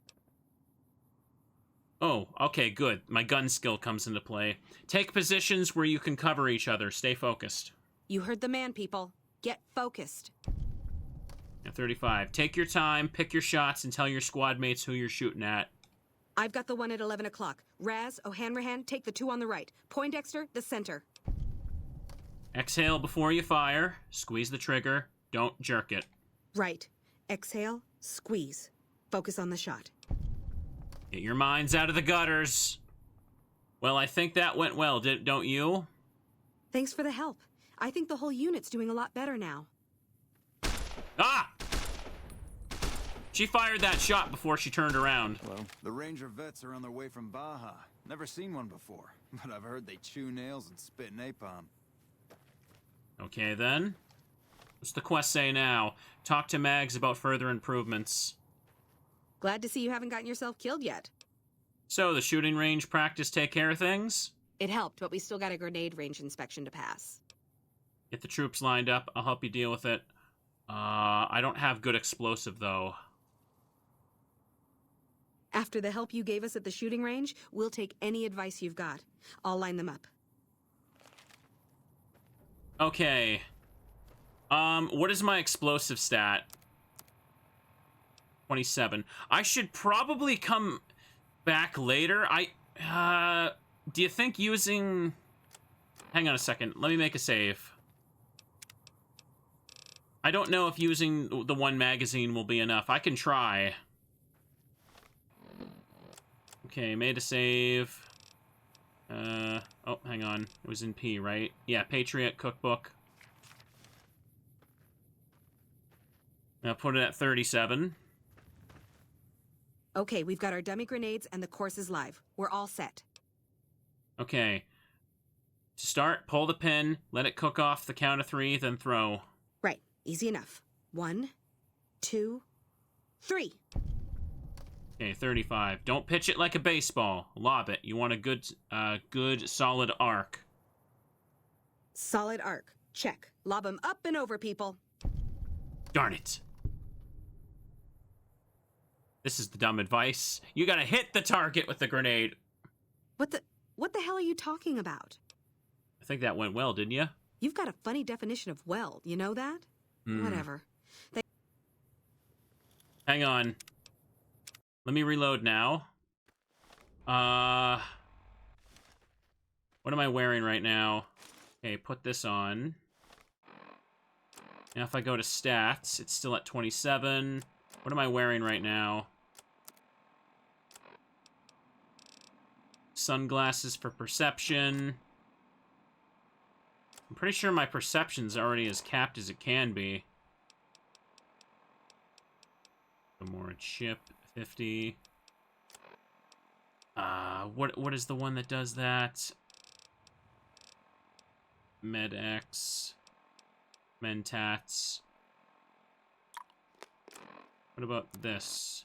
Oh, okay, good. My gun skill comes into play. Take positions where you can cover each other. Stay focused. You heard the man, people. Get focused. At 35. Take your time, pick your shots, and tell your squad mates who you're shooting at. I've got the one at 11 o'clock. Raz, O'Hanrahan, take the 2 on the right. Poindexter, the center. Exhale before you fire. Squeeze the trigger. Don't jerk it. Right. Exhale, squeeze. Focus on the shot. Get your minds out of the gutters. Well, I think that went well, don't you? Thanks for the help. I think the whole unit's doing a lot better now. Ah! She fired that shot before she turned around. Well, the Ranger vets are on their way from Baja. Never seen one before, but I've heard they chew nails and spit napalm. Okay, then. What's the quest say now? Talk to Mags about further improvements. Glad to see you haven't gotten yourself killed yet. So, the shooting range practice take care of things? It helped, but we still got a grenade range inspection to pass. Get the troops lined up. I'll help you deal with it. I don't have good explosive, though. After the help you gave us at the shooting range, we'll take any advice you've got. I'll line them up. Okay. What is my explosive stat? 27. I should probably come back later. Do you think using... Hang on a second. Let me make a save. I don't know if using the one magazine will be enough. I can try. Okay, made a save. Oh, hang on. It was in P, right? Yeah, Patriot Cookbook. Now put it at 37. Okay, we've got our dummy grenades and the course is live. We're all set. Okay. To start, pull the pin, let it cook off the count of 3, then throw. Right, easy enough. 1, 2, 3. Okay, 35. Don't pitch it like a baseball. Lob it. You want a good solid arc. Solid arc. Check. Lob them up and over, people. Darn it. This is the dumb advice. You gotta hit the target with the grenade. What the hell are you talking about? I think that went well, didn't you? You've got a funny definition of well. You know that? Whatever. Hang on. Let me reload now. What am I wearing right now? Okay, put this on. Now if I go to stats, it's still at 27. What am I wearing right now? Sunglasses for perception. I'm pretty sure my perception's already as capped as it can be. More chip, 50. What is the one that does that? MedX. Mentats. What about this?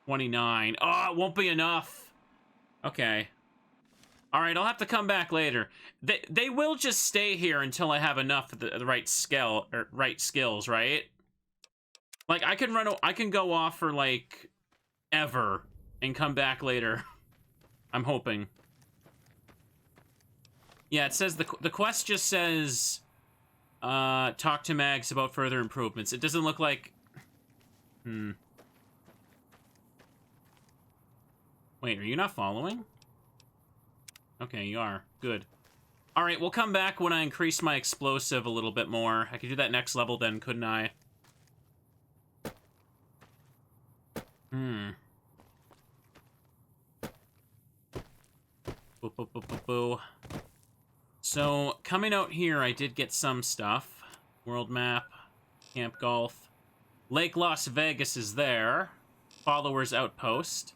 29. Oh, it won't be enough. Okay. Alright, I'll have to come back later. They will just stay here until I have enough of the right skill, or right skills, right? Like, I can go off for, like, ever, and come back later. I'm hoping. Yeah, it says, the quest just says, talk to Mags about further improvements. It doesn't look like... Wait, are you not following? Okay, you are. Good. Alright, we'll come back when I increase my explosive a little bit more. I could do that next level then, couldn't I? Boo, boo, boo, boo, boo. So, coming out here, I did get some stuff. World map, Camp Golf. Lake Las Vegas is there. Followers Outpost.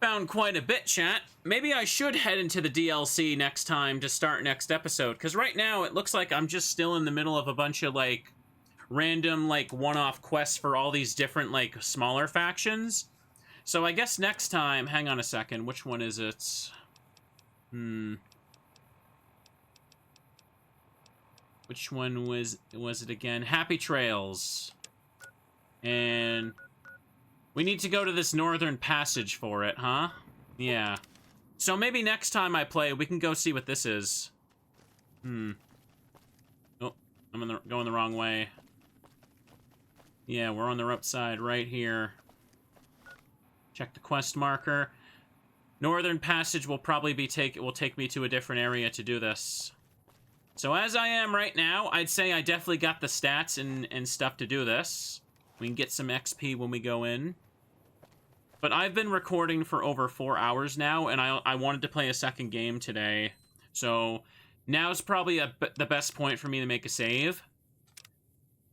Found quite a bit, chat. Maybe I should head into the DLC next time to start next episode, because right now it looks like I'm just still in the middle of a bunch of, like, random, like, one-off quests for all these different, like, smaller factions. So I guess next time... Hang on a second. Which one is it? Which one was it again? Happy Trails. And... we need to go to this northern passage for it, huh? Yeah. So maybe next time I play, we can go see what this is. Oh, I'm going the wrong way. Yeah, we're on the outside right here. Check the quest marker. Northern passage will probably be will take me to a different area to do this. So as I am right now, I'd say I definitely got the stats and stuff to do this. We can get some XP when we go in. But I've been recording for over 4 hours now, and I wanted to play a second game today. So now's probably the best point for me to make a save.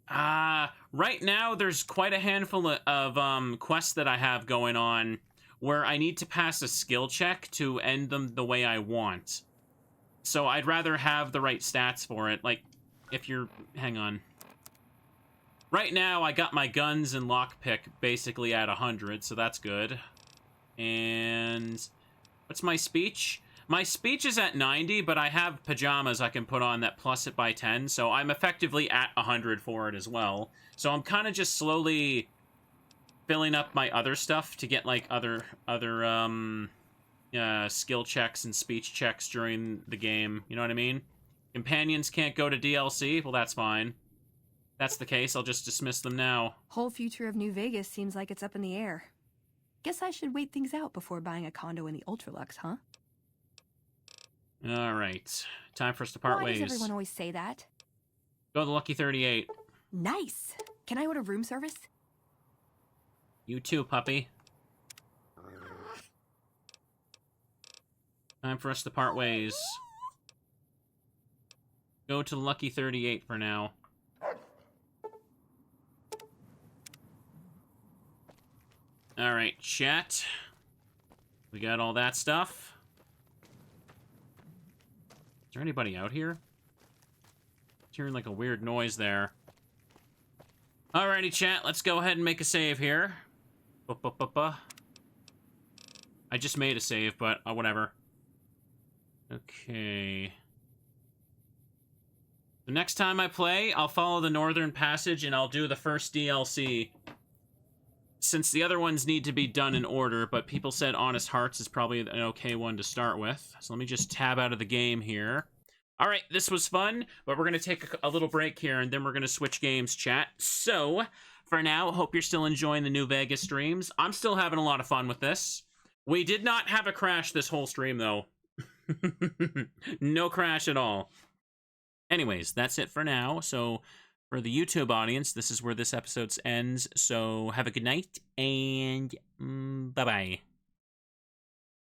Right now, there's quite a handful of quests that I have going on where I need to pass a skill check to end them the way I want. So I'd rather have the right stats for it. Like, if you're... hang on. Right now, I got my guns and lockpick basically at 100, so that's good. And... what's my speech? My speech is at 90, but I have pajamas I can put on that plus it by 10, so I'm effectively at 100 for it as well. So I'm kind of just slowly filling up my other stuff to get, like, other skill checks and speech checks during the game. You know what I mean? Companions can't go to DLC? Well, that's fine. If that's the case, I'll just dismiss them now. Whole future of New Vegas seems like it's up in the air. Guess I should wait things out before buying a condo in the Ultra-Luxe, huh? Alright. Time for us to part ways. Why does everyone always say that? Go to the Lucky 38. Nice! Can I order room service? You too, puppy. Time for us to part ways. Go to the Lucky 38 for now. Alright, chat. We got all that stuff. Is there anybody out here? I'm hearing like a weird noise there. Alrighty, chat. Let's go ahead and make a save here. I just made a save, but whatever. Okay. The next time I play, I'll follow the Northern Passage and I'll do the first DLC. Since the other ones need to be done in order, but people said Honest Hearts is probably an okay one to start with. So let me just tab out of the game here. All right, this was fun, but we're going to take a little break here, and then we're going to switch games, chat. So, for now, hope you're still enjoying the New Vegas streams. I'm still having a lot of fun with this. We did not have a crash this whole stream, though. No crash at all. Anyways, that's it for now. So, for the YouTube audience, this is where this episode ends. So, have a good night, and bye-bye.